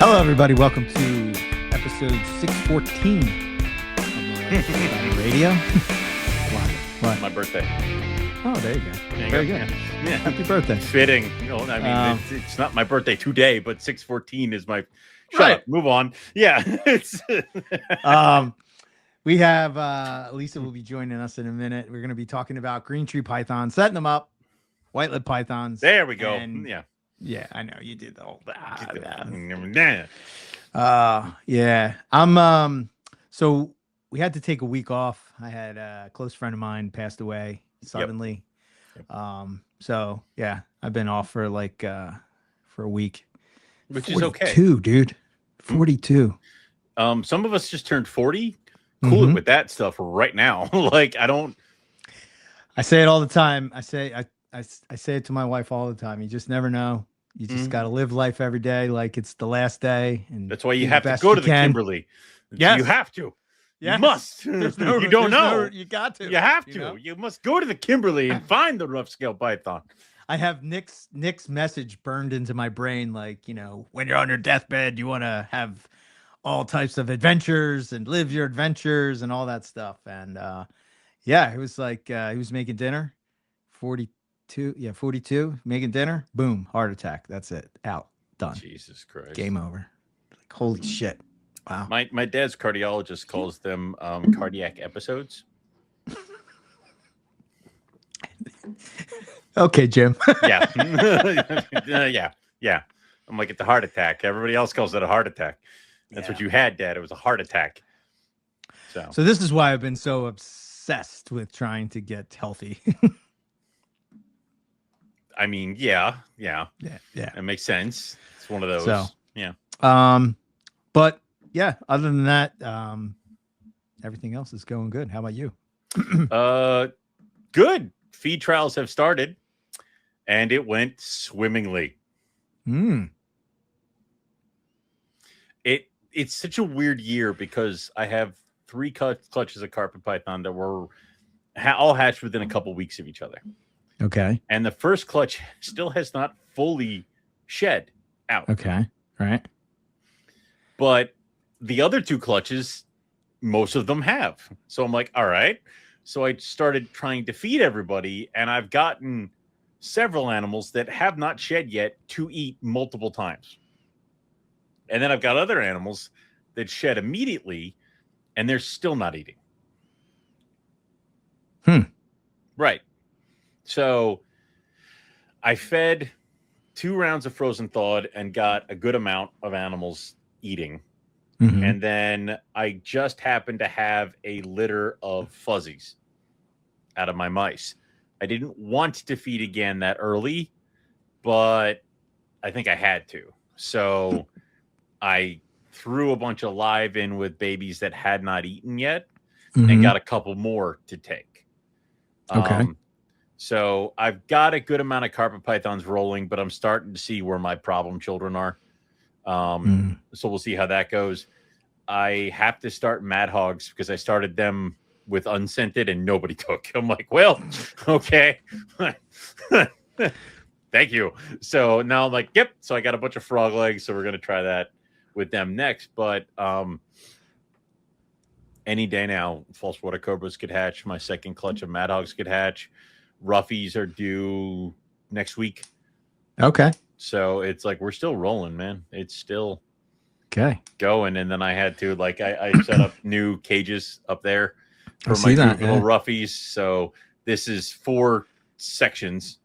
Hello, everybody. Welcome to episode 614 of Radio. What? My birthday. Oh, there you go. Very good. Yeah. Happy birthday. Fitting. It's not my birthday today, but 614 is my. Shut Right. up. Move on. Yeah. It's. We have Lisa will be joining us in a minute. We're going to be talking about green tree pythons, setting them up, white lip pythons. There we go. And, yeah. Yeah, I know you did the whole. Yeah. Yeah. I'm. So we had to take a week off. I had a close friend of mine passed away suddenly. Yep. So yeah, I've been off for for a week. Which is okay. 42, dude. 42. Some of us just turned 40. Cool it with that stuff right now. I say it all the time. I say it to my wife all the time. You just never know. You just got to live life every day like it's the last day. And that's why you have to go to the Kimberly. Yes. You have to. Yes. You must. You don't know. You got to. You have to. know? You must go to the Kimberly and find the rough scale python. I have Nick's message burned into my brain. Like, when you're on your deathbed, you want to have all types of adventures and live your adventures and all that stuff. And it was like he was making dinner. 42, making dinner, boom, heart attack. That's it. Out. Done. Jesus Christ. Game over. Like, holy shit. Wow. My dad's cardiologist calls them cardiac episodes. Okay, Jim. Yeah. Yeah. I'm like, it's a heart attack. Everybody else calls it a heart attack. That's what you had, Dad. It was a heart attack. So this is why I've been so obsessed with trying to get healthy. I mean, yeah. It makes sense. It's one of those. So, yeah. But yeah, other than that, everything else is going good. How about you? Good. Feed trials have started, and it went swimmingly. It's such a weird year because I have 3 clutches of carpet python that were all hatched within a couple weeks of each other. Okay. And the first clutch still has not fully shed out. Okay. All right. But the other 2 clutches, most of them have. So I'm like, all right. So I started trying to feed everybody, and I've gotten several animals that have not shed yet to eat multiple times. And then I've got other animals that shed immediately, and they're still not eating. Right. So I fed 2 rounds of frozen thawed and got a good amount of animals eating. And then I just happened to have a litter of fuzzies out of my mice. I didn't want to feed again that early, but I think I had to. So I threw a bunch of live in with babies that had not eaten yet and got a couple more to take. Okay. So I've got a good amount of carpet pythons rolling, but I'm starting to see where my problem children are. So we'll see how that goes. I have to start mad hogs because I started them with unscented and nobody took. I'm like, well, okay. Thank you. So now I'm like, yep. So I got a bunch of frog legs. So we're going to try that with them next. But any day now, false water cobras could hatch. My second clutch of mad hogs could hatch. Roughies are due next week. Okay. So it's like we're still rolling, man. It's still going. And then I had to I set up new cages up there for my little roughies. So this is 4 sections,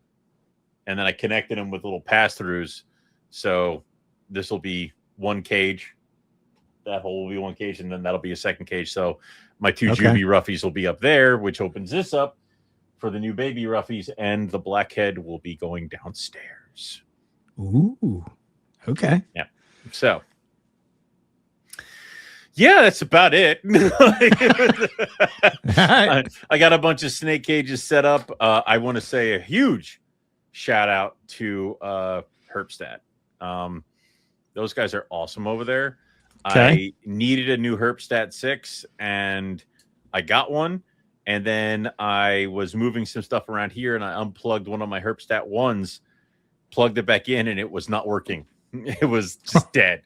and then I connected them with little pass-throughs. So this will be 1 cage. That hole will be 1 cage, and then that'll be a second cage. So my 2 Juby roughies will be up there, which opens this up for the new baby roughies, and the blackhead will be going downstairs. Ooh. Okay. Yeah. So yeah, that's about it. I got a bunch of snake cages set up. I want to say a huge shout out to Herpstat. Those guys are awesome over there. I needed a new Herpstat 6, and I got one. And then I was moving some stuff around here, and I unplugged one of my Herpstat 1s, plugged it back in, and it was not working. It was just dead.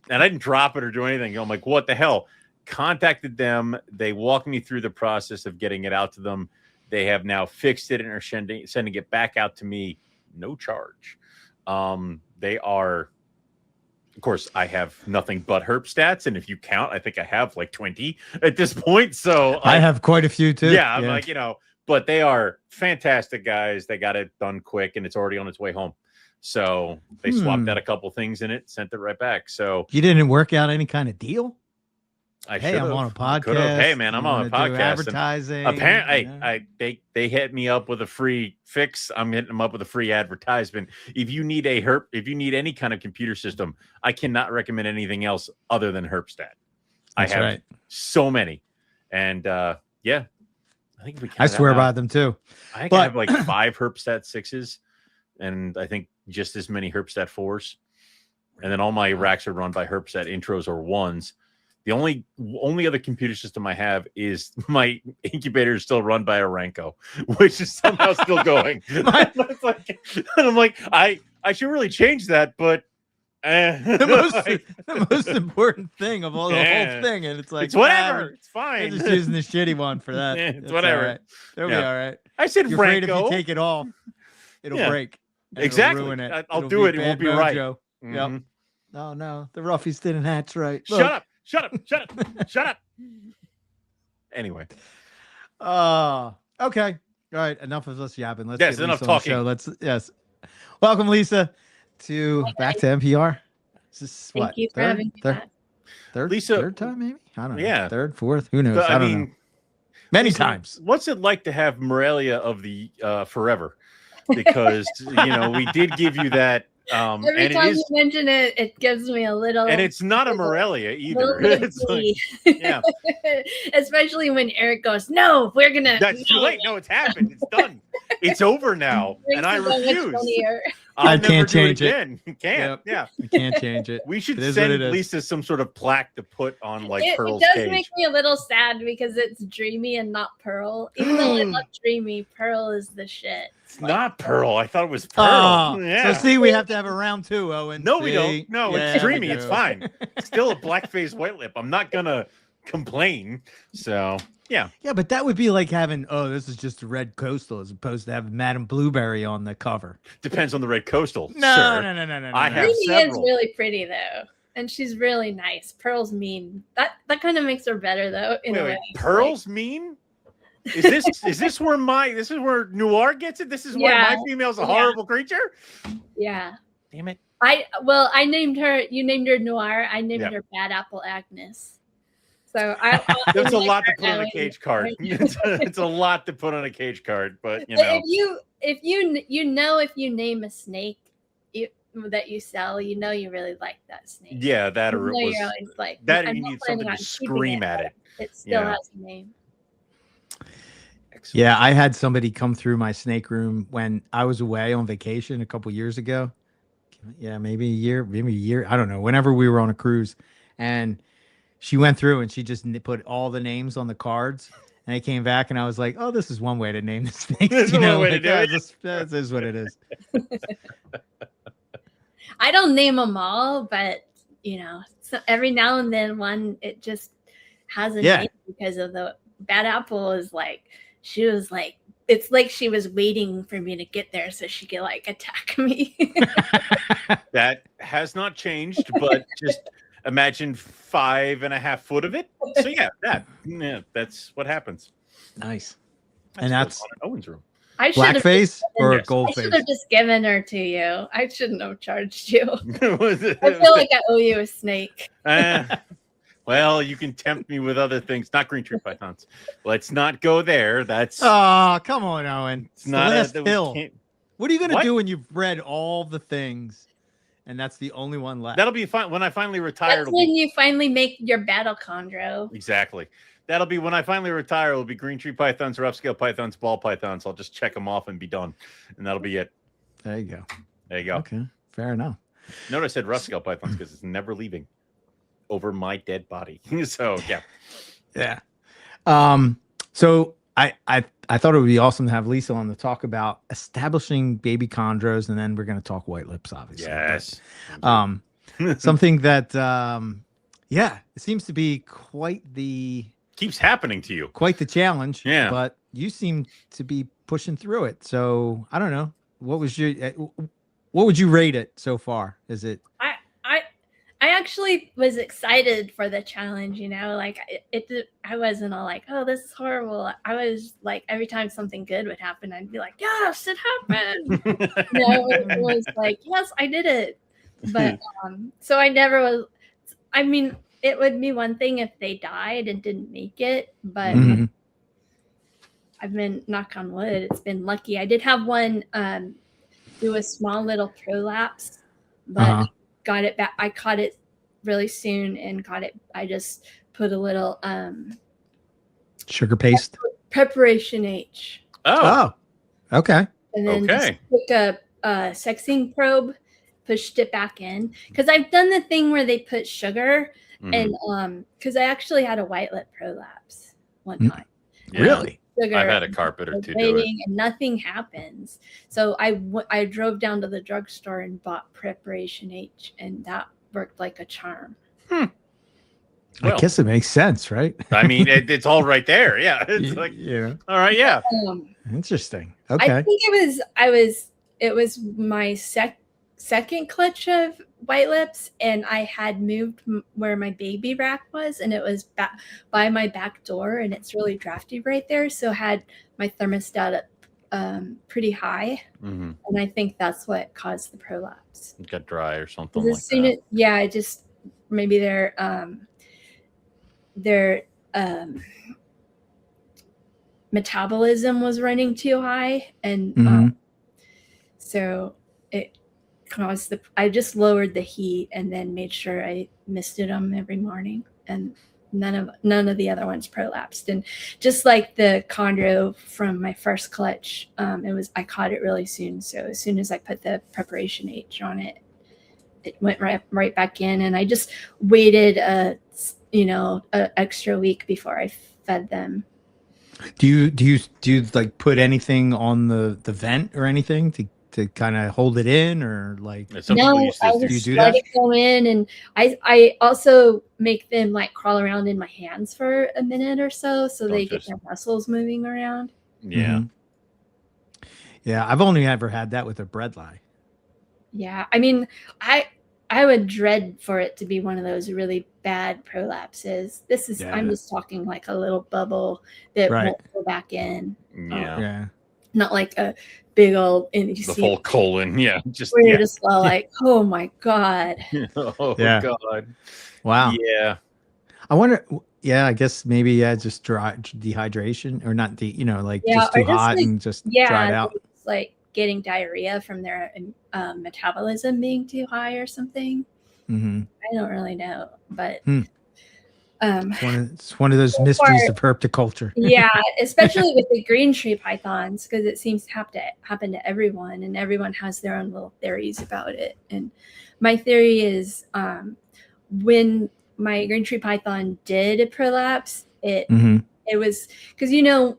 And I didn't drop it or do anything. I'm like, what the hell? Contacted them. They walked me through the process of getting it out to them. They have now fixed it and are sending it back out to me, no charge. They are, of course, I have nothing but herp stats, and if you count, I think I have like 20 at this point. So I have quite a few too. Yeah, I'm like, but they are fantastic guys. They got it done quick, and it's already on its way home. So they swapped out a couple things in it, sent it right back. So you didn't work out any kind of deal? I'm on a podcast. Hey, man, I'm on a podcast. Advertising. Apparently, they hit me up with a free fix. I'm hitting them up with a free advertisement. If you need if you need any kind of computer system, I cannot recommend anything else other than Herpstat. I have so many, and yeah, I think I swear by them too. I think I have like 5 Herpstat 6s, and I think just as many Herpstat 4s, and then all my racks are run by Herpstat intros or 1s. The only other computer system I have is my incubator is still run by Aranco, which is somehow still going. And I'm like, I should really change that, but the most important thing of all the whole thing, and it's like it's whatever. It's fine. I'm just using the shitty one for that. It's whatever. All right. It'll be all right. I said, You're Franco. afraid if you take it off, it'll break. Exactly. It'll ruin it. I'll do it. It won't be right. Mm-hmm. Yep. Oh no, the roughies didn't hatch right. Look. Shut up. Shut up. Shut up. Shut up. Anyway. Okay. All right. Enough of us yapping. Let's get enough Lisa talking. On the show. Welcome, Lisa, back to NPR. Is this Thank you for having me back. Third time, maybe? I don't know. Yeah. Third, fourth, who knows? I don't know. Many times. What's it like to have Morelia of the forever? Because we did give you that. Every time you mention it, it gives me a little. And it's not a Morelia either. It's like, yeah. Especially when Eric goes, "No, we're gonna." That's too late. No, it's happened. It's done. It's over now, and I refuse. I can't change it. You can't. Yep. Yeah, we can't change it. We should send Lisa some sort of plaque to put on like Pearl's cage. It does cage. make me a little sad because it's Dreamy and not Pearl. Even though I love Dreamy, Pearl is the shit. It's not Pearl. I thought it was Pearl. So see, we have to have a round 2, Owen. No, we don't. No, it's Dreamy. It's fine. It's still a black-faced white lip. I'm not gonna complain. So yeah. Yeah, but that would be like having, this is just a red coastal as opposed to having Madame Blueberry on the cover. Depends on the red coastal. No. I have Dreamy several. is really pretty though. And she's really nice. Pearl's mean. That kind of makes her better though. In a way. Pearl's mean? Is this where Noir gets it? This is why my female's a horrible creature? Yeah. Damn it. I named her. You named her Noir. I named her Bad Apple Agnes. So there's a lot to put on a cage card. It's a lot to put on a cage card, but if you name a snake that you sell, you really like that snake. Yeah, that or it was always like that. You need something to scream at it. It still has a name. Excellent. Yeah, I had somebody come through my snake room when I was away on vacation a couple years ago. Yeah, maybe a year. I don't know. Whenever we were on a cruise, and she went through and she just put all the names on the cards, and I came back and I was like, "Oh, this is one way to name the snake." This is one way to do it. This is what it is. I don't name them all, but so every now and then one it just has a name because of the Bad Apple is like. She was like, it's like she was waiting for me to get there so she could like attack me. That has not changed, but just imagine 5.5 foot of it. So that's what happens. Nice. And that's Owen's room. Blackface or gold face? I should have just given her to you. I shouldn't have charged you. I feel like I owe you a snake. Well, you can tempt me with other things, not green tree pythons. Let's not go there. That's come on, Owen. It's not last hill. What are you gonna do when you've read all the things, and that's the only one left? That'll be fine when I finally retire. That's when you finally make your battle chondro. Exactly. That'll be when I finally retire. It'll be green tree pythons, rough scale pythons, ball pythons. I'll just check them off and be done, and that'll be it. There you go. There you go. Okay, fair enough. Notice I said rough scale pythons because it's never leaving over my dead body. So yeah. So I thought it would be awesome to have Lisa on to talk about establishing baby chondros, and then we're going to talk white lips, obviously. Yes. something that, yeah, it seems to be keeps happening to you. Quite the challenge. Yeah. But you seem to be pushing through it. So I don't know. What would you rate it so far? Is it? I actually was excited for the challenge, like I wasn't all like, oh, this is horrible. I was like, every time something good would happen, I'd be like, yes, it happened. It was like, yes, I did it. But so I never was. I mean, it would be one thing if they died and didn't make it, but I've been, knock on wood, it's been lucky. I did have one do a small little prolapse, but got it back. I caught it really soon and got it. I just put a little sugar paste preparation H. Oh, okay. And then just took a sexing probe, pushed it back in, because I've done the thing where they put sugar and because I actually had a white lip prolapse one time. Yeah. Really? I've had a carpet or two do it, and nothing happens. So I drove down to the drugstore and bought preparation H, and that worked like a charm. Well, I guess it makes sense, right? I mean, it's all right there. Yeah, it's like, all right, yeah. Interesting. Okay. I think it was my second clutch of white lips, and I had moved where my baby rack was, and it was by my back door, and it's really drafty right there. So I had my thermostat up pretty high, and I think that's what caused the prolapse. It got dry or something like that. I just maybe their metabolism was running too high, and so it caused I just lowered the heat and then made sure I misted them every morning, and none of the other ones prolapsed. And just like the chondro from my first clutch, I caught it really soon. So as soon as I put the preparation H on it, it went right back in, and I just waited an extra week before I fed them. Do you like put anything on the vent or anything to kind of hold it in, or like? No, I just let it go in, and I also make them like crawl around in my hands for a minute or so they get their muscles moving around. Yeah. Yeah, I've only ever had that with a bredli. Yeah, I mean, I would dread for it to be one of those really bad prolapses. I'm just talking like a little bubble that won't go back in. Yeah. Not like a big old, and the full colon. Yeah. You're just all like, oh my God. Oh God. Wow. Yeah. I wonder. Yeah, I guess maybe just dry dehydration, or not just too hot and just dried out. It's like getting diarrhea from their metabolism being too high or something. I don't really know, but it's one of those mysteries of herpetoculture. Yeah, especially with the green tree pythons, because it seems to happen to everyone, and everyone has their own little theories about it. And my theory is when my green tree python did prolapse, it was because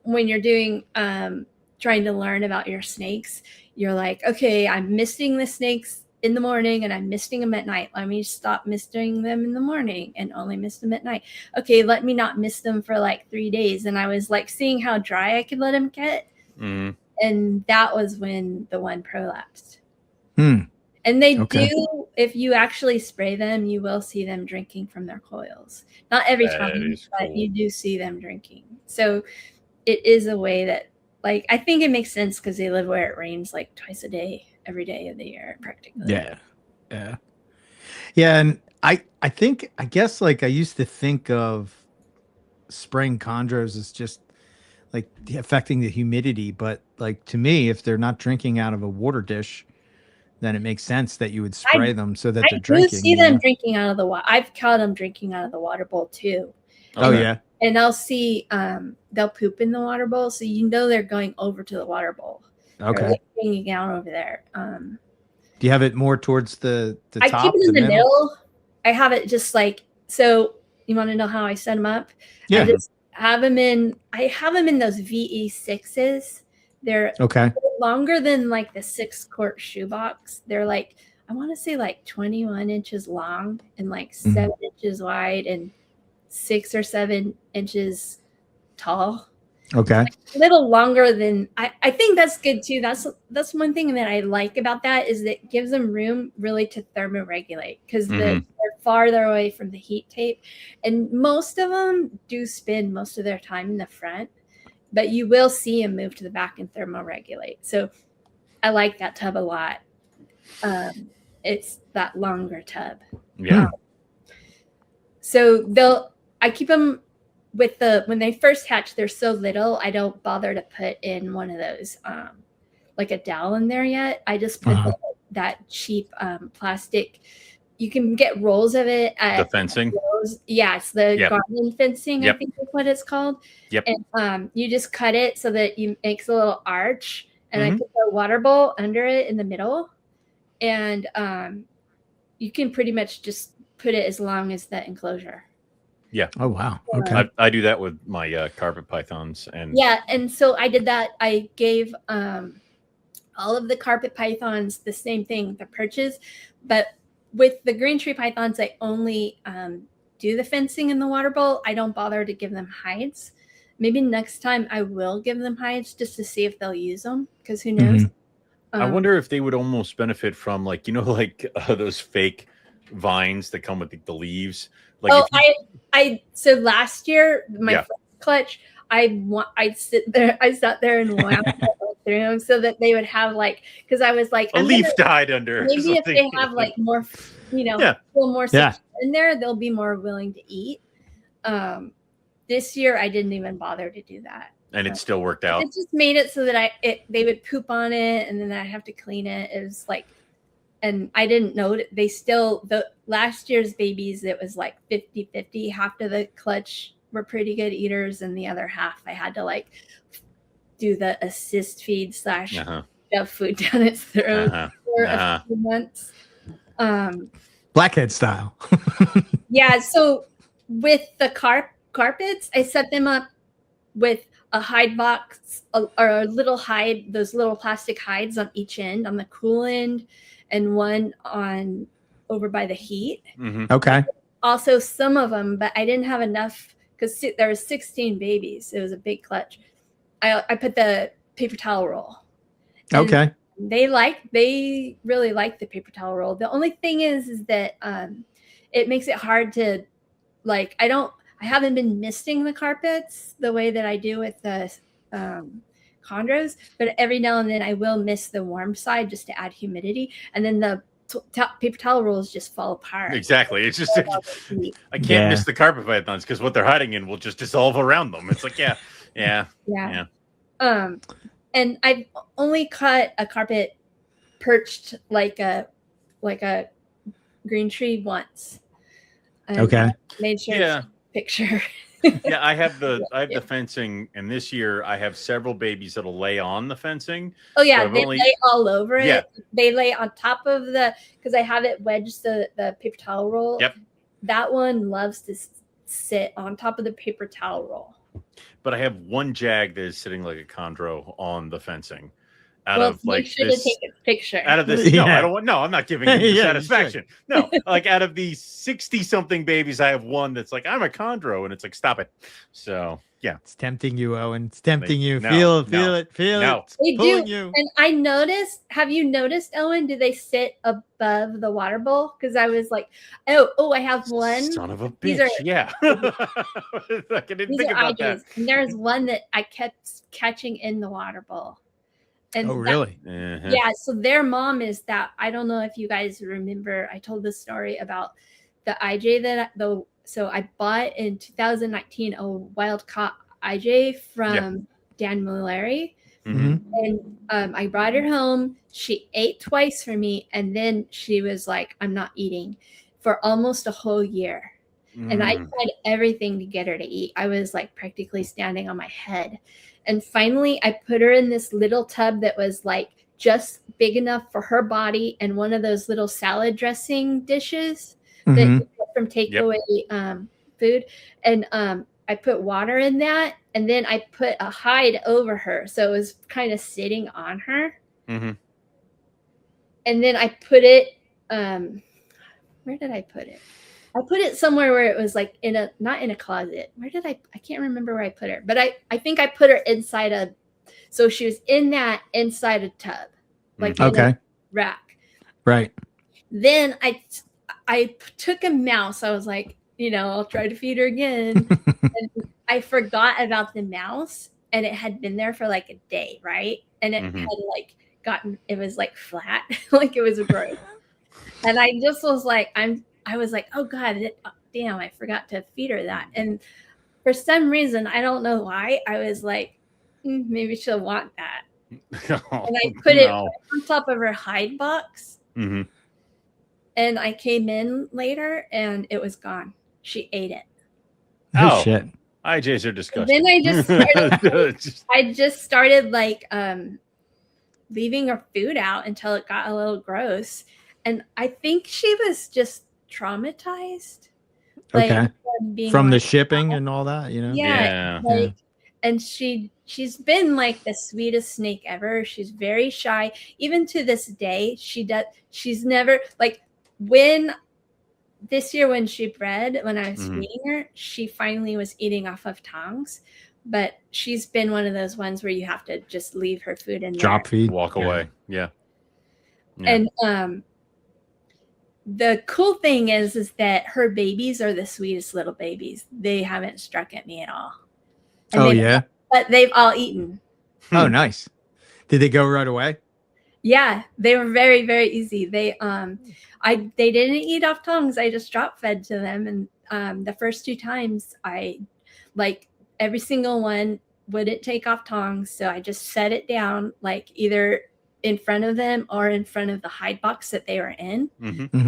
when you're doing trying to learn about your snakes, you're like, okay, I'm misting the snakes in the morning and I'm misting them at night. Let me stop misting them in the morning and only mist them at night. Okay, let me not mist them for like 3 days. And I was like seeing how dry I could let them get. And that was when the one prolapsed. And they do, if you actually spray them, you will see them drinking from their coils. Not every time, but you do see them drinking. So it is a way that, like, I think it makes sense because they live where it rains like twice a day, every day of the year, practically. Yeah. And I guess like I used to think of spraying chondros as just like affecting the humidity, but like to me, if they're not drinking out of a water dish, then it makes sense that you would spray them so that they're drinking. I do see them drinking out of the water. I've caught them drinking out of the water bowl too. And I'll see they'll poop in the water bowl, so they're going over to the water bowl. Okay. They're hanging out over there. Do you have it more towards the top? I keep it in the middle. I have it just like, so you want to know how I set them up? Yeah. I just have them in those VE6s. They're longer than like the 6-quart shoebox. They're like, I want to say like 21 inches long and like 7 inches wide and 6 or 7 inches tall. Okay. Like a little longer than I think that's good too. That's one thing that I like about that is that it gives them room really to thermoregulate because they're farther away from the heat tape. And most of them do spend most of their time in the front, but you will see them move to the back and thermoregulate. So I like that tub a lot. It's that longer tub. Yeah. So I keep them with when they first hatch, they're so little, I don't bother to put in one of those, like a dowel in there yet. I just put that cheap plastic. You can get rolls of it at the fencing. Yeah, it's the garden fencing, I think is what it's called. Yep. And you just cut it so that you makes a little arch, and I put the water bowl under it in the middle, and you can pretty much just put it as long as the enclosure. Yeah. Oh wow. Okay. I do that with my carpet pythons, and and so I did that. I gave all of the carpet pythons the same thing, the perches, but with the green tree pythons, I only do the fencing in the water bowl. I don't bother to give them hides. Maybe next time I will give them hides just to see if they'll use them, because who knows? I wonder if they would almost benefit from like those fake vines that come with the leaves. Like so last year my first clutch, I sat there and wound through them so that they would have because I was like a leaf died under. Maybe if they have more, a little more in there, they'll be more willing to eat. This year I didn't even bother to do that, and it still worked out. It just made it so that they would poop on it, and then I have to clean it. It was and I didn't know the last year's babies, it was 50-50. Half of the clutch were pretty good eaters, and the other half I had to do the assist feed / shove food down its throat for a few months. Blackhead style. Yeah. So with the carpets, I set them up with a hide box or a little hide, those little plastic hides on each end, on the cool end, and one on over by the heat. Okay. Also some of them, but I didn't have enough because there was 16 babies. It was a big clutch. I put the paper towel roll. Okay. They really like the paper towel roll. The only thing is that it makes it hard to I haven't been misting the carpets the way that I do with the chondros, but every now and then I will mist the warm side just to add humidity, and then the paper towel rolls just fall apart. Exactly. It's just I can't miss the carpet pythons because what they're hiding in will just dissolve around them. It's yeah. And I've only cut a carpet perched like a green tree once. And made sure picture. I have the fencing, and this year I have several babies that'll lay on the fencing. Oh yeah, they lay all over it. Yeah. They lay on top of because I have it wedged the paper towel roll. Yep. That one loves to sit on top of the paper towel roll. But I have one jag that is sitting like a chondro on the fencing. Make sure to take a picture. Out of this, no, I don't want. No, I'm not giving you satisfaction. No, out of the 60-something babies, I have one that's I'm a chondro, and it's stop it. So it's tempting you, Owen. It's tempting you. No, feel no, it. Feel no. it. They do. You. And I noticed. Have you noticed, Owen? Do they sit above the water bowl? Because I was like, oh, I have one. Son of a bitch. I didn't think about that. And there's one that I kept catching in the water bowl. And really? Yeah. So their mom is that. I don't know if you guys remember. I told the story about the IJ so I bought in 2019 a wild caught IJ from Dan Mulleri. And I brought her home. She ate twice for me, and then she was like, "I'm not eating," for almost a whole year. And I tried everything to get her to eat. I was practically standing on my head. And finally, I put her in this little tub that was just big enough for her body, and one of those little salad dressing dishes that you get from takeaway food. And I put water in that, and then I put a hide over her, so it was kind of sitting on her. And then I put it where did I put it? I put it somewhere where it was like not in a closet. Where did I can't remember where I put her, but I think I put her inside so she was inside a tub, like in a rack. Right. Then I took a mouse. I was like, I'll try to feed her again. And I forgot about the mouse, and it had been there for like a day, right? And it had like it was like flat, like it was gross. And I just was like, I was like, oh God, damn, I forgot to feed her that. And for some reason, I don't know why, I was like, maybe she'll want that. And I put it on top of her hide box. Mm-hmm. And I came in later and it was gone. She ate it. Oh shit. IJs are disgusting. And then I just started like leaving her food out until it got a little gross. And I think she was just traumatized. Okay. From the shipping and all that, Yeah. And she's been like the sweetest snake ever. She's very shy. Even to this day, she's never like this year when she bred, when I was feeding her, she finally was eating off of tongs. But she's been one of those ones where you have to just leave her food in drop feed, walk away. Yeah. And the cool thing is that her babies are the sweetest little babies. They haven't struck at me at all. And but they've all eaten. Oh, nice. Did they go right away? Yeah, they were very, very easy. They didn't eat off tongs. I just drop fed to them, and the first 2 times every single one wouldn't take off tongs, so I just set it down like either in front of them or in front of the hide box that they were in,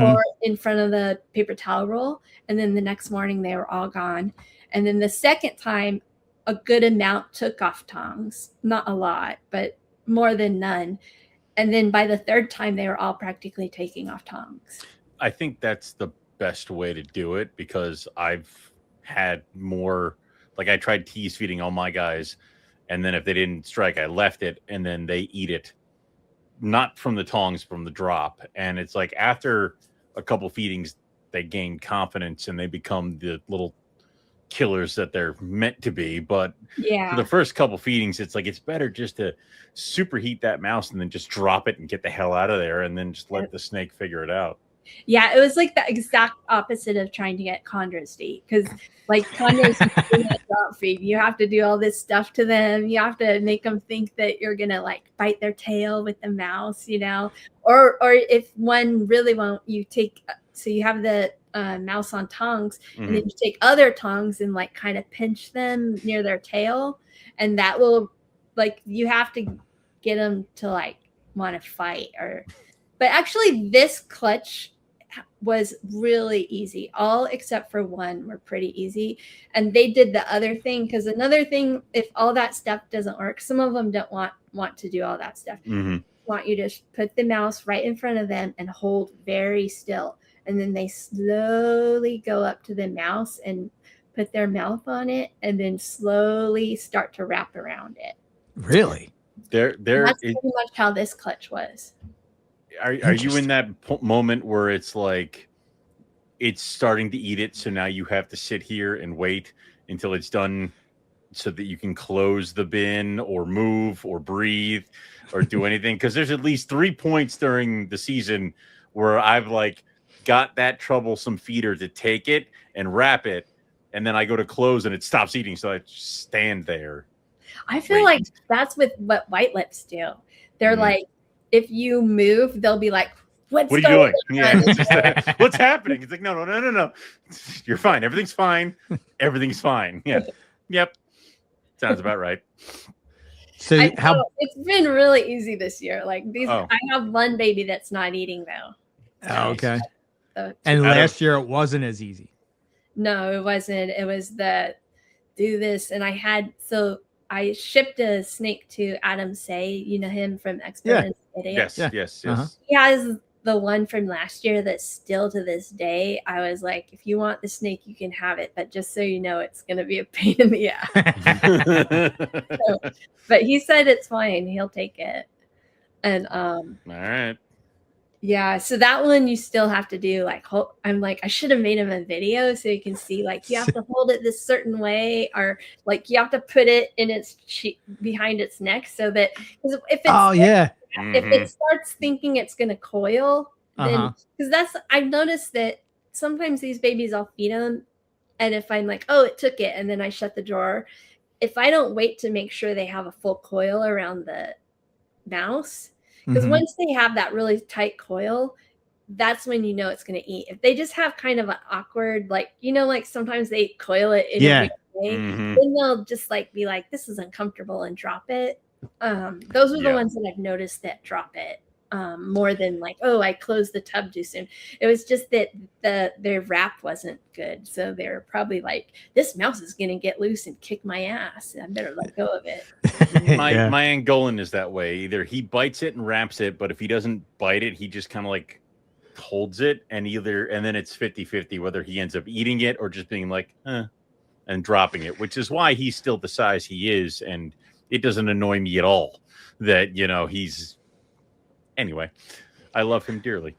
or in front of the paper towel roll. And then the next morning they were all gone. And then the second time, a good amount took off tongs, not a lot, but more than none. And then by the third time, they were all practically taking off tongs. I think that's the best way to do it, because I've had more, like I tried tease feeding all my guys, and then if they didn't strike, I left it, and then they eat it, not from the tongs, from the drop. And it's like after a couple feedings, they gain confidence and they become the little killers that they're meant to be. But for the first couple feedings, it's like it's better just to superheat that mouse and then just drop it and get the hell out of there, and then just let the snake figure it out. Yeah, it was like the exact opposite of trying to get condors to eat, because like condors drop feed, you have to do all this stuff to them. You have to make them think that you're gonna like bite their tail with the mouse, or if one really won't, you have the mouse on tongs, and then you take other tongs and like kind of pinch them near their tail, and that will you have to get them to like want to fight. But actually this clutch was really easy. All except for one were pretty easy, and they did the other thing, because another thing, if all that stuff doesn't work, some of them don't want to do all that stuff. Want you to put the mouse right in front of them and hold very still, and then they slowly go up to the mouse and put their mouth on it, and then slowly start to wrap around it. Really? That's pretty much how this clutch was. Are you in that moment where it's like it's starting to eat it, so now you have to sit here and wait until it's done so that you can close the bin or move or breathe or do anything? Because there's at least 3 points during the season where I've like got that troublesome feeder to take it and wrap it, and then I go to close and it stops eating, so I just stand there. I feel like that's what white lips do. They're like, if you move, they'll be like, what are you doing? Yeah, it's just what's happening? It's like, no. You're fine. Everything's fine. Everything's fine. Yeah. Yep. Sounds about right. So it's been really easy this year. Like I have one baby that's not eating though. Oh, okay. And last year it wasn't as easy. No, it wasn't. It was the do this, and I shipped a snake to Adam Say, you know him from Expert Idiots. Yes. He has the one from last year that's still to this day. I was like, if you want the snake, you can have it, but just so you know, it's going to be a pain in the ass. But he said it's fine. He'll take it. And all right. Yeah, so that one you still have to do like I'm like I should have made him a video so you can see like you have to hold it this certain way, or like you have to put it in its behind its neck so that if it starts thinking it's gonna coil, then because I've noticed that sometimes these babies I'll feed them, and if I'm like, oh, it took it, and then I shut the drawer, if I don't wait to make sure they have a full coil around the mouse, because once they have that really tight coil, that's when you know it's going to eat. If they just have kind of an awkward, like, like sometimes they coil it in a weird way, then they'll just like be like, this is uncomfortable, and drop it. Those are the ones that I've noticed that drop it more than like, oh, I closed the tub too soon. It was just that their wrap wasn't good, so they're probably like, this mouse is gonna get loose and kick my ass. I better let go of it. My Angolan is that way. Either he bites it and wraps it, but if he doesn't bite it, he just kind of like holds it, and then it's 50-50 whether he ends up eating it or just being like, and dropping it, which is why he's still the size he is, and it doesn't annoy me at all that he's. Anyway, I love him dearly.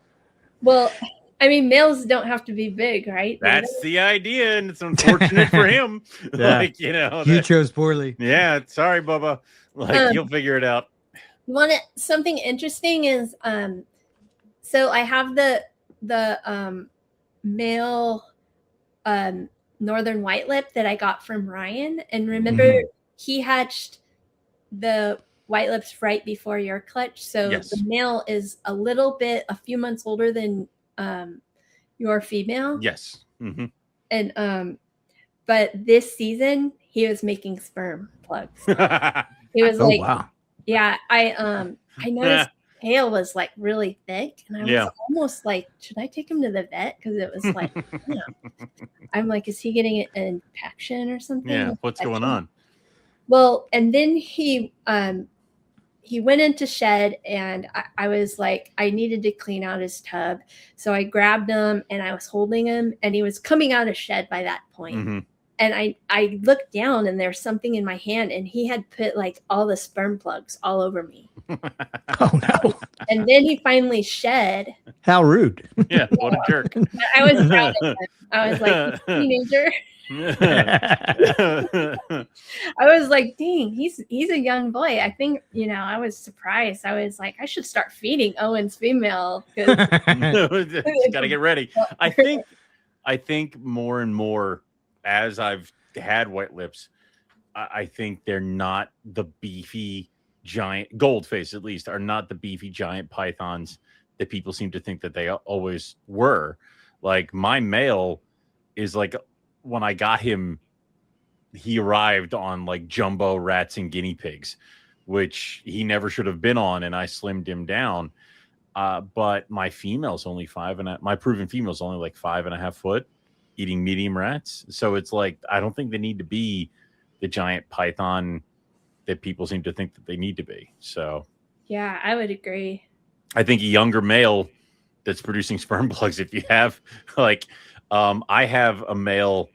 Well, I mean, males don't have to be big, right? That's the idea, and it's unfortunate for him. Like, you chose poorly. Yeah, sorry, Bubba. Like, you'll figure it out. Something interesting is, so I have the male northern white lip that I got from Ryan, and remember he hatched the white lips right before your clutch, so the male is a few months older than your female. Yes. And but this season he was making sperm plugs. He was wow. Yeah, I noticed his tail was like really thick, and I was almost like, should I take him to the vet? Because it was like, I'm like, is he getting an infection or something? Yeah, what's going on? Well, and then he went into shed, and I was like, I needed to clean out his tub. So I grabbed him and I was holding him, and he was coming out of shed by that point. And I looked down, and there's something in my hand, and he had put like all the sperm plugs all over me. Oh no. And then he finally shed. How rude. Yeah, what a jerk. I was proud of him. I was like, teenager. I was like, dang, he's a young boy. I think, I was surprised. I was like, I should start feeding Owen's female. Gotta get ready. I think more and more as I've had white lips, I think they're not the beefy giant goldface, at least, are not the beefy giant pythons that people seem to think that they always were. Like, my male is like, when I got him, he arrived on like jumbo rats and guinea pigs, which he never should have been on, and I slimmed him down. But my female's only my proven female's only like 5.5 foot, eating medium rats. So it's like, I don't think they need to be the giant python that people seem to think that they need to be. So yeah, I would agree. I think a younger male that's producing sperm plugs, if you have like, I have a male,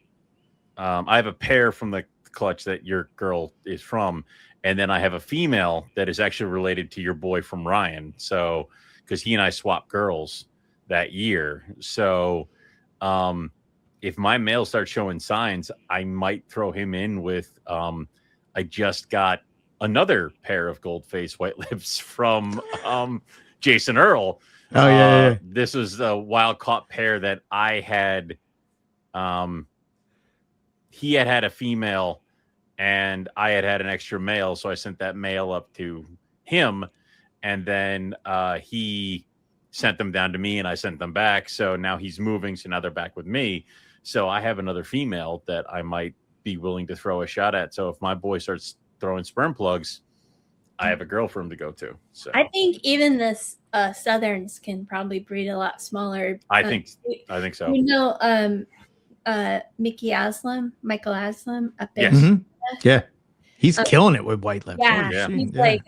I have a pair from the clutch that your girl is from, and then I have a female that is actually related to your boy from Ryan. So, because he and I swapped girls that year. So, if my male starts showing signs, I might throw him in with, I just got another pair of gold-face white lips from Jason Earl. Oh, yeah. This was a wild-caught pair that I had. He had a female, and I had an extra male, so I sent that male up to him, and then he sent them down to me, and I sent them back. So now he's moving, so now they're back with me. So I have another female that I might be willing to throw a shot at. So if my boy starts throwing sperm plugs, I have a girl for him to go to. So I think even this Southerns can probably breed a lot smaller. I think so. Michael Aslam up there. Yes. Yeah, he's killing it with white lips. Yeah, he's like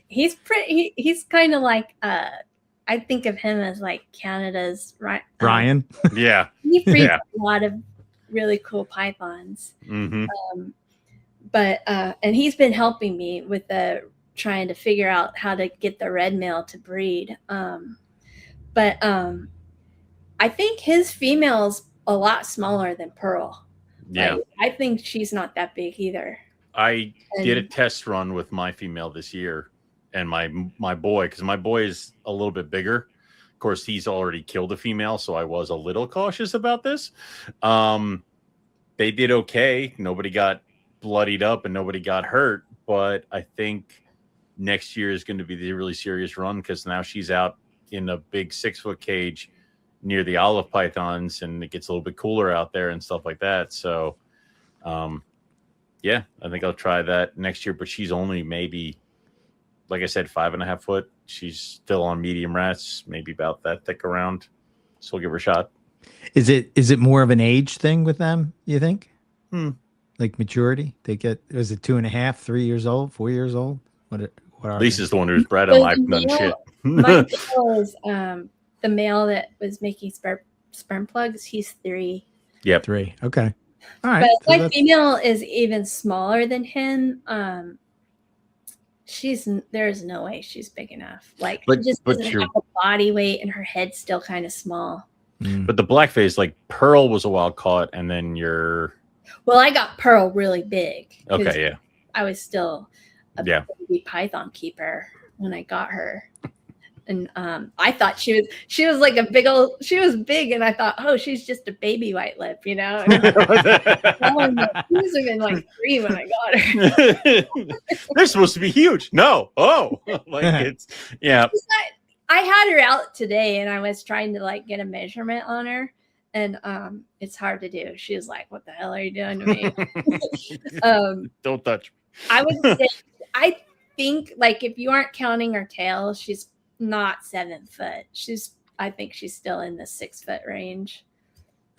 he's pretty. He's kind of like I think of him as like Canada's Ryan. Yeah, he breeds a lot of really cool pythons. But and he's been helping me with trying to figure out how to get the red male to breed. But I think his female's a lot smaller than Pearl. Yeah. Like, I think she's not that big either. I did a test run with my female this year and my boy, because my boy is a little bit bigger. Of course, he's already killed a female, so I was a little cautious about this. They did okay. Nobody got bloodied up and nobody got hurt, but I think next year is going to be the really serious run, because now she's out in a big 6-foot cage near the olive pythons, and it gets a little bit cooler out there and stuff like that. So, yeah, I think I'll try that next year, but she's only maybe, like I said, 5.5 foot. She's still on medium rats, maybe about that thick around. So we'll give her a shot. Is it more of an age thing with them, you think? Like maturity? They get, is it 2.5, 3 years old, 4 years old? What are Lisa's the one who's bred them. I've done shit. My male is the male that was making sperm plugs. He's 3. Yep. 3. Okay. All right. But my female is even smaller than him. There's no way she's big enough. Like, she just doesn't have the body weight, and her head's still kind of small. But the black face, like Pearl was a wild caught, and then Well, I got Pearl really big. Okay, yeah. I was still a baby python keeper when I got her. And I thought she was like a big old, she was big, and I thought, oh, she's just a baby white lip, you know? She was even like 3 when I got her. They're supposed to be huge. No. Oh, like it's, yeah. I had her out today, and I was trying to like get a measurement on her, and it's hard to do. She was like, what the hell are you doing to me? Don't touch. I would say, I think, like, if you aren't counting her tail, she's not 7 foot. I think she's still in the 6 foot range.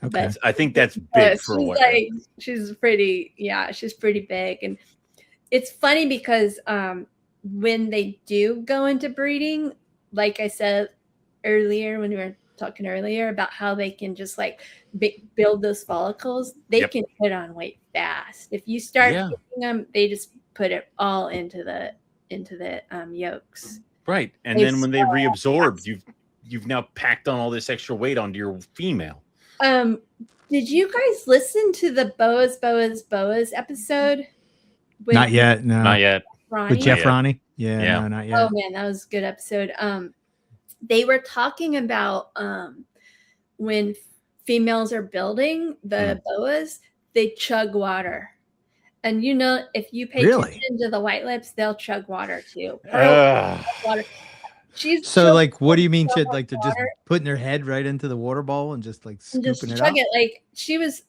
Okay. But I think that's big for she's what. Like, she's pretty big. And it's funny because when they do go into breeding, like I said earlier, when we were talking earlier about how they can just like build those follicles, they can put on weight fast. If you start feeding them, they just put it all into the yolks. Right. And then when they reabsorb, you've now packed on all this extra weight onto your female. Did you guys listen to the Boas episode? Not yet. No. Not yet. Ronnie? With Jeff Ronnie? Yeah. No, not yet. Oh man, that was a good episode. They were talking about when females are building the boas, they chug water. And you know, if you pay attention to the white lips, they'll chug water too. Water. So like, what do you mean? Like they're just putting their head right into the water bowl and just like scooping just it chug up? it. Like she was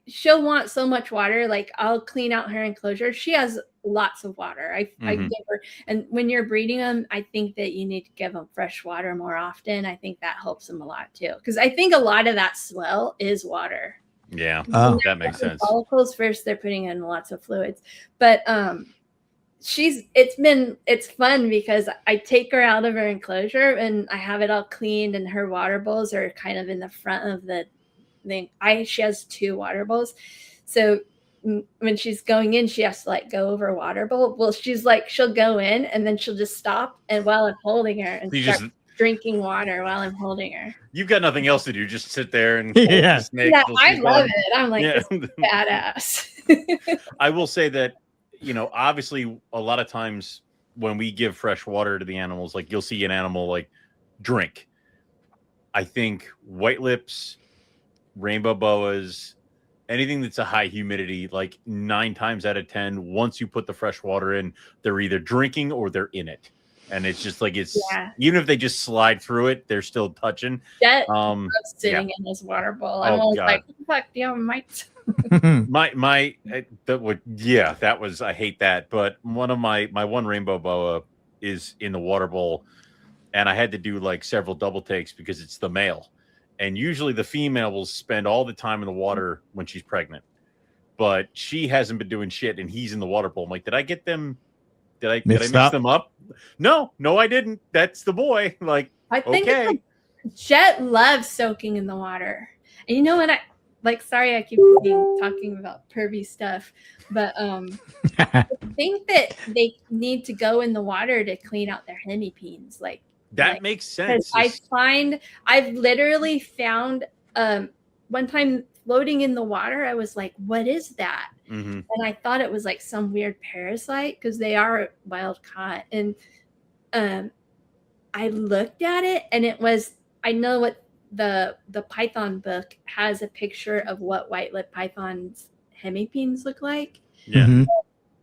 she'll want so much water. Like I'll clean out her enclosure. She has lots of water. I give her, and when you're breeding them, I think that you need to give them fresh water more often. I think that helps them a lot too. Because I think a lot of that swell is water. Yeah, that makes sense. Follicles first, they're putting in lots of fluids, but it's fun because I take her out of her enclosure and I have it all cleaned, and her water bowls are kind of in the front of the thing. She has 2 water bowls, so when she's going in, she has to like go over a water bowl. Well, she'll go in and then she'll just stop, and while I'm holding her, and start drinking water while I'm holding her. You've got nothing else to do. Just sit there and I love it. I'm like, this is badass. I will say that, you know, obviously a lot of times when we give fresh water to the animals, like you'll see an animal like drink. I think white lips, rainbow boas, anything that's a high humidity, like 9 times out of 10, once you put the fresh water in, they're either drinking or they're in it. And it's just like, even if they just slide through it, they're still touching. Jet sitting in this water bowl. I'm always like, what the fuck, do you have mites? That was, I hate that. But one of my one rainbow boa is in the water bowl, and I had to do like several double takes because it's the male. And usually the female will spend all the time in the water when she's pregnant, but she hasn't been doing shit, and he's in the water bowl. I'm like, did I get them? Did I mix them up? No, I didn't. That's the boy. Like, I think Jet loves soaking in the water. And you know what? Sorry, I keep talking about pervy stuff, but I think that they need to go in the water to clean out their hemipenes. Like, That makes sense. I've literally found one time floating in the water, I was like, what is that? Mm-hmm. And I thought it was like some weird parasite because they are wild caught. And I looked at it and it was, I know what the python book has a picture of what white-lipped pythons hemipenes look like. Yeah. Mhm.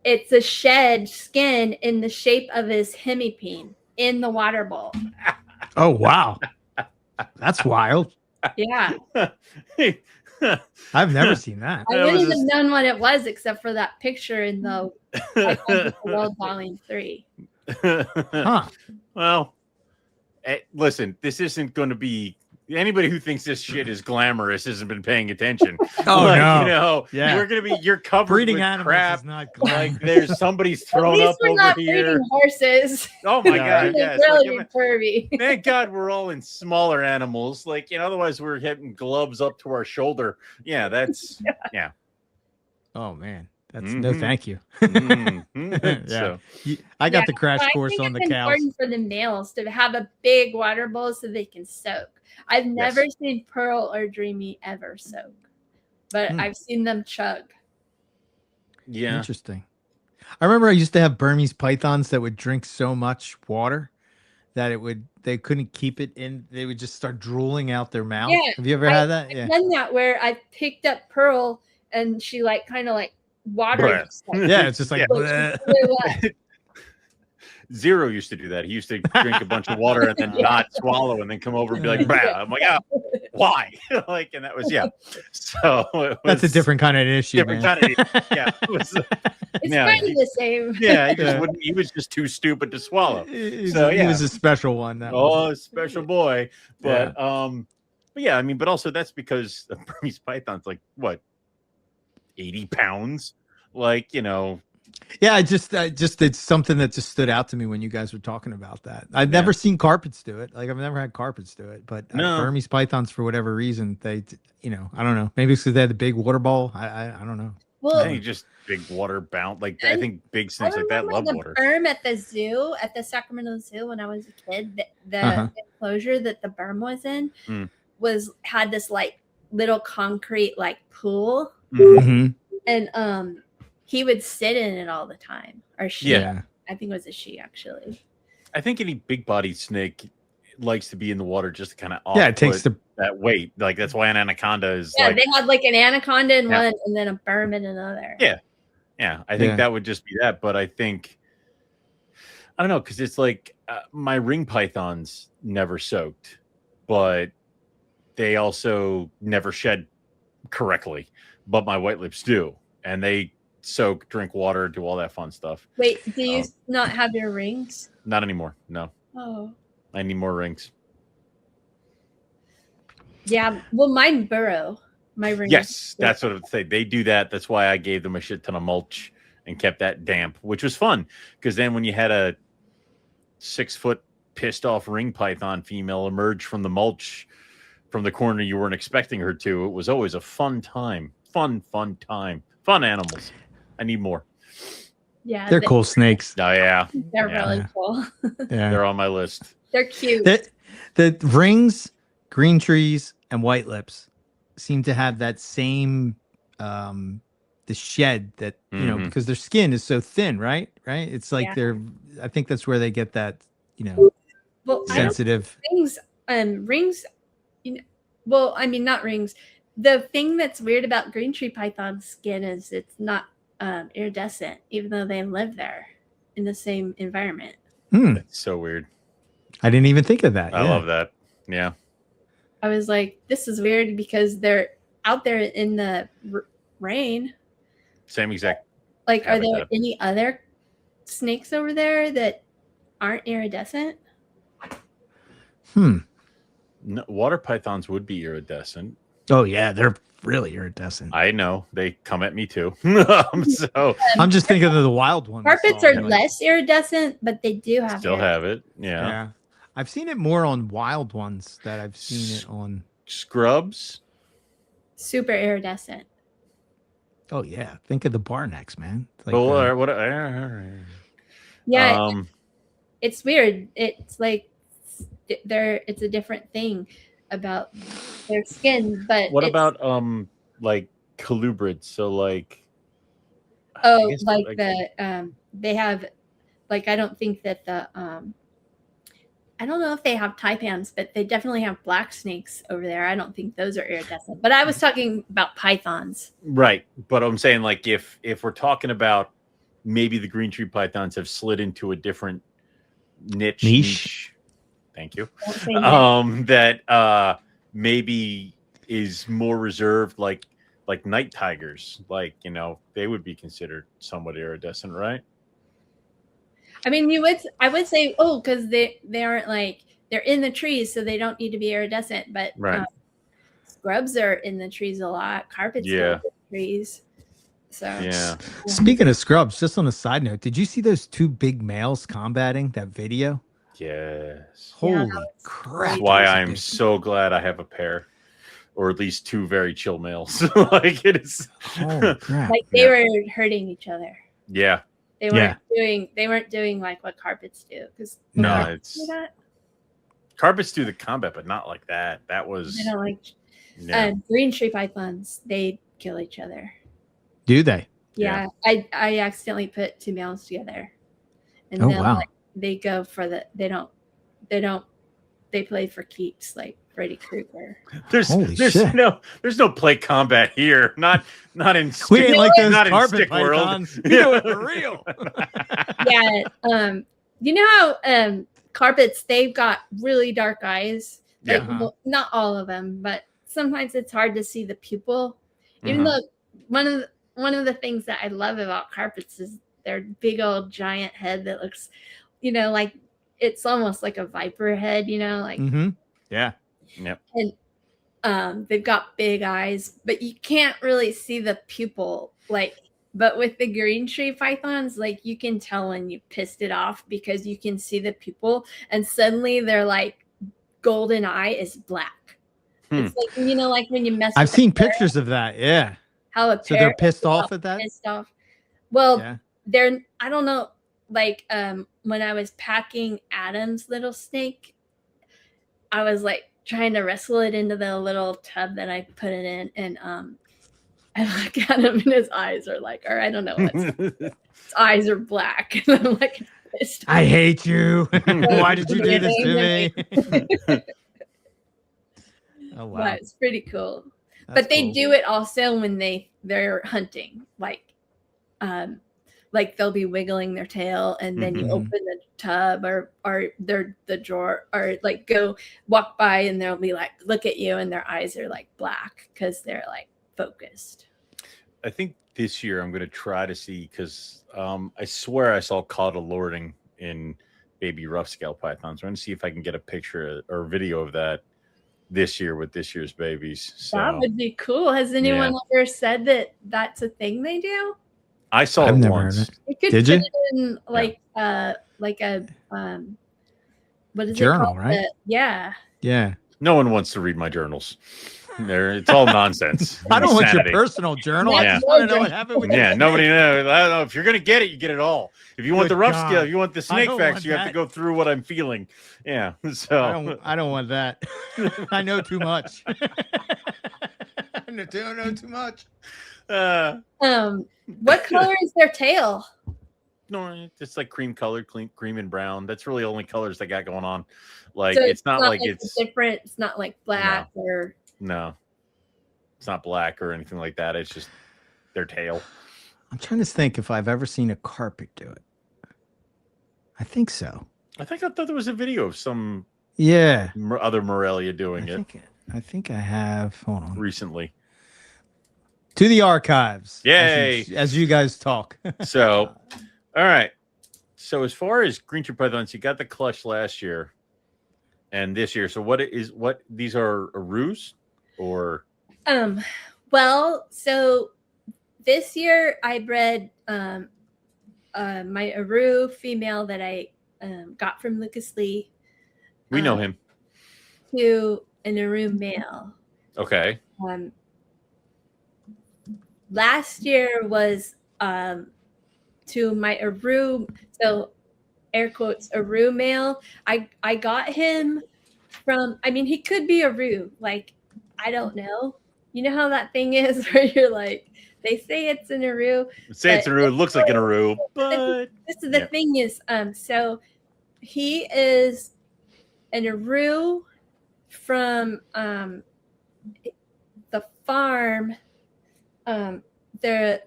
It's a shed skin in the shape of his hemipene in the water bowl. Oh, wow. That's wild. Yeah. I've never seen that. I wouldn't have known what it was except for that picture in the World Volume 3. Huh. Well, listen, this isn't going to be anybody who thinks this shit is glamorous hasn't been paying attention. Oh, like, no. You know, Yeah. you're going to be, you're covered Breeding with animals crap. is not Like there's somebody's thrown up we're over not here. breeding horses. Oh my God. Yes. Really pervy. Thank God we're all in smaller animals. Like, you know, otherwise we're having gloves up to our shoulder. Yeah, that's yeah. Oh man. That's no thank you. Mm-hmm. Yeah. I got the crash course on the cows. It's important for the males to have a big water bowl so they can soak. I've never seen Pearl or Dreamy ever soak, but I've seen them chug. Yeah. Interesting. I remember I used to have Burmese pythons that would drink so much water that they couldn't keep it in. They would just start drooling out their mouth. Yeah, have you ever had that? I've done that where I picked up Pearl and she kind of water. Yeah, it's just like Zero used to do that. He used to drink a bunch of water and then not swallow and then come over and be like, bah. I'm like, oh, why? And that was, So that's a different kind of issue. Different kind of issue. Yeah. It's kind of the same. Yeah, he was just too stupid to swallow. He was a special one. Special boy. But yeah, I mean, but also that's because the Burmese python's like what, 80 pounds? Yeah, it's something that just stood out to me when you guys were talking about that. I've never seen carpets do it. I've never had carpets do it, but Burmese pythons, for whatever reason, they, I don't know. Maybe it's because they had the big water bowl. I don't know. Well, I think just big water bound. I think big snakes like that love water. The berm at the zoo, at the Sacramento Zoo, when I was a kid, the enclosure that the berm was in had this little concrete pool, and he would sit in it all the time, or she. Yeah. I think it was a she, actually. I think any big-bodied snake likes to be in the water just to kind of it takes that weight. That's why an anaconda is. Yeah, they had an anaconda in one, and then a berm in another. Yeah, yeah. I think that would just be that. But I think I don't know, because it's my ring pythons never soaked, but they also never shed correctly. But my white lips do, and they soak, drink water, do all that fun stuff. Wait, do you not have your rings? Not anymore. No. Oh. I need more rings. Yeah, well, mine burrow. My rings. Yes, that's what I would say. They do that. That's why I gave them a shit ton of mulch and kept that damp, which was fun. Because then when you had a 6-foot pissed off ring python female emerge from the mulch from the corner you weren't expecting her to, it was always a fun time. Fun time. Fun animals. I need more. Yeah, they're cool snakes. Oh yeah, they're really cool. Yeah, they're on my list. They're cute. The rings, green trees, and white lips seem to have that same the shed that because their skin is so thin, right? It's they're. I think that's where they get that sensitive rings. Well, I mean, not rings. The thing that's weird about green tree python's skin is it's not iridescent, even though they live there in the same environment. That's so weird. I didn't even think of that. I love that. Yeah. I was like, this is weird because they're out there in the rain. Same exact. Are there any other snakes over there that aren't iridescent? No, water pythons would be iridescent. Oh yeah, they're really iridescent. I know, they come at me too. So I'm just thinking of the wild ones. Carpets are less iridescent, but they do have it. Yeah. I've seen it more on wild ones that I've seen it on scrubs. Super iridescent. Oh yeah, think of the barnecks, man. Yeah, it's weird. It's it's a different thing about their skin. But What about like colubrids? So like, oh, like they have, like, I don't think that I don't know if they have taipans, but they definitely have black snakes over there. I don't think those are iridescent. But I was talking about pythons. Right. But I'm saying, like, if we're talking about maybe the green tree pythons have slid into a different niche. Thank you. That maybe is more reserved, like night tigers. Like, you know, they would be considered somewhat iridescent, right? I mean, I would say, oh, because they aren't like, they're in the trees, so they don't need to be iridescent. But scrubs are in the trees a lot. Carpets go in the trees. So yeah. Speaking of scrubs, just on a side note, did you see those two big males combating that video? Yes. Holy crap! That's why I'm so glad I have a pair, or at least two very chill males. Like, it is. Holy crap! Like they were hurting each other. Yeah. They weren't doing like what carpets do, because carpets do the combat, but not like that. That was, they don't like green tree pythons. They kill each other. Do they? Yeah. I accidentally put two males together, and then like, they go for they play for keeps, like Freddy Krueger. There's no play combat here. Not in we ain't like those not carpet in stick world. We do it for real. Yeah. You know how carpets, they've got really dark eyes. Like, not all of them, but sometimes it's hard to see the pupil. Even though one of the things that I love about carpets is their big old giant head that looks, you know, like it's almost like a viper head, you know, like yeah. Yep. And they've got big eyes, but you can't really see the pupil. Like, but with the green tree pythons, like, you can tell when you pissed it off, because you can see the pupil, and suddenly they're like, golden eye is black. It's like, you know, like when you mess. I've seen pictures of that. Yeah. How so they're pissed off at that. Pissed off. Well, they're. I don't know. Like when I was packing Adam's little snake, I was like trying to wrestle it into the little tub that I put it in, and I look at him and his eyes are like, or I don't know what, his eyes are black, and I'm like, pissed off. I hate you. Why did you do this to me? Oh wow, but it's pretty cool. But they do it also when they're hunting, like they'll be wiggling their tail, and then you open the tub or the drawer, or like go walk by, and they'll be like, look at you, and their eyes are like black because they're like focused. I think this year I'm going to try to see, because I swear I saw caudal lording in baby rough scale pythons. I'm going to see if I can get a picture or video of that this year with this year's babies. So that would be cool. Has anyone ever said that that's a thing they do? I saw it once. You could Did put you? it in like a what is journal, it called? right? Yeah. No one wants to read my journals. It's all nonsense. I don't want your personal journal. I just want to know what happened with you. Nobody knows. I don't know. If you're going to get it, you get it all. If you want the rough scale, if you want the snake facts, you have to go through what I'm feeling. Yeah. So I don't want that. I know too much. I know too much. What color is their tail? No, it's like cream colored, cream and brown. That's really the only colors they got going on. Like, so it's not like it's different. It's not like black or. No, it's not black or anything like that. It's just their tail. I'm trying to think if I've ever seen a carpet do it. I think so. I thought there was a video of some other Morelia doing it. I think I have. Hold on. Recently. To the archives. Yay. As you guys talk. So, all right. So as far as green tree pythons, you got the clutch last year and this year. So these are arus or? Well, so this year I bred my Aru female that I got from Lucas Lee. We know him. To an Aru male. Okay. Last year was to my Aru, so air quotes Aru male. I got him from, I mean, he could be a Roo. Like, I don't know. You know how that thing is where you're like, they say it's an Aru, Say it's an Aru. It looks like an Aru, but this is the thing is, so he is an Aru from the farm. There,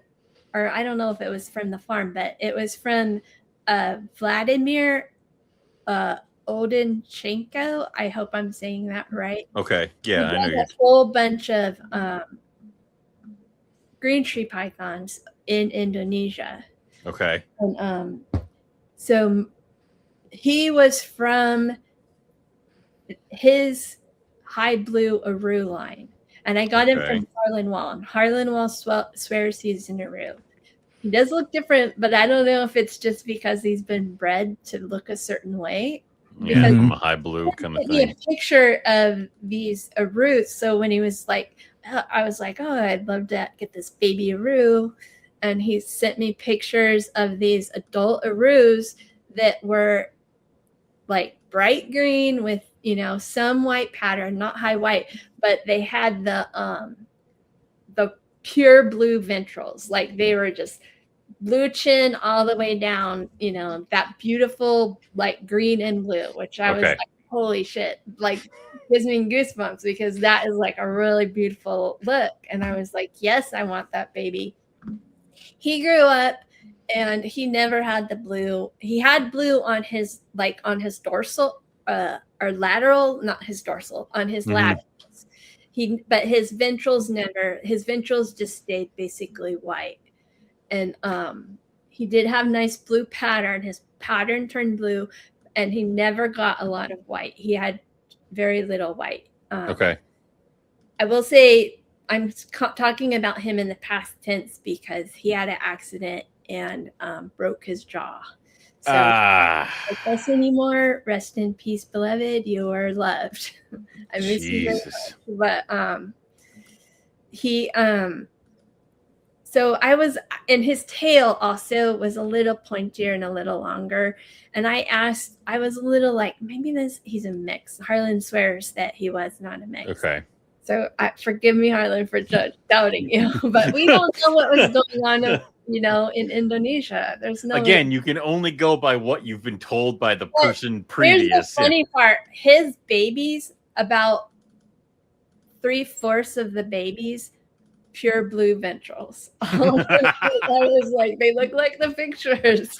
or I don't know if it was from the farm, but it was from Vladimir Odenchenko. I hope I'm saying that right. Okay, yeah, I know a whole bunch of green tree pythons in Indonesia. Okay. And so he was from his high blue Aru line. And I got him from Harlan Wall. And Harlan Wall swears he's an Aru. He does look different, but I don't know if it's just because he's been bred to look a certain way. Yeah, from a high blue kind of thing. A picture of these Arus. So when he was like, I was like, oh, I'd love to get this baby Aru. And he sent me pictures of these adult Arus that were like bright green with, you know, some white pattern, not high white, but they had the pure blue ventrals. Like they were just blue chin all the way down, you know, that beautiful like green and blue, which I was like, holy shit, like gives me goosebumps because that is like a really beautiful look. And I was like, yes, I want that baby. He grew up and he never had the blue. He had blue on his dorsal or lateral, not his dorsal, on his laterals. But his ventrals just stayed basically white. And he did have nice blue pattern. His pattern turned blue, and he never got a lot of white. He had very little white. I will say I'm talking about him in the past tense because he had an accident and broke his jaw. So with us anymore. Rest in peace, beloved. You are loved. I miss you very much. But he so I was, and his tail also was a little pointier and a little longer. And I was a little like, maybe he's a mix. Harlan swears that he was not a mix. Okay. So forgive me, Harlan, for doubting you. But we don't know what was going on, you know, in Indonesia. There's no Again, you can only go by what you've been told by the person previous. Here's the funny part. His babies, about 3/4 of the babies, pure blue ventrals. I was like, they look like the pictures.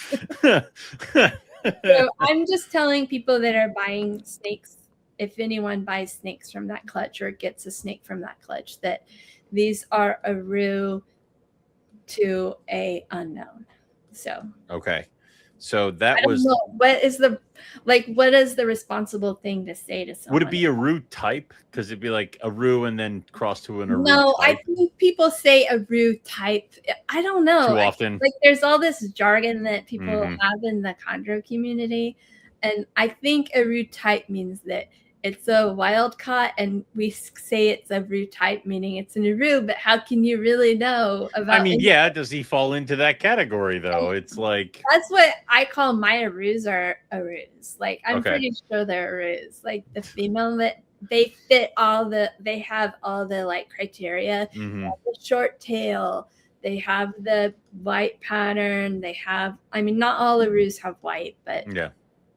So I'm just telling people that are buying snakes, if anyone buys snakes from that clutch or gets a snake from that clutch, that these are Aru to a unknown. So so that was what is the responsible thing to say to someone? Would it be a Aru type? Because it'd be like a Aru and then cross to an Aru No, type. I think people say Aru type. I don't know. Too often. Like there's all this jargon that people have in the chondro community. And I think Aru type means that it's a wild caught, and we say it's a Aru type, meaning it's an Aru, but how can you really know about? I mean, yeah, does he fall into that category though? It's like that's what I call my Arus are Arus. Like I'm pretty sure they're Arus. Like the female that they fit they have all the like criteria. They have the short tail, they have the white pattern, they have, I mean, not all Arus have white, but yeah.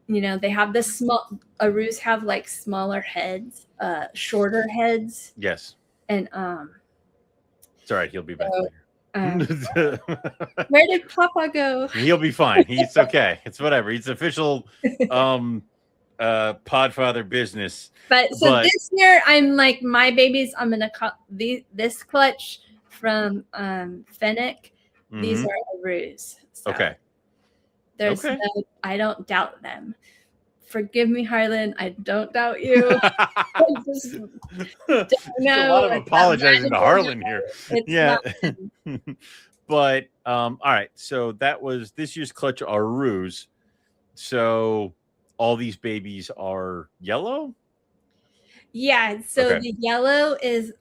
You know, they have the small Arus have like smaller heads, shorter heads. Yes. And it's all right, he'll be back later. Where did Papa go? He'll be fine. He's okay. It's whatever. He's official Podfather business. But this year I'm like, my babies, I'm gonna call this clutch from Fennec. These are Arus. So. There's no, I don't doubt them. Forgive me, Harlan. I don't doubt you. I just don't know. A lot of apologizing to Harlan here. Yeah. But all right. So that was this year's clutch Arus. So all these babies are yellow? Yeah. So the yellow is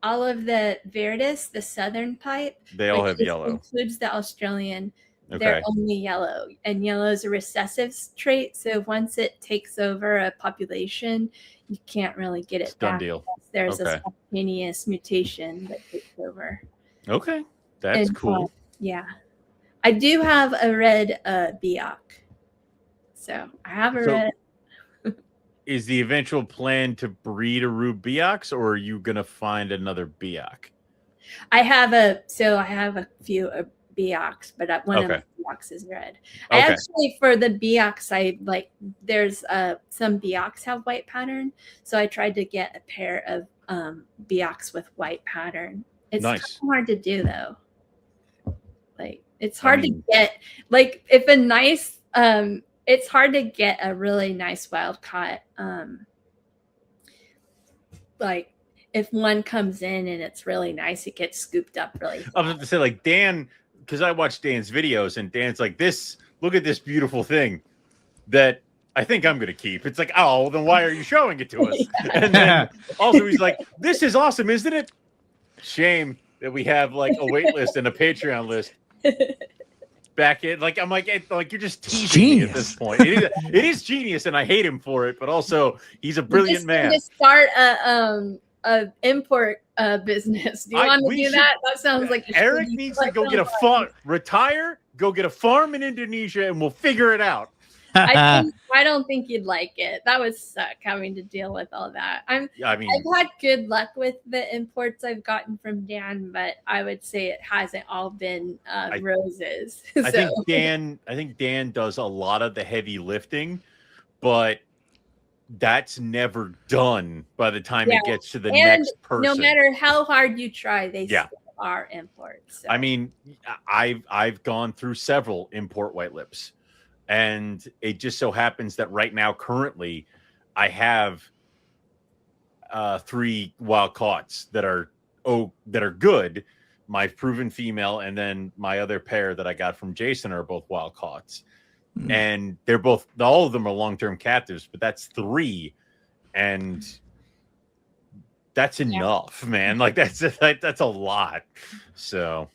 all of the Verdis, the southern type. They all have yellow. Includes the Australian. they're Okay. only yellow, and yellow is a recessive trait. So once it takes over a population, you can't really get It's it done back deal. unless there's a Okay. spontaneous mutation that takes over. Okay. That's And cool. yeah, I do have a red Biak. So I have a So- red. Is the eventual plan to breed a Rube Biaks, or are you gonna find another Biak? I have a few Biaks, but one of Okay. the Biaks is red. I Okay. actually, for the Biaks, I like, there's some Biaks have white pattern, so I tried to get a pair of Biaks with white pattern. It's Nice. hard to do though. Like, it's I hard mean- to get, like, if a nice it's hard to get a really nice wild caught like, if one comes in and it's really nice, it gets scooped up really fast. I was about to say, like, Dan, because I watched Dan's videos, and Dan's like, this, look at this beautiful thing that I think I'm going to keep. It's like, oh, well, then why are you showing it to us? And then also he's like, this is awesome, isn't it? Shame that we have like a wait list and a Patreon list back in. Like, I'm like, you're just teasing me at this point. It is genius, and I hate him for it, but also he's a brilliant man. To start a import business. Do you want to do that? That sounds like Eric needs to go get a farm, retire, go get a farm in Indonesia, and we'll figure it out. I don't think you'd like it. That would suck, having to deal with all that. I've had good luck with the imports I've gotten from Dan, but I would say it hasn't all been roses. I think Dan does a lot of the heavy lifting, but that's never done by the time it gets to the next person. No matter how hard you try, they still are imports. So. I mean, I've gone through several import white lips. And it just so happens that right now, currently, I have 3 wild caughts that are good. My proven female, and then my other pair that I got from Jason are both wild caughts. And they're all of them are long-term captives, but that's 3, and that's enough, man. Like that's a lot. So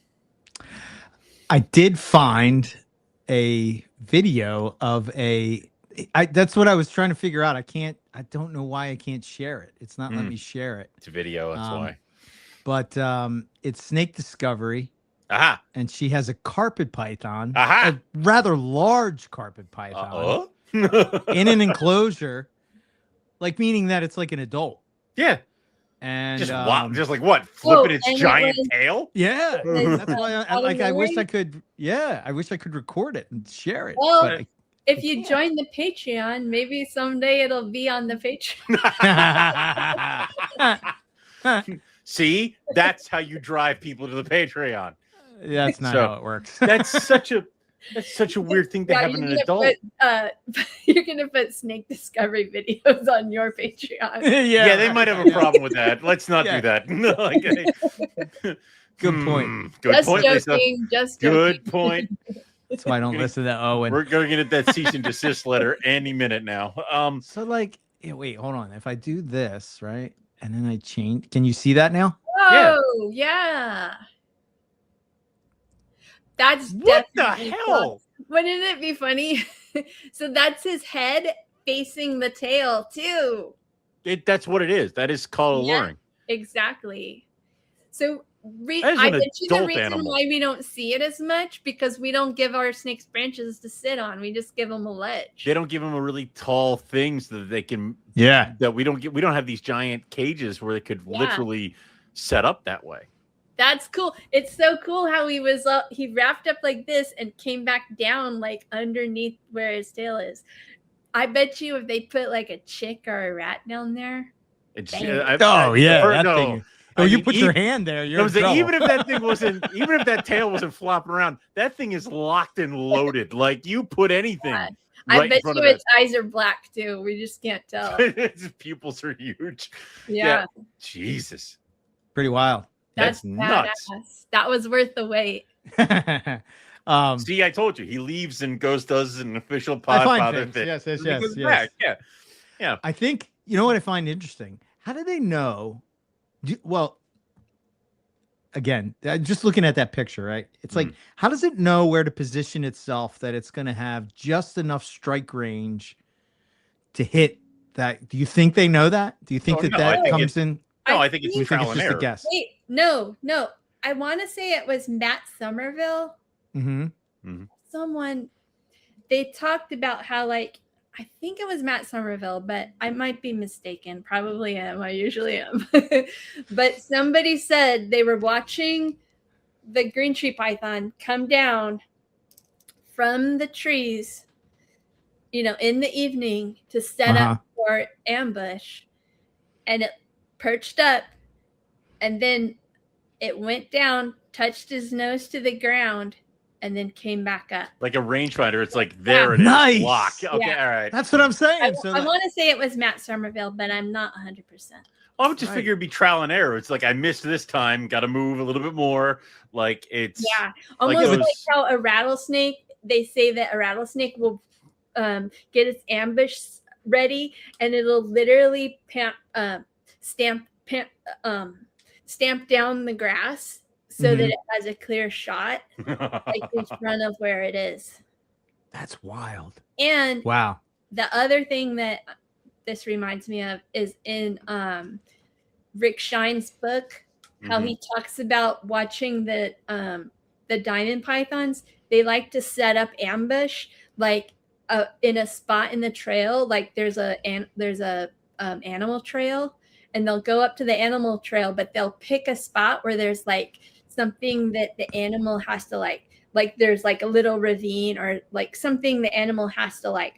I did find a video of that's what I was trying to figure out. I don't know why I can't share it. It's not letting me share it. It's a video, that's why. But it's Snake Discovery. Aha. And she has a carpet python, Aha. a rather large carpet python in an enclosure, like meaning that it's like an adult. Yeah. And just like what? Flipping its giant tail? Yeah. That's why I wish I could record it and share it. Well, but if you join the Patreon, maybe someday it'll be on the Patreon. See, that's how you drive people to the Patreon. That's not how it works. That's such a weird thing to have in an adult. You're gonna put Snake Discovery videos on your Patreon. Yeah, they might have a problem with that. Let's not do that. Good point. Good point, joking, Lisa. Good point. That's why I don't listen to Owen. We're going to get that cease and desist letter any minute now. So like, wait, hold on. If I do this, right, and then I change, can you see that now? Oh, yeah. That's what the hell? Wouldn't it be funny? So that's his head facing the tail too. That's what it is. That is called alluring. Exactly. So I bet you the reason why we don't see it as much, because we don't give our snakes branches to sit on. We just give them a ledge. They don't give them a really tall thing so that they can. Yeah. That we don't have these giant cages where they could literally set up that way. That's cool. It's so cool how he wrapped up like this and came back down like underneath where his tail is. I bet you if they put like a chick or a rat down there. Thing. Oh, you put your hand there. You're even if that thing wasn't, even if that tail wasn't flopping around, that thing is locked and loaded. Like you put anything. Yeah. I bet you its eyes are black too. We just can't tell. Its pupils are huge. Yeah. Jesus. Pretty wild. That's nuts. Badass. That was worth the wait. See, I told you, he leaves and does an official Podfather thing. Yes. Yeah. I think, you know what I find interesting? How do they know? again, just looking at that picture, right? It's like, how does it know where to position itself that it's going to have just enough strike range to hit that? Do you think they know that? Do you think that comes in? No, I think it's you think it's just a guess. Wait, no. I want to say it was Matt Somerville. Someone, they talked about how, like, I think it was Matt Somerville, but I might be mistaken. Probably am. I usually am. But somebody said they were watching the green tree python come down from the trees, in the evening to set up for ambush. And it perched up, and then it went down, touched his nose to the ground, and then came back up. Like a rangefinder. It's like, there it is. Nice. Lock. Okay, all right. That's what I'm saying. I want to say it was Matt Somerville, but I'm not 100%. I would just figure it'd be trial and error. It's like, I missed this time, got to move a little bit more. Like, it's almost like how a rattlesnake, they say that a rattlesnake will get its ambush ready, and it'll literally stamp down the grass so that it has a clear shot, like in front of where it is. That's wild. And wow, the other thing that this reminds me of is in Rick Shine's book, how he talks about watching the diamond pythons. They like to set up ambush, like in a spot in the trail. Like there's a animal trail, and they'll go up to the animal trail, but they'll pick a spot where there's like something that the animal has to like there's like a little ravine or like something the animal has to like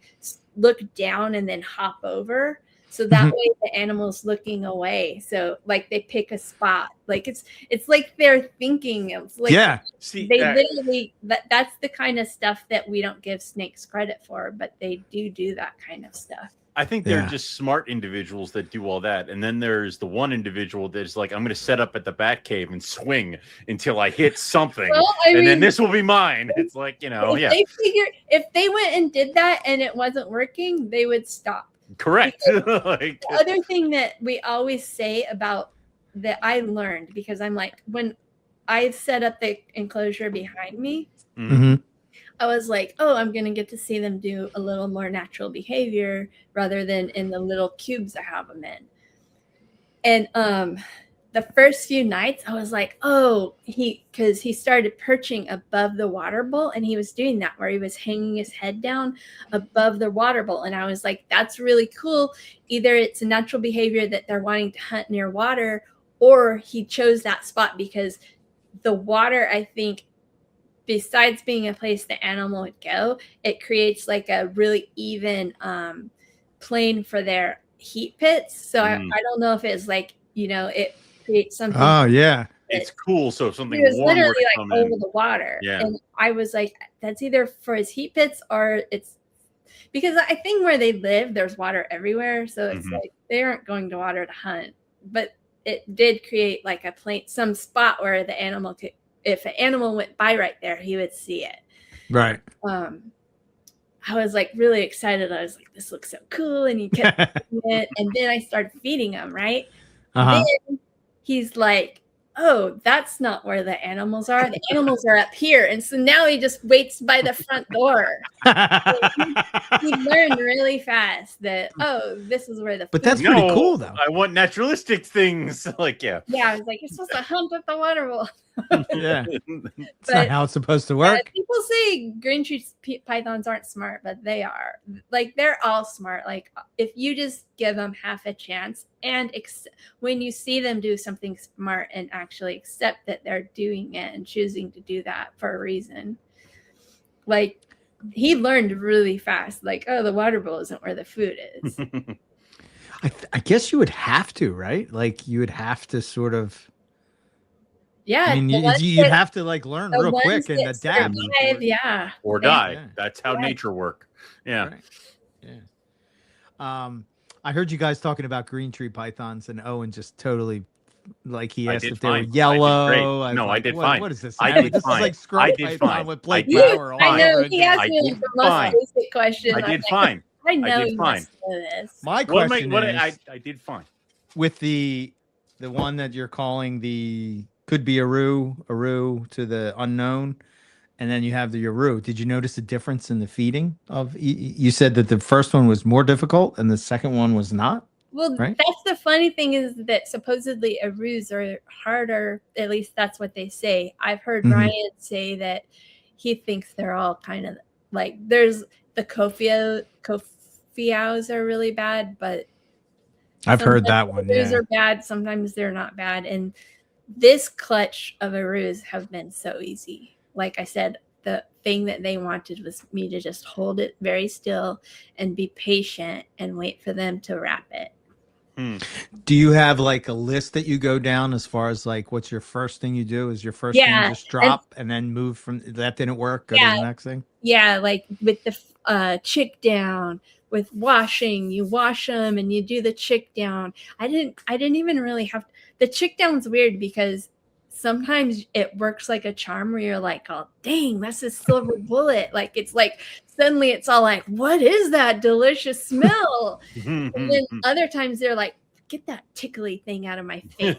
look down and then hop over. So that way the animal's looking away. So like they pick a spot. Like it's like they're thinking of like, literally, that's the kind of stuff that we don't give snakes credit for, but they do that kind of stuff. I think they're just smart individuals that do all that. And then there's the one individual that's like, I'm going to set up at the bat cave and swing until I hit something. Well, then this will be mine. It's like, if they went and did that and it wasn't working, they would stop. Correct. The other thing that we always say about that I learned, because I'm like, when I set up the enclosure behind me, I was like, oh, I'm going to get to see them do a little more natural behavior rather than in the little cubes I have them in. And the first few nights I was like, oh, because he started perching above the water bowl, and he was doing that where he was hanging his head down above the water bowl. And I was like, that's really cool. Either it's a natural behavior that they're wanting to hunt near water, or he chose that spot because the water, I think, besides being a place the animal would go, it creates like a really even plane for their heat pits. So I don't know if it's like, it creates something. Oh yeah, it's cool. So if something was warm literally like over the water. Yeah. And I was like, that's either for his heat pits or it's because I think where they live, there's water everywhere. So it's like they aren't going to water to hunt. But it did create like a plane, some spot where the animal could, if an animal went by right there, he would see it. Right. I was like really excited. I was like, this looks so cool. And he kept doing it. And then I started feeding him, right? Then he's like, oh, that's not where the animals are. The animals are up here. And so now he just waits by the front door. He learned really fast that, oh, this is where the But that's pretty cool, though. I want naturalistic things. Like, Yeah, I was like, you're supposed to hunt at the water bowl. Yeah. It's not how it's supposed to work. People say green tree pythons aren't smart, but they are. Like, they're all smart. Like, if you just give them half a chance, and when you see them do something smart and actually accept that they're doing it and choosing to do that for a reason. Like, he learned really fast. Like, oh, the water bowl isn't where the food is. I guess you would have to, right? Like, you would have to sort of. Yeah, I mean, you'd have to like learn real quick and adapt. Yeah, or die. Yeah. That's how nature works. Yeah. Right. Yeah. I heard you guys talking about green tree pythons, and Owen just totally like he asked if they were yellow. I did fine. What is this? I did this fine. is like scrub python with Blake Bauer. I know he asked me the most basic question. I did fine. I know you must know this. My question is, I did fine with the one that you're calling the could be Aru to the unknown, and then you have the Yaru. Did you notice a difference in the feeding of? You said that the first one was more difficult and the second one was not. Well, Right. that's the funny thing is that supposedly Arus are harder. At least that's what they say. I've heard Ryan say that he thinks they're all kind of like there's the Kofiaus are really bad, but I've heard that one. Arus Yeah. are bad. Sometimes they're not bad. And this clutch of Arus have been so easy. Like I said, the thing that they wanted was me to just hold it very still and be patient and wait for them to wrap it. Do you have like a list that you go down as far as like what's your first thing you do? Is your first thing just drop and then move from that didn't work? Go to the next thing? Yeah, like with the chick down, with washing, you wash them and you do the chick down. I didn't even really have the chick down's weird because sometimes it works like a charm where you're like, oh dang, that's a silver bullet. Like it's like suddenly it's all like, what is that delicious smell? And then other times they're like, get that tickly thing out of my face.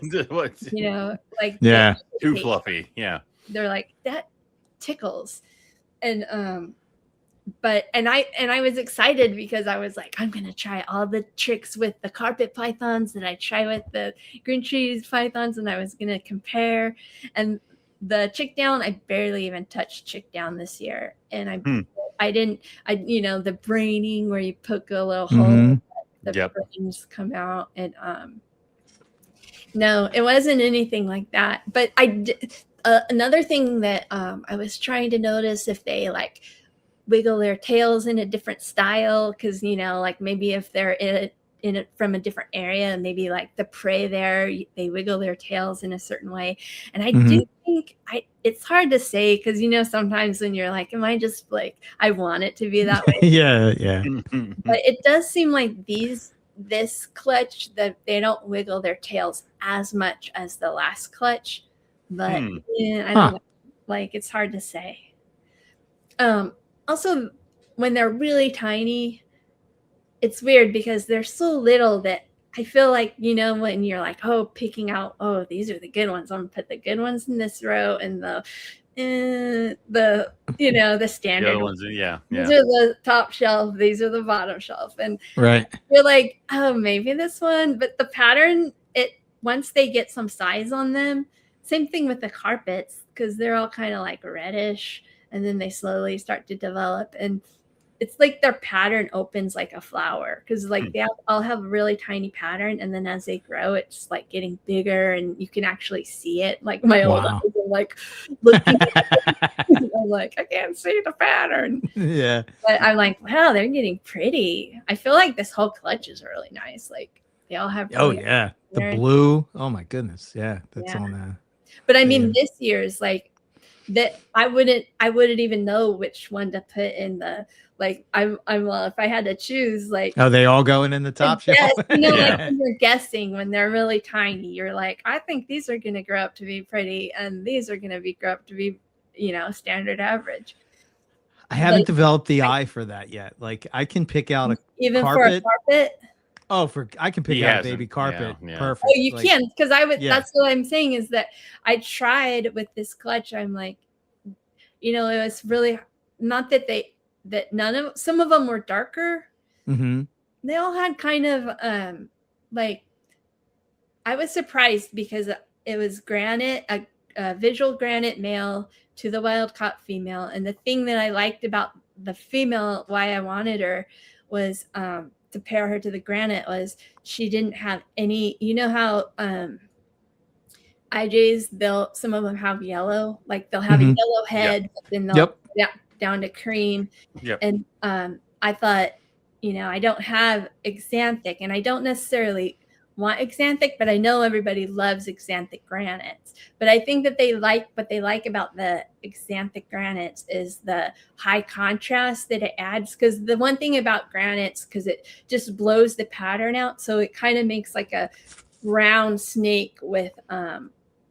You know, like too fluffy. Yeah. They're like, that tickles. And but I was excited because I was like, I'm gonna try all the tricks with the carpet pythons that I try with the green trees pythons, and I was gonna compare. And the chick down, I barely even touched chick down this year, and I didn't the braining where you poke a little hole, the brains come out, and no, it wasn't anything like that. But I did. Another thing that I was trying to notice if they like wiggle their tails in a different style, because like maybe if they're in it from a different area, maybe like the prey there, they wiggle their tails in a certain way. And I do think it's hard to say because sometimes when you're like, am I just like I want it to be that way? Yeah. But it does seem like this clutch that they don't wiggle their tails as much as the last clutch. But I don't know. Like it's hard to say. Also, when they're really tiny, it's weird because they're so little that I feel like when you're like, picking out, these are the good ones. I'm gonna put the good ones in this row, and the standard ones. Yeah. These are the top shelf. These are the bottom shelf, and right. You're like, maybe this one, but the pattern. Once they get some size on them. Same thing with the carpets because they're all kind of like reddish and then they slowly start to develop. And it's like their pattern opens like a flower because like they all have a really tiny pattern. And then as they grow, it's like getting bigger and you can actually see it. Like my old eyes are like looking I'm like, I can't see the pattern. Yeah. But I'm like, wow, they're getting pretty. I feel like this whole clutch is really nice. Like they all have really the blue. Oh my goodness. Yeah. That's on that. But I mean, this year's like that. I wouldn't even know which one to put in the like. I'm if I had to choose, like, they all going in the top shelf. Like when you're guessing when they're really tiny, you're like, I think these are going to grow up to be pretty, and these are going to grow up to be, standard average. I haven't developed the eye for that yet. Like I can pick out a even carpet. For a carpet. I can pick out a baby carpet. Yeah. Perfect. Oh, you can, because I would. That's what I'm saying is that I tried with this clutch. I'm like, it was really not that some of them were darker. They all had kind of like. I was surprised because it was granite, a visual granite male to the wild caught female, and the thing that I liked about the female, why I wanted her, was to pair her to the granite was she didn't have any, how IJs, some of them have yellow, like they'll have a yellow head, but then they'll down to cream. And I thought, I don't have xanthic and I don't necessarily want xanthic, but I know everybody loves xanthic granites. But I think that what they like about the xanthic granites is the high contrast that it adds. Because the one thing about granites, because it just blows the pattern out, so it kind of makes like a brown snake with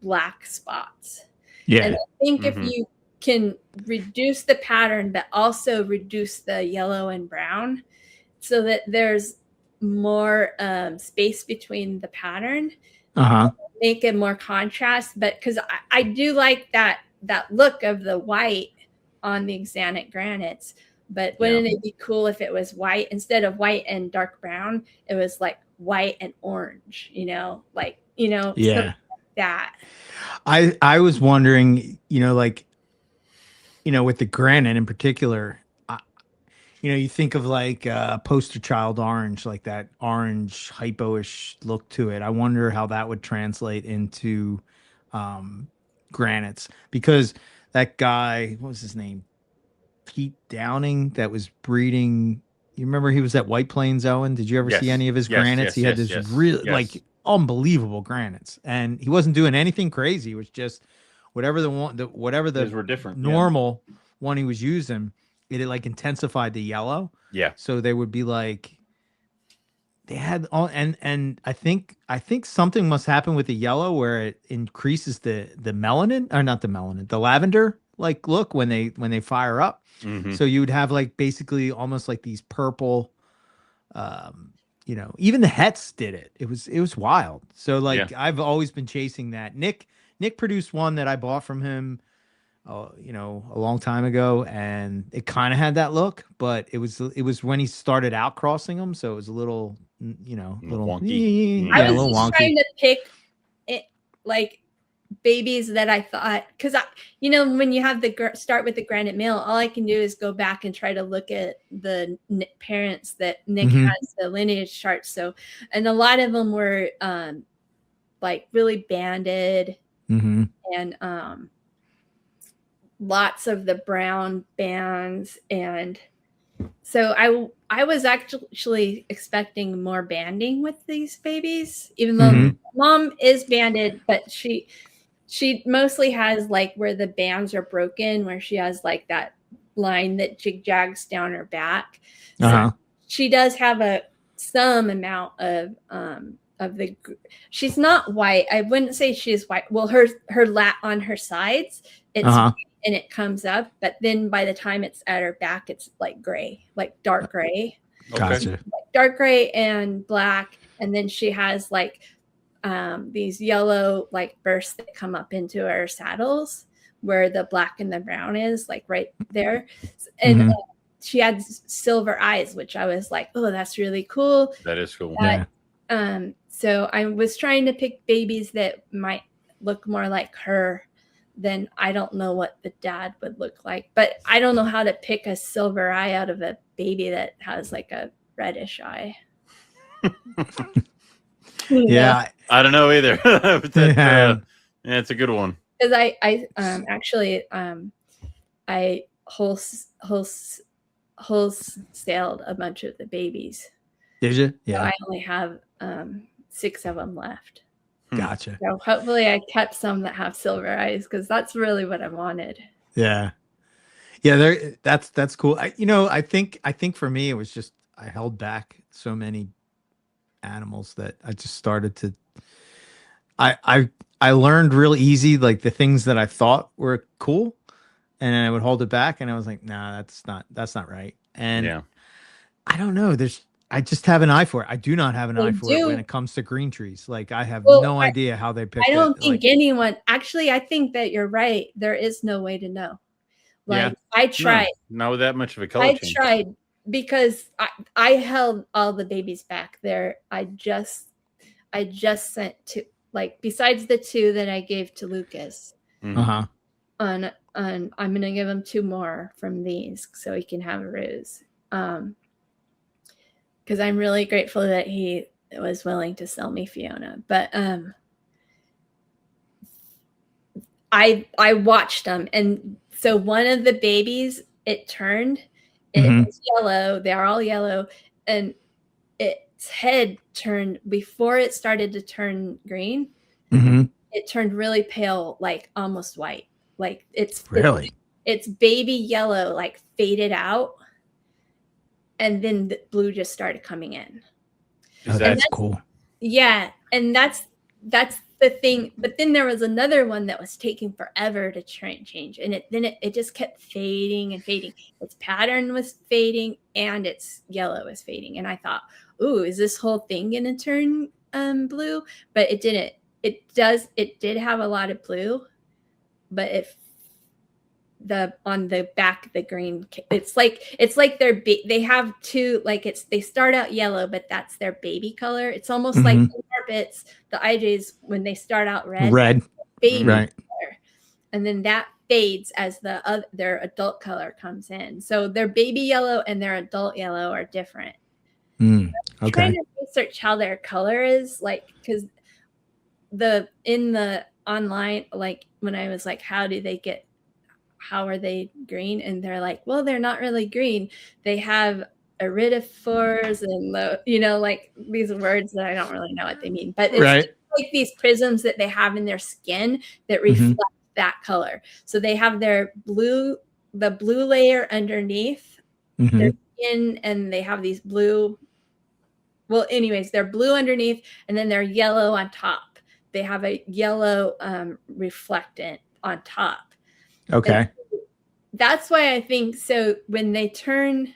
black spots. Yeah, and I think if you can reduce the pattern, but also reduce the yellow and brown, so that there's more space between the pattern, make it more contrast. But because I do like that look of the white on the Xanthic granites. But wouldn't it be cool if it was white instead of white and dark brown? It was like white and orange, like Yeah. something like that. I was wondering, like, with the granite in particular, you think of like poster child orange, like that orange hypo-ish look to it. I wonder how that would translate into granites, because that guy, what was his name? Pete Downing, that was breeding. You remember he was at White Plains, Owen? Did you ever see any of his granites? He had this really like unbelievable granites, and he wasn't doing anything crazy. It was just whatever These were different, normal one he was using. It like intensified the yellow. Yeah. So they would be like, they had all, and I think something must happen with the yellow where it increases the melanin, or not the melanin, the lavender like look when they fire up. So you would have like basically almost like these purple, even the hets did it. It was wild. So like I've always been chasing that. Nick produced one that I bought from him, a long time ago, and it kind of had that look, but it was when he started out crossing them, so it was a little, little wonky. I was just trying to pick it, like babies that I thought, because when you have start with the granite male, all I can do is go back and try to look at the parents that Nick has the lineage chart. So, and a lot of them were like really banded, and lots of the brown bands. And so I was actually expecting more banding with these babies, even though mom is banded, but she mostly has like where the bands are broken, where she has like that line that jig-jags down her back. So she does have some amount of the, she's not white. I wouldn't say she's white. Well, her lat on her sides, it's white and it comes up, but then by the time it's at her back, it's like gray, like dark gray. Gotcha. Like dark gray and black. And then she has like these yellow like bursts that come up into her saddles where the black and the brown is, like right there. And she had silver eyes, which I was like, oh, that's really cool. That is cool. So I was trying to pick babies that might look more like her. Then I don't know what the dad would look like, but I don't know how to pick a silver eye out of a baby that has like a reddish eye. Yeah, I don't know either. Yeah, it's a good one. Because I actually I wholesaled a bunch of the babies. Did you? Yeah. So I only have 6 of them left. Gotcha. So hopefully I kept some that have silver eyes, because that's really what I wanted. Yeah. That's cool. I think for me it was just I held back so many animals that I just started to. I learned real easy like the things that I thought were cool, and then I would hold it back, and I was like, nah, that's not right. And I don't know. I just have an eye for it. I do not have an eye for it when it comes to green trees. Like I have no idea how they pick it. I don't think anyone, actually, I think that you're right. There is no way to know. Like I tried. Not with that much of a color change. I tried because I held all the babies back there. I just sent 2, like besides the 2 that I gave to Lucas. Uh-huh. And I'm gonna give him 2 more from these so he can have a ruse. Because I'm really grateful that he was willing to sell me Fiona. But I watched them, and so one of the babies, it turned. It was yellow. They're all yellow, and its head turned before it started to turn green. It turned really pale, like almost white. Like it's baby yellow, like faded out. And then the blue just started coming in. That's cool. Yeah. And that's the thing. But then there was another one that was taking forever to change. And it just kept fading and fading. Its pattern was fading and its yellow was fading. And I thought, ooh, is this whole thing going to turn blue? But it didn't. it did have a lot of blue, but on the back, the green, it's like they have two, like they start out yellow, but that's their baby color. It's almost like the carpets, the IJs, when they start out red, baby color, and then that fades as their adult color comes in. So their baby yellow and their adult yellow are different. Okay. I'm trying to research how their color is, like, because in the online, like when I was like, how are they green? And they're like, well, they're not really green. They have iridophores and like these words that I don't really know what they mean, but it's like these prisms that they have in their skin that reflect that color. So they have the blue layer underneath their skin, and they have these blue. Well, anyways, they're blue underneath, and then they're yellow on top. They have a yellow reflectant on top. Okay. And that's why I think so. When they turn,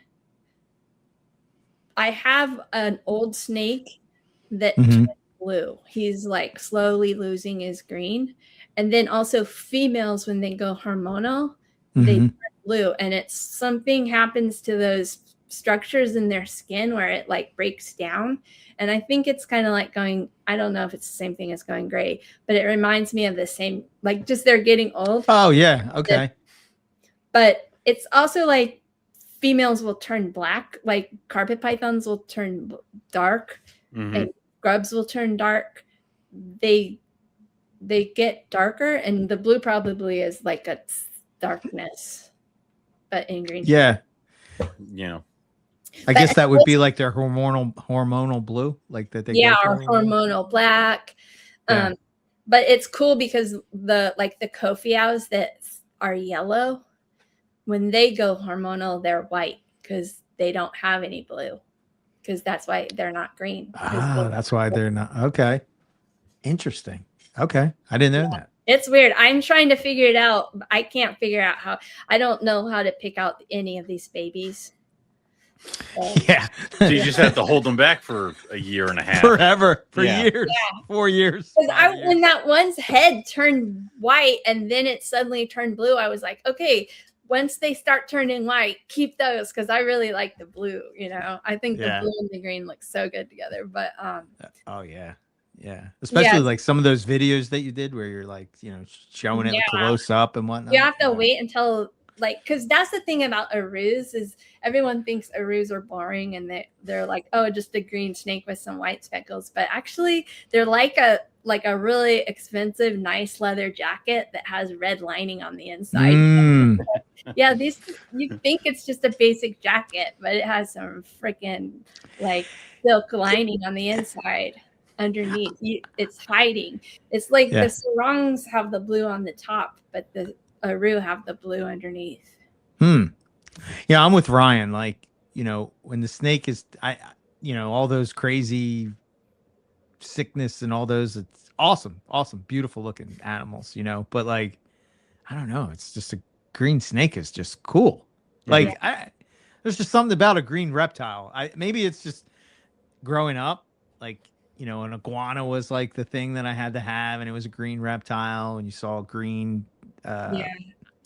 I have an old snake that turns blue. He's like slowly losing his green. And then also females, when they go hormonal, they turn blue. And it's something happens to those structures in their skin where it like breaks down. And I think it's kind of like going, I don't know if it's the same thing as going gray, but it reminds me of the same, like just they're getting old. Oh, yeah. Okay. But it's also like females will turn black, like carpet pythons will turn dark, and grubs will turn dark. They get darker, and the blue probably is like a darkness, but in green. Yeah. Yeah. I guess that would be like their hormonal blue, like that they or hormonal black. Yeah. But it's cool because the Kofiaus that are yellow, when they go hormonal, they're white because they don't have any blue, because that's why they're not green. That's why they're not. Okay. Interesting. Okay. I didn't know that. It's weird. I'm trying to figure it out. I can't figure out how. I don't know how to pick out any of these babies. Yeah. So you just have to hold them back for a year and a half. Forever. For years. Yeah. 4 years. When that one's head turned white and then it suddenly turned blue, I was like, okay, once they start turning white, keep those, because I really like the blue. I think the blue and the green look so good together. But oh yeah, especially like some of those videos that you did where you're like, showing it close up and whatnot. You have to wait until because that's the thing about arus is everyone thinks arus are boring, and they're like, oh, just a green snake with some white speckles. But actually, they're like a really expensive, nice leather jacket that has red lining on the inside. Yeah, you think it's just a basic jacket, but it has some freaking like silk lining on the inside underneath. It's hiding. It's like the sarongs have the blue on the top, but the aru have the blue underneath. Yeah, I'm with Ryan. Like, when the snake is, all those crazy sickness and all those, it's awesome, beautiful looking animals, but like, I don't know, it's just a green snake is just cool. Like, there's just something about a green reptile. Maybe it's just growing up, like, an iguana was like the thing that I had to have, and it was a green reptile, and you saw a green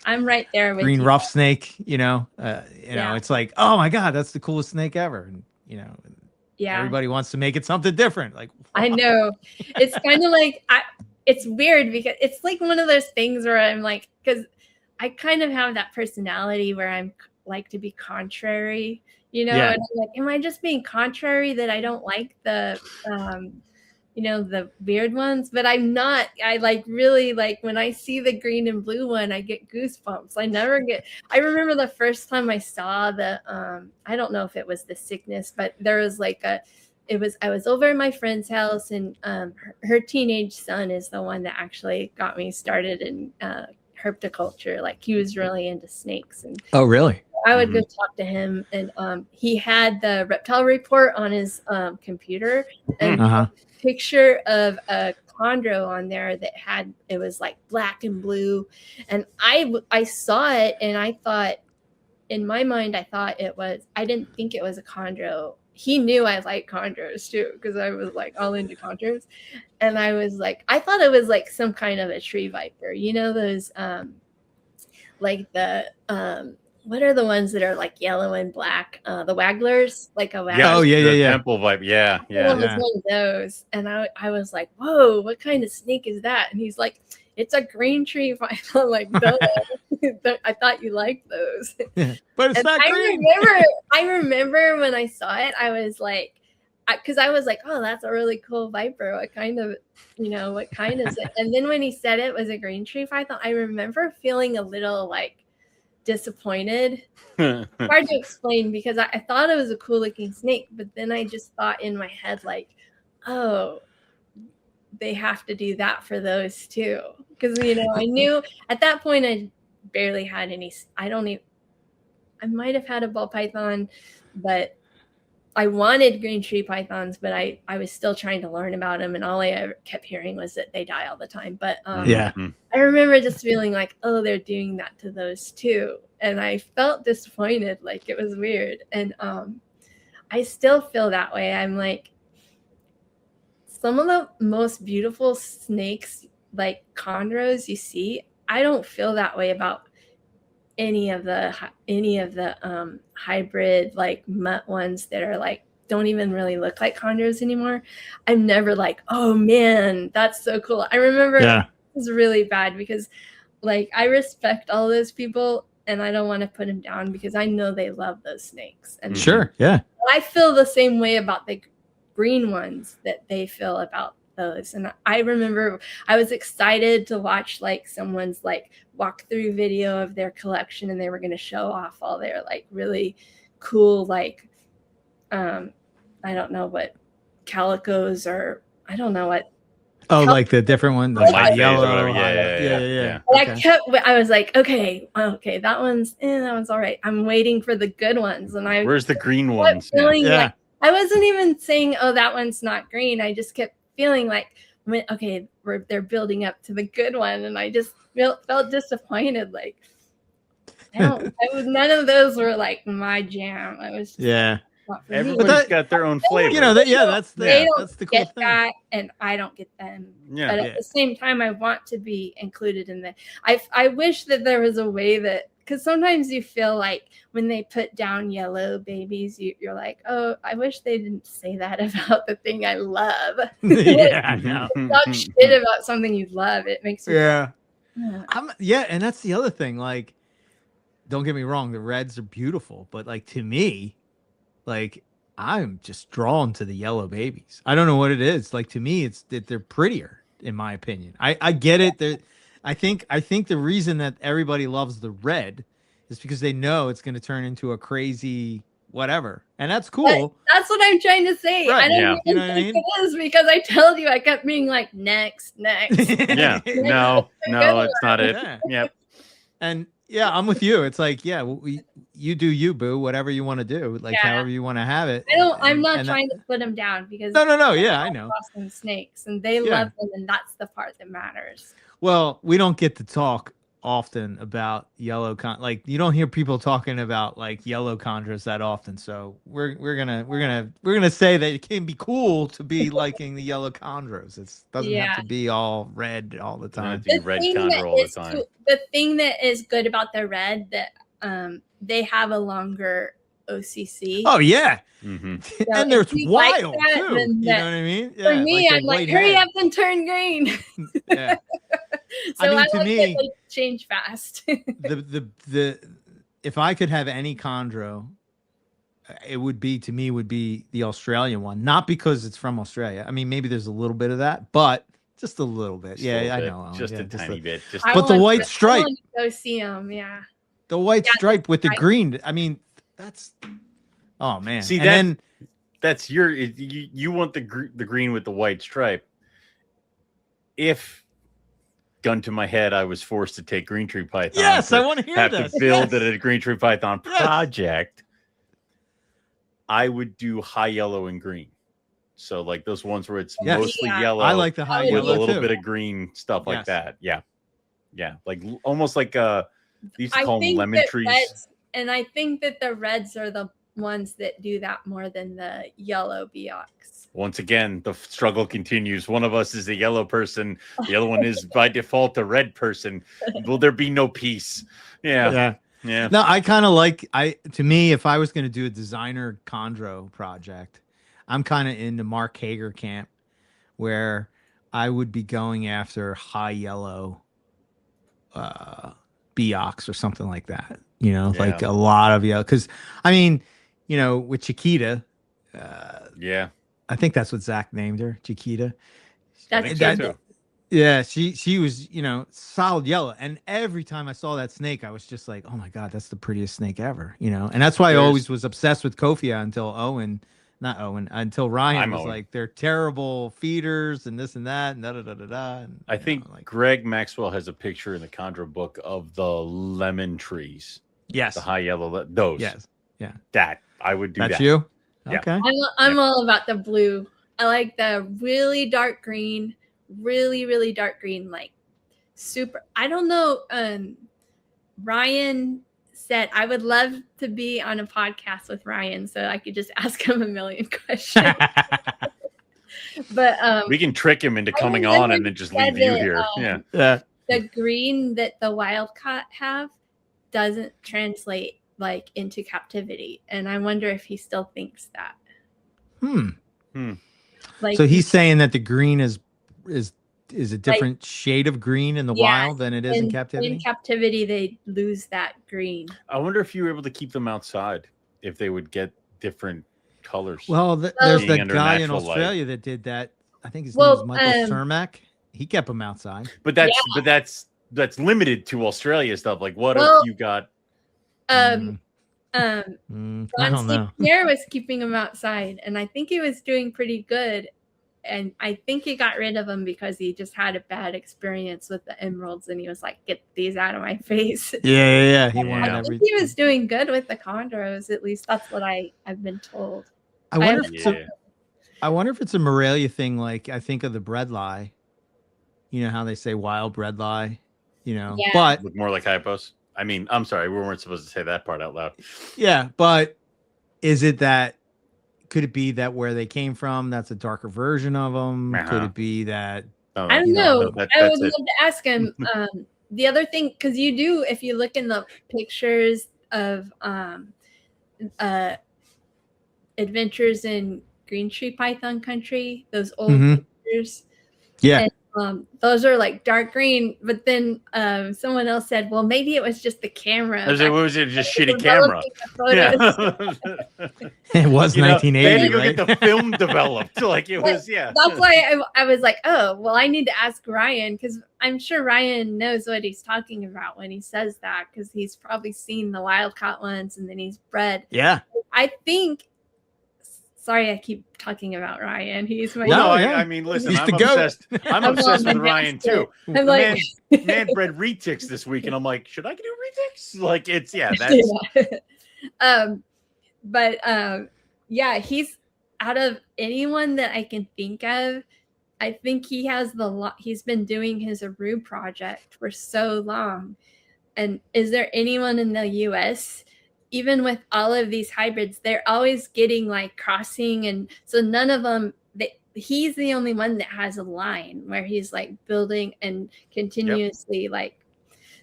I'm right there with green rough snake, it's like, oh my God, that's the coolest snake ever. And everybody wants to make it something different. Like, I know. It's kind of like it's weird because it's like one of those things where I'm like, because I kind of have that personality where I'm like to be contrary, and I'm like, am I just being contrary that I don't like the the weird ones? But I'm not. I really when I see the green and blue one, I get goosebumps. I remember the first time I saw the I don't know if it was the sickness, but there was I was over at my friend's house, and her teenage son is the one that actually got me started in herpetoculture. Like, he was really into snakes. And oh, really? I would go talk to him, and he had the reptile report on his computer, and a picture of a chondro on there that it was like black and blue. And I saw it, and I thought, in my mind, I didn't think it was a chondro he knew I liked chondros too, because I was like all into chondros. And I was like, I thought it was like some kind of a tree viper, you know, those like the what are the ones that are like yellow and black? The wagglers, like a waggler. Yeah, Oh, yeah. the temple viper. Yeah, One was one of those. And I was like, whoa, what kind of snake is that? And he's like, it's a green tree python. Like, duh. I thought you liked those. But it's not green. I remember when I saw it, I was like, because I was like, oh, that's a really cool viper. What kind of, what kind is it? And then when he said it was a green tree python, I remember feeling a little like disappointed. Hard to explain, because I thought it was a cool looking snake, but then I just thought in my head like, oh, they have to do that for those too. Because I knew at that point I barely had any. I might have had a ball python, but I wanted green tree pythons, but I was still trying to learn about them, and all I ever kept hearing was that they die all the time. But I remember just feeling like, oh, they're doing that to those too, and I felt disappointed, like it was weird. And I still feel that way. I'm like, some of the most beautiful snakes, like chondros, you see, I don't feel that way about any of the hybrid like mutt ones that are like don't even really look like chondros anymore. I'm never like, oh man, that's so cool. I remember it was really bad, because like I respect all those people and I don't want to put them down, because I know they love those snakes. And sure, yeah, I feel the same way about the green ones that they feel about those. And I remember I was excited to watch like someone's like walkthrough video of their collection, and they were going to show off all their like really cool like I don't know what calicos, or I don't know what. Oh, like the different one, the high yellow. Yeah. Okay. I was like, okay, that one's all right. I'm waiting for the good ones, and where's the green ones? Like, I wasn't even saying, oh, that one's not green. I just kept feeling like, okay, they're building up to the good one, and I just felt disappointed. Like, none of those were like my jam. I was just, everybody's got their own flavor. That's the cool thing. That, and I don't get them. Yeah. But at the same time, I want to be included in the. I wish that there was a way that, because sometimes you feel like when they put down yellow babies, you're like, oh, I wish they didn't say that about the thing I love. I know. Talk shit about something you love. It makes you. Yeah. And that's the other thing. Like, don't get me wrong, the reds are beautiful, but like to me, like I'm just drawn to the yellow babies. I don't know what it is. Like to me, it's that they're prettier, in my opinion. I get it. I think the reason that everybody loves the red is because they know it's going to turn into a crazy whatever, and that's cool. That's what I'm trying to say. Right. I don't even think it is, because I told you I kept being like next. No, it's not it. Yep. And I'm with you. It's like, you do you, boo, whatever you want to do, like however you want to have it. I'm not trying to put them down, because no. Yeah, I know. Awesome snakes, and they love them, and that's the part that matters. Well, we don't get to talk often about yellow like you don't hear people talking about like yellow chondros that often. So we're gonna say that it can be cool to be liking the yellow chondros. It doesn't have to be all red all the time. Red chondro all the time. The thing that is good about the red, that they have a longer OCC. Oh yeah. Mm-hmm. So and they're wild like that, too. You know what I mean? For me, I'm like, hurry up and turn green. Yeah. So I to like me, that they change fast. the if I could have any chondro, it would be the Australian one. Not because it's from Australia. I mean, maybe there's a little bit of that, but just a little bit. I know. Just a tiny bit. But the white stripe. I want to go see them. Yeah. The white stripe with the green. I mean, that's. Oh man. See, that's you want the green with the white stripe. If, gun to my head, I was forced to take green tree python. Yes, I want to hear this. Have to build it a green tree python project. I would do high yellow and green. So like those ones where it's mostly yellow. I like the high yellow with a little bit of green stuff like that. Yeah, like almost like they used to call them lemon trees. And I think that the reds are the ones that do that more than the yellow Beox. Once again, the struggle continues. One of us is the yellow person. The other one is by default the red person. Will there be no peace? Yeah. No, I kind of like, to me, if I was going to do a designer chondro project, I'm kind of in the Mark Hager camp, where I would be going after high yellow Beox or something like that. Like a lot of yellow. Because, I mean, with Chiquita, I think that's what Zach named her, Chiquita. I think so too. Yeah, she was, solid yellow. And every time I saw that snake, I was just like, oh my God, that's the prettiest snake ever, And that's why I always was obsessed with Kofia until Ryan was like, they're terrible feeders and this and that and da da da da da. And, I think Greg Maxwell has a picture in the Chondro book of the lemon trees. Yes. The high yellow, those. Yes. Yeah. That I would do. That's you? Yeah. Okay. I'm all about the blue. I like the really dark green, really, really dark green, like super. I don't know. Ryan said I would love to be on a podcast with Ryan so I could just ask him a million questions. But we can trick him into coming on and then just leave you here. The green that the Wildcat have doesn't translate like into captivity, and I wonder if he still thinks that. Like, so he's saying that the green is a different shade of green in the wild than it is in captivity. In captivity, they lose that green. I wonder if you were able to keep them outside, if they would get different colors. Well, there's that guy in Australia that did that. I think his name is Michael Cermak. He kept them outside. But that's limited to Australia stuff. Like, what if you got? I don't know. Pierre was keeping him outside, and I think he was doing pretty good. And I think he got rid of them because he just had a bad experience with the emeralds, and he was like, "Get these out of my face." Yeah. He wanted everything. He was doing good with the chondros. At least that's what I've been told. I wonder if it's a Morelia thing. Like, I think of the bredli. You know how they say wild bredli. But look more like hypos. I mean, I'm sorry, we weren't supposed to say that part out loud. Yeah, but is it that? Could it be that where they came from, that's a darker version of them? Could it be that? I don't know. I would love to ask him. The other thing, because you do, if you look in the pictures of Adventures in Green Tree Python Country, those old pictures. Yeah. And, those are like dark green, but then someone else said, well, maybe it was just the camera. Was it just shitty camera? Yeah. It was 1980. They had to go get the film developed. Like it was, That's why I was like, oh, well, I need to ask Ryan, because I'm sure Ryan knows what he's talking about when he says that, because he's probably seen the Wildcat ones and then he's bred. Yeah. I think. Sorry, I keep talking about Ryan. He's my I mean, listen, I'm obsessed. I'm obsessed with Ryan too. I'm like, man bred retics this week, and I'm like, should I do retics? Like, it's that's. He's out of anyone that I can think of. I think he has he's been doing his Aru project for so long, and is there anyone in the U.S.? Even with all of these hybrids, they're always getting like crossing. And so none of them, he's the only one that has a line where he's like building and continuously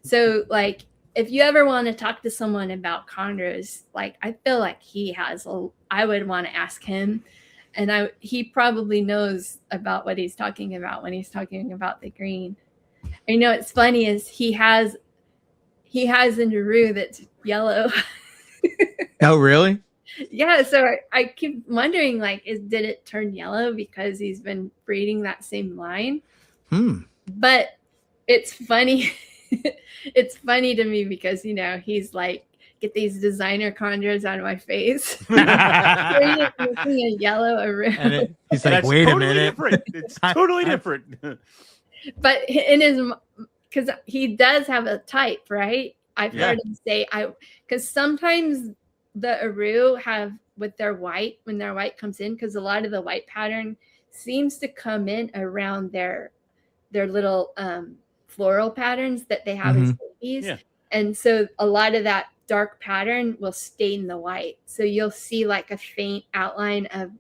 so like, if you ever want to talk to someone about chondros, like I feel like I would want to ask him, and he probably knows about what he's talking about when he's talking about the green. It's funny is he has an Aru that's yellow. Oh, really? Yeah. So I keep wondering, like, did it turn yellow because he's been breeding that same line? But it's funny. It's funny to me because, he's like, get these designer chondros out of my face. Using a yellow Aru. He's like, wait a minute. It's totally different. But because he does have a type, right? I've heard him say, because sometimes the Aru have with their white, when their white comes in, because a lot of the white pattern seems to come in around their little floral patterns that they have as babies. Yeah. And so a lot of that dark pattern will stain the white. So you'll see like a faint outline of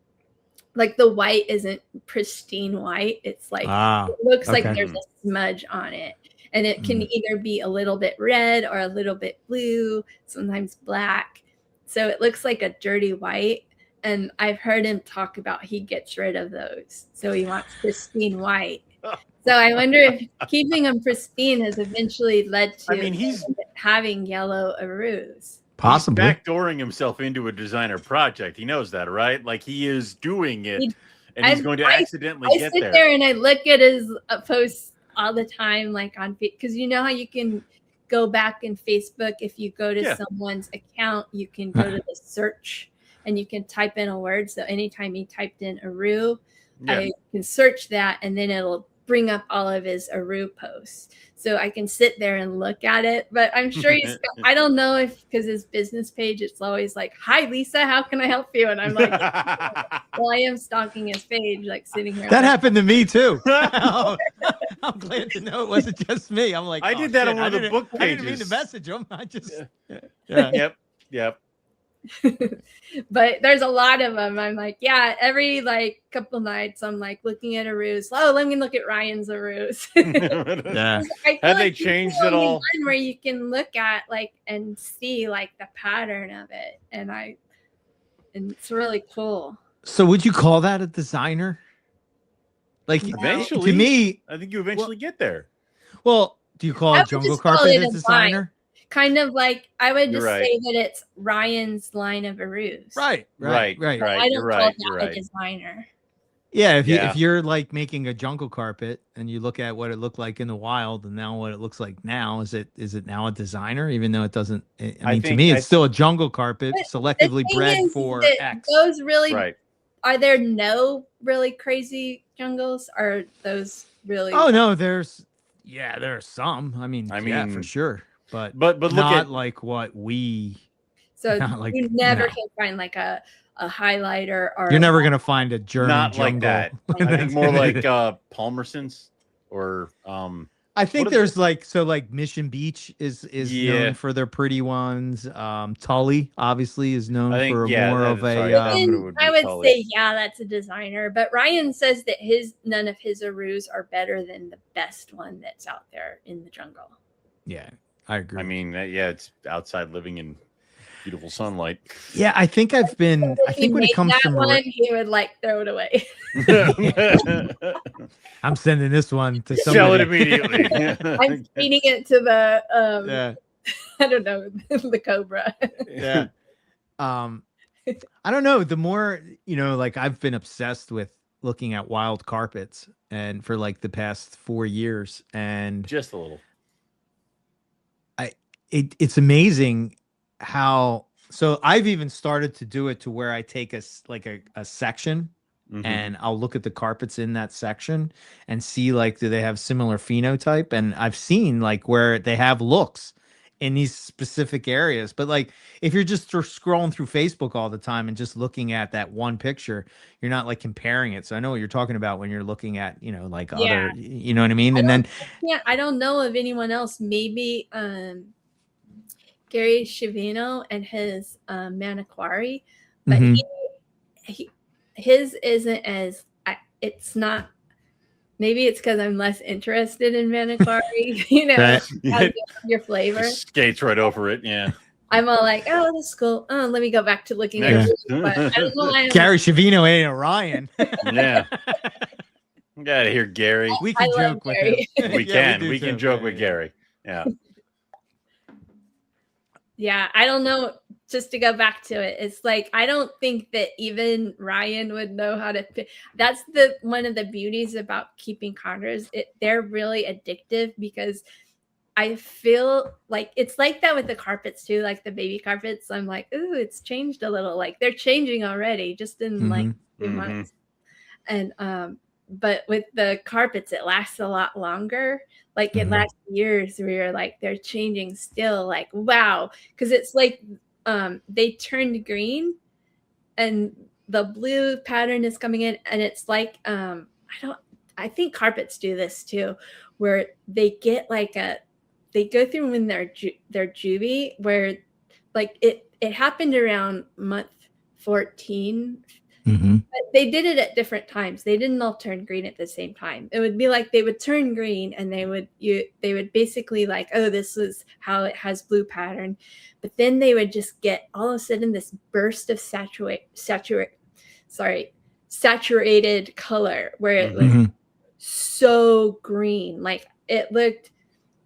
like the white isn't pristine white. It's like it looks like there's a smudge on it. And it can either be a little bit red or a little bit blue, sometimes black. So it looks like a dirty white. And I've heard him talk about he gets rid of those. So he wants pristine white. So I wonder if keeping them pristine has eventually led to he's having yellow arus. Possibly. He's backdooring himself into a designer project. He knows that, right? Like he is doing it, and he's going to accidentally get there. I sit there and I look at his posts all the time, like on, because you know how you can go back in Facebook if you go to someone's account, you can go to the search and you can type in a word. So anytime he typed in Aru, I can search that and then it'll bring up all of his Aru posts. So I can sit there and look at it. But I'm sure I don't know if, because his business page, it's always like, hi, Lisa, how can I help you? And I'm like, well, I am stalking his page, like sitting here. That happened to me too. I'm glad to know it wasn't just me. I'm like, I did that on one of the book pages. I didn't mean to message him. I just, Yep. But there's a lot of them. I'm like, every like couple nights I'm like looking at Arus. Oh, let me look at Ryan's Arus. Have they changed at all? Where you can look at like and see like the pattern of it, and it's really cool. So would you call that a designer? Like eventually, to me, I think you eventually get there. Well, do you call it jungle carpet a designer? Kind of like I would just say that it's Ryan's line of Arus. Right. I don't call that a designer. Yeah, if you're like making a jungle carpet and you look at what it looked like in the wild and now what it looks like now, is it now a designer? Even though it doesn't. I mean, to me, it's still a jungle carpet, selectively bred for X. Those really are there no really crazy jungles? Are those really? Oh no, there are some. I mean, for sure. But look not at like what we. So you never can find like a highlighter, or you're never gonna find a German not jungle. Like that. I think more like Palmerston's or I think there's like Mission Beach is known for their pretty ones. Tully obviously is known for more of a. I would say that's a designer, but Ryan says that none of his Arus are better than the best one that's out there in the jungle. Yeah, I agree. I mean, it's outside living in beautiful sunlight. Yeah, I think when it comes to one, he would like throw it away. I'm sending this one to somebody. Sell it immediately. I'm feeding it to the I don't know, the cobra. Yeah. I don't know. The more, like I've been obsessed with looking at wild carpets and for like the past 4 years, and just a little. It's amazing how. So I've even started to do it to where I take a section and I'll look at the carpets in that section and see like, do they have similar phenotype? And I've seen like where they have looks in these specific areas. But like, if you're just scrolling through Facebook all the time and just looking at that one picture, you're not like comparing it. So I know what you're talking about when you're looking at, other, you know what I mean? I don't know of anyone else. Maybe, Gary Chivino and his Maniquari, but his isn't as it's not. Maybe it's because I'm less interested in Maniquari. Your flavor skates right over it. Yeah, I'm all like, oh, this is cool. Oh, let me go back to looking at it. But I don't know why Gary Chivino ain't Orion. Yeah. Get out of here, Gary. We can joke with him. We can joke with Gary. Yeah. Yeah, I don't know. Just to go back to it, it's like I don't think that even Ryan would know how to. That's one of the beauties about keeping condors. They're really addictive because I feel like it's like that with the carpets too, like the baby carpets. I'm like, ooh, it's changed a little. Like they're changing already, just in like 2 months. And but with the carpets, it lasts a lot longer. Like it lasts years where you're like, they're changing still, like, wow. Because it's like they turned green and the blue pattern is coming in. And it's like, I think carpets do this too, where they get like they go through when they're juvie, where like it happened around month 14. Mm-hmm. But they did it at different times. They didn't all turn green at the same time. It would be like they would turn green and they would basically like, oh, this is how it has blue pattern. But then they would just get all of a sudden this burst of saturated color where it looked so green. Like it looked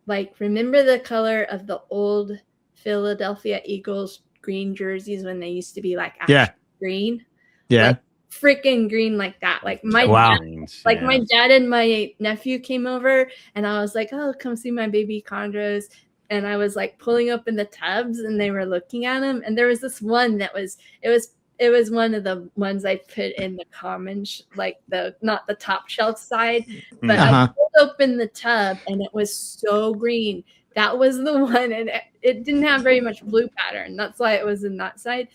like, remember the color of the old Philadelphia Eagles green jerseys when they used to be like actually green? Yeah. Like, freaking green like that. Like my my dad and my nephew came over and I was like, oh, come see my baby chondros. And I was like pulling open the tubs and they were looking at them. And there was this one that was it was one of the ones I put in the common like the not the top shelf side, but I pulled open the tub and it was so green. That was the one, and it didn't have very much blue pattern. That's why it was in that side.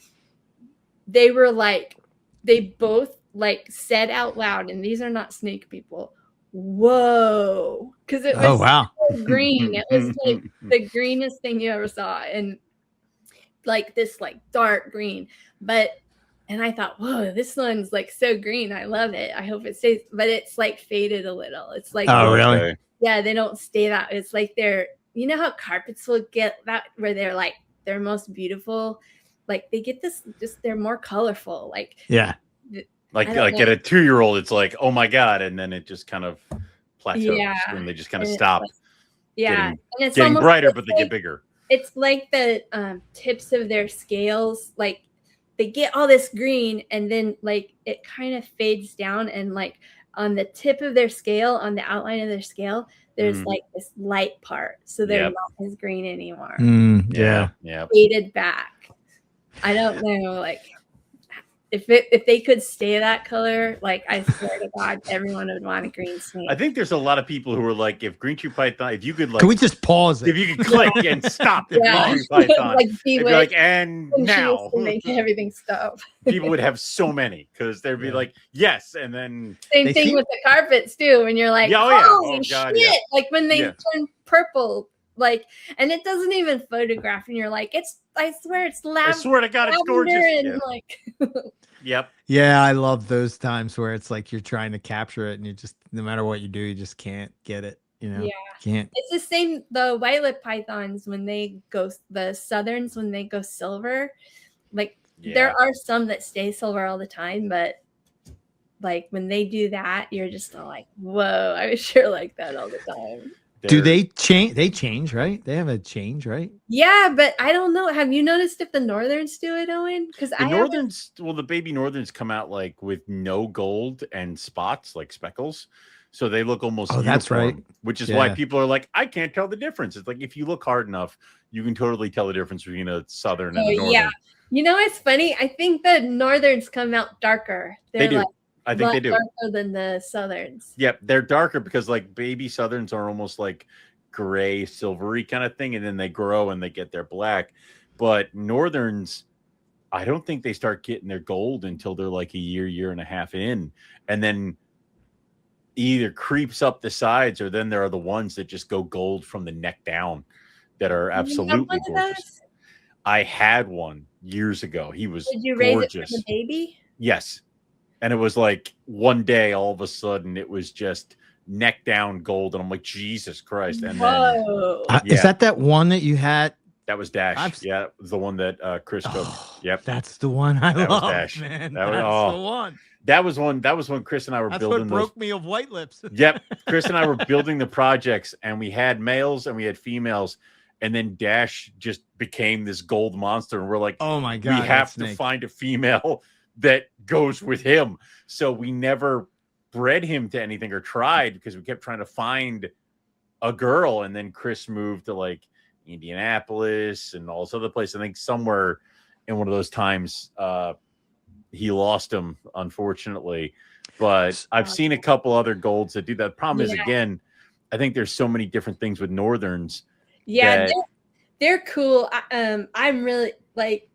They were like, they both like said out loud, and these are not snake people, whoa, because it was so green. It was like the greenest thing you ever saw, and like this like dark green. And I thought, whoa, this one's like so green. I love it. I hope it stays, but it's like faded a little. It's like, oh, really? Yeah, they don't stay that. It's like you know how carpets will get that where they're like they're most beautiful. Like they get this, just they're more colorful. Like like at a 2-year-old, it's like, oh my god, and then it just kind of plateaus when they just kind of stop. And it's getting brighter, but they get bigger. It's like the tips of their scales, like they get all this green, and then like it kind of fades down, and like on the tip of their scale, on the outline of their scale, there's like this light part, so they're not as green anymore. Faded back. I don't know, like if they could stay that color, like I swear to God, everyone would want a green snake. I think there's a lot of people who are like, if green tree python, if you could like, can we just pause it? If you could click and stop the green tree python, like be like, and now make everything stop. People would have so many because they'd be like, yes, and then same thing with the carpets too. When you're like, holy shit! Like when they turn purple. Like, and it doesn't even photograph, and you're like, I swear it's lavender. I swear to God, it's gorgeous. And like, yeah, I love those times where it's like you're trying to capture it, and you just, no matter what you do, you just can't get it. You know, can't. It's the same. The white-lipped pythons, when they go, the southerns, when they go silver, like there are some that stay silver all the time, but like when they do that, you're just like, whoa, I was sure like that all the time. Do they change? They change, right? They have a change, right? Yeah, but I don't know. Have you noticed if the northerns do it, Owen? Because the northerns, well, the baby northerns come out like with no gold and spots, like speckles, so they look almost uniform, that's right. Which is why people are like, I can't tell the difference. It's like if you look hard enough, you can totally tell the difference between a southern and a northern. Yeah, you know, it's funny. I think the northerns come out darker. They do. Like, I think they do. Darker than the southerns. Yep, they're darker because like baby southerns are almost like gray, silvery kind of thing, and then they grow and they get their black. But northerns, I don't think they start getting their gold until they're like a year and a half in, and then either creeps up the sides, or then there are the ones that just go gold from the neck down that are absolutely gorgeous. I had one years ago. He was Did you gorgeous. Raise it from a baby? Yes. And it was like one day, all of a sudden, it was just neck down gold. And I'm like, Jesus Christ. And then, is that one that you had? That was Dash. Yeah, it was the one that Chris took. Yep. That's the one I love, was Dash. Man. That's the one. That was when Chris and I were building That's what broke me of white lips. Yep. Chris and I were building the projects, and we had males and we had females. And then Dash just became this gold monster. And we're like, oh my God, we have to find a female that goes with him. So we never bred him to anything or tried, because we kept trying to find a girl. And then Chris moved to like Indianapolis and all this other place. I think somewhere in one of those times he lost him, unfortunately. But I've seen a couple other golds that do that. The problem is, again, I think there's so many different things with northerns. Yeah, they're cool. I'm really like,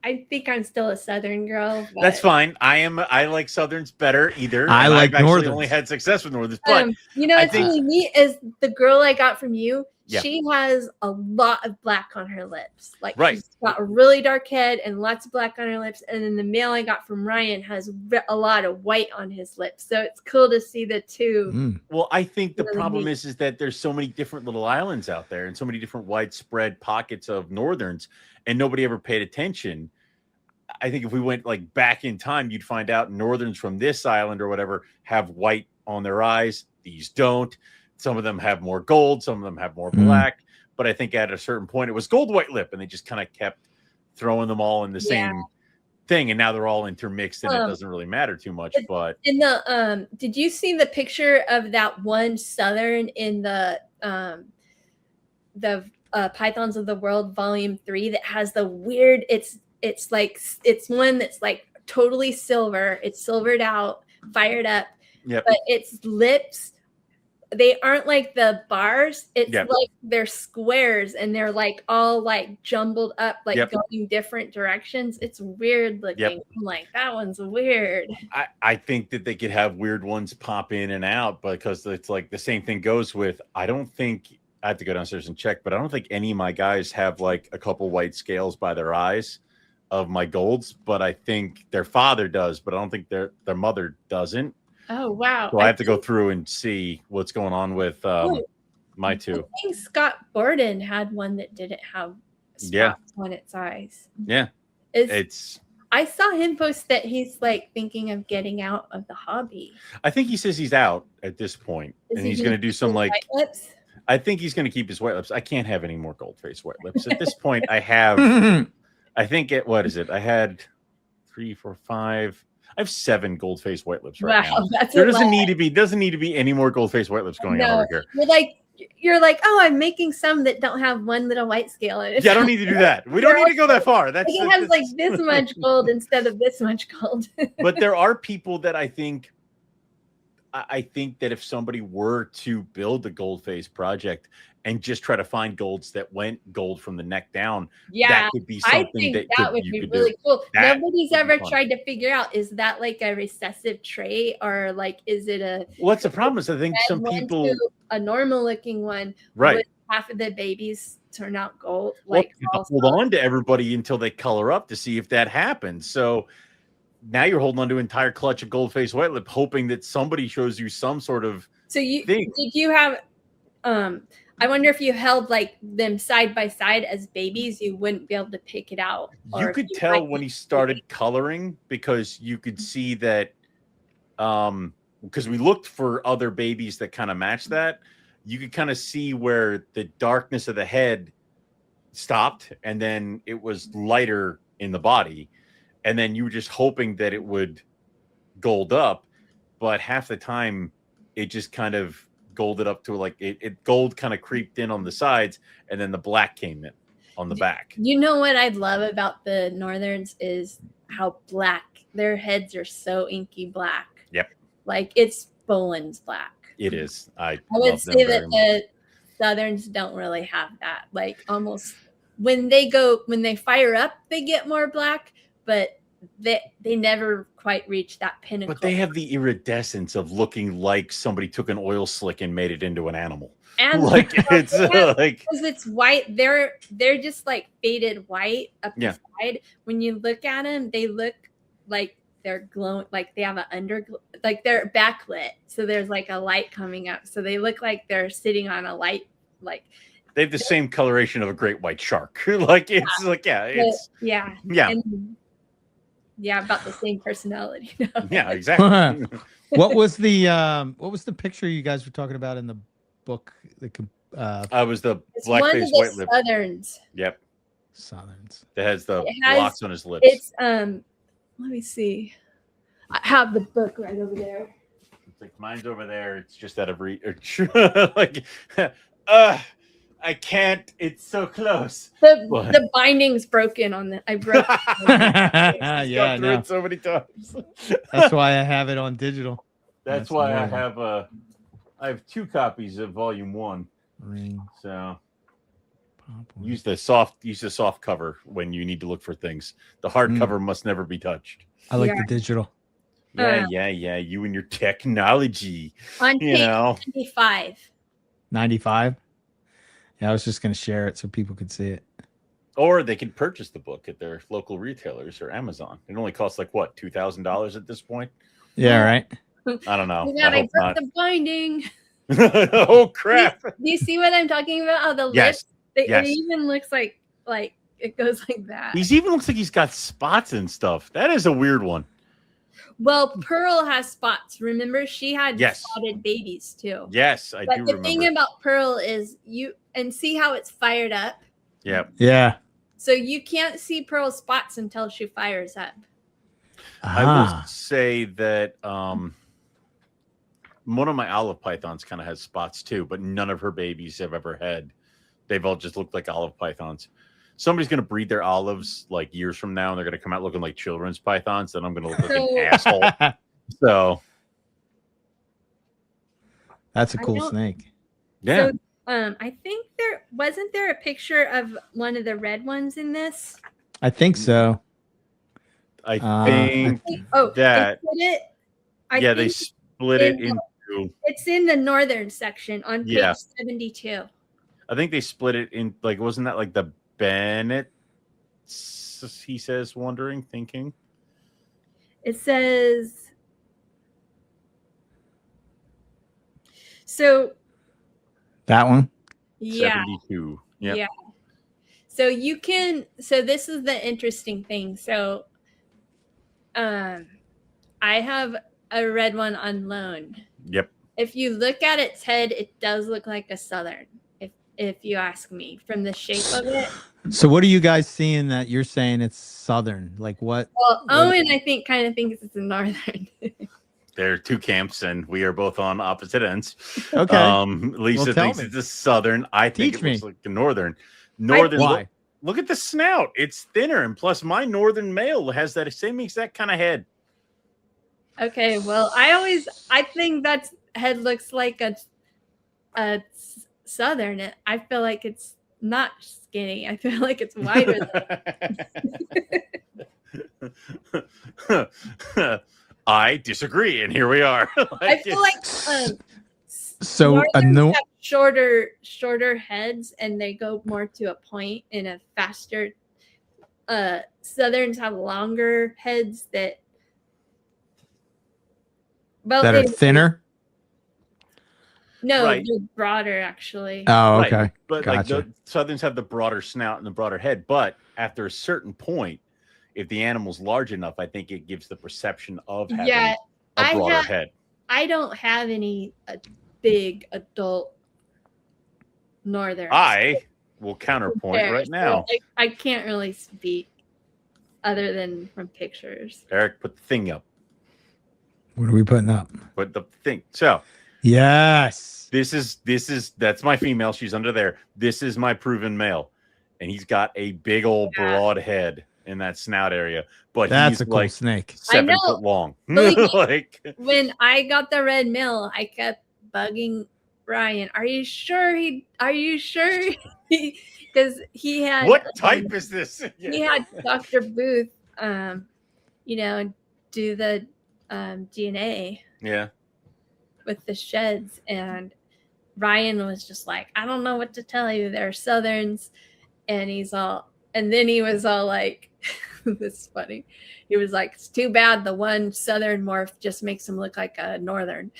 I think I'm still a southern girl. But... That's fine. I like southerns better either. I like I've northerns. actually only had success with northerns. But you know what's really neat is the girl I got from you. Yeah. She has a lot of black on her lips. Like Right. she's got a really dark head and lots of black on her lips. And then the male I got from Ryan has a lot of white on his lips. So it's cool to see the two. Well, I think the Really problem neat. is that there's so many different little islands out there and so many different widespread pockets of northerns, and nobody ever paid attention. I think if we went like back in time, you'd find out northerns from this island or whatever have white on their eyes. These don't. Some of them have more gold, some of them have more black. But I think at a certain point it was gold, white lip, and they just kind of kept throwing them all in the same thing, and now they're all intermixed, and it doesn't really matter too much. But in the did you see the picture of that one southern in the Pythons of the World Volume 3 that has the weird? It's one that's like totally silver. It's silvered out, fired up. Yep. But its lips, they aren't like the bars. It's like they're squares, and they're like all like jumbled up, like going different directions. It's weird looking. I'm like, that one's weird. I think that they could have weird ones pop in and out, because it's like the same thing goes with, I don't think, I have to go downstairs and check, but I don't think any of my guys have like a couple white scales by their eyes of my golds, but I think their father does, but I don't think their mother doesn't. Oh, wow. So I have to go through and see what's going on with my two. I think Scott Borden had one that didn't have spots on its eyes. Yeah. I saw him post that he's like thinking of getting out of the hobby. I think he says he's out at this point, and he's going to do some like white lips? I think he's going to keep his white lips. I can't have any more gold face white lips. At this point, I have I think what is it? I had 3, 4, 5. I have 7 gold face white lips right now. That's there doesn't need to be any more gold face white lips going on over here. You're like, oh, I'm making some that don't have one little white scale in it. Yeah, I don't need to do that. We don't need to go that far. It has like this much gold instead of this much gold. But there are people that I think that if somebody were to build a gold face project and just try to find golds that went gold from the neck down, that could be something that would be really cool. Nobody's ever tried to figure out, is that like a recessive trait, or like is it a what's the problem is I think some people a normal looking one, right? Half of the babies turn out gold. Like hold on to everybody until they color up to see if that happens. So now you're holding on to an entire clutch of gold face white lip, hoping that somebody shows you some sort of thing. Did you have I wonder if you held like them side by side as babies, you wouldn't be able to pick it out. You could tell when he started coloring, because you could see that because we looked for other babies that kind of matched that. You could kind of see where the darkness of the head stopped, and then it was lighter in the body. And then you were just hoping that it would gold up, but half the time it just kind of golded up to like it gold kind of creeped in on the sides, and then the black came in on the back. You know what I love about the northerns is how black their heads are, so inky black. Yep. Like it's Bowen's black. It is. I would say that the southerns don't really have that. Like almost when they fire up, they get more black, but they never quite reach that pinnacle. But they have the iridescence of looking like somebody took an oil slick and made it into an animal. And like it's like because it's white, they're just like faded white up the side. When you look at them, they look like they're glowing, like they have like they're backlit, so there's like a light coming up, so they look like they're sitting on a light. Like they have the same coloration of a great white shark. Like it's it's about the same personality. Yeah, exactly. What was the picture you guys were talking about in the book? I was the black face white lip. Southerns. Yep. Southerns. That has the blocks on his lips. It's let me see. I have the book right over there. It's like mine's over there. It's just out of reach. Like I can't. It's so close. The binding's broken on the. I broke it. Yeah, I know. It so many times. That's why I have it on digital. That's why I have I have 2 copies of Volume 1. Ring. So use the soft cover when you need to look for things. The hard cover must never be touched. I like the digital. Yeah. You and your technology. On page 95. 95. Yeah, I was just going to share it so people could see it. Or they can purchase the book at their local retailers or Amazon. It only costs like what, $2,000 at this point? Yeah, right. I don't know. Yeah, I they hope broke not. the binding. Oh crap! Do you see what I'm talking about? Oh, the Yes. lips. It Yes. even looks like it goes like that. He's even looks like he's got spots and stuff. That is a weird one. Well, Pearl has spots. Remember, she had Yes. spotted babies too. Yes, I But do the remember. thing about Pearl is see how it's fired up. Yep. Yeah. So you can't see Pearl's spots until she fires up. I will say that one of my olive pythons kind of has spots too, but none of her babies have ever had. They've all just looked like olive pythons. Somebody's going to breed their olives like years from now, and they're going to come out looking like children's pythons. Then I'm going to look like an asshole. So that's a cool snake. Yeah. So, I think wasn't there a picture of one of the red ones in this? I think so. I think that. They split it into. It's in the northern section on page 72. I think they split it in, like, wasn't that like the Bennett? He says, wondering, thinking. It says. So. That one? Yeah. 72. Yep. Yeah. So you can. So this is the interesting thing. So. I have a red one on loan. Yep. If you look at its head, it does look like a southern. If you ask me, from the shape of it. So what are you guys seeing that you're saying it's southern? Like what? Well, Owen, I think, kind of thinks it's a northern. There are two camps, and we are both on opposite ends. Okay. Lisa thinks it's a southern. I think it looks like a northern. Why? Look at the snout. It's thinner, and plus my northern male has that same exact kind of head. Okay, well, I think that head looks like a southern. I feel like it's not skinny. I feel like it's wider. I disagree, and here we are. I feel like so have shorter heads, and they go more to a point in a faster. Southerns have longer heads that are thinner. No, right. they're broader actually. Oh, okay. Right. But gotcha. like the Southerns have the broader snout and the broader head. But after a certain point, if the animal's large enough, I think it gives the perception of having a broader head. I don't have any big adult northern. I will counterpoint right now. So I can't really speak other than from pictures. Eric, put the thing up. What are we putting up? Put the thing. So yes. That's my female. She's under there. This is my proven male. And he's got a big old broad head in that snout area. But that's he's a cool like snake. 7 foot long. Like, when I got the red male, I kept bugging Ryan. Are you sure? Because he had. What type is this? He had Dr. Booth, do the DNA. Yeah. With the sheds, and Ryan was just like, I don't know what to tell you. They're southerns, and he was all like, this is funny. He was like, it's too bad the one southern morph just makes him look like a northern.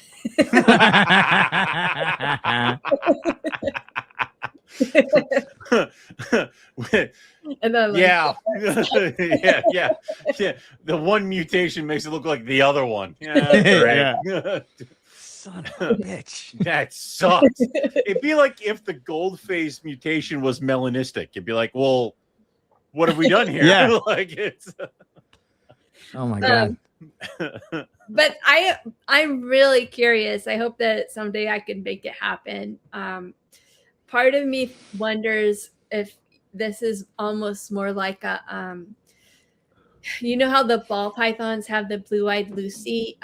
And then yeah. The one mutation makes it look like the other one. Yeah. Son of a bitch. That sucks. It'd be like if the gold phase mutation was melanistic. It'd be like, well, what have we done here? Yeah. Like it's. Oh my god. But I'm really curious. I hope that someday I can make it happen. Part of me wonders if this is almost more like a you know how the ball pythons have the blue-eyed Lucy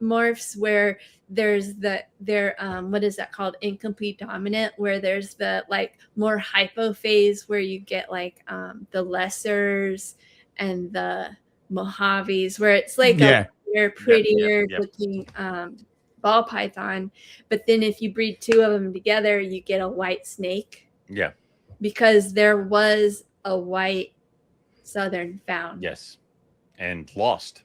morphs, where there's their what is that called, incomplete dominant, where there's the like more hypo phase where you get like the lessers and the Mojaves, where it's like a prettier looking ball python. But then if you breed 2 of them together, you get a white snake. Yeah. Because there was a white southern found. Yes. And lost.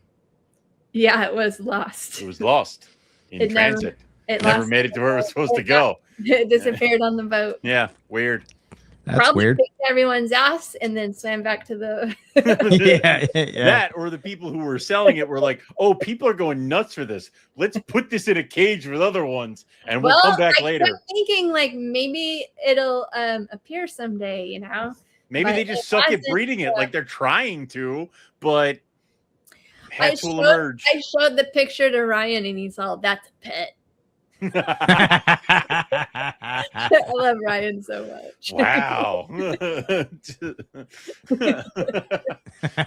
Yeah, it was lost. It was lost in transit. It never made it to where it was supposed to go. It disappeared on the boat. Yeah, weird. That's Probably weird. kicked everyone's ass and then swam back to the. Yeah. That or the people who were selling it were like, "Oh, people are going nuts for this. Let's put this in a cage with other ones, and we'll come back later." I'm thinking like maybe it'll appear someday, you know. Maybe they just suck at breeding it, like they're trying to, but pets will emerge. I showed the picture to Ryan, and he's all, "That's a pet." I love Ryan so much. Wow.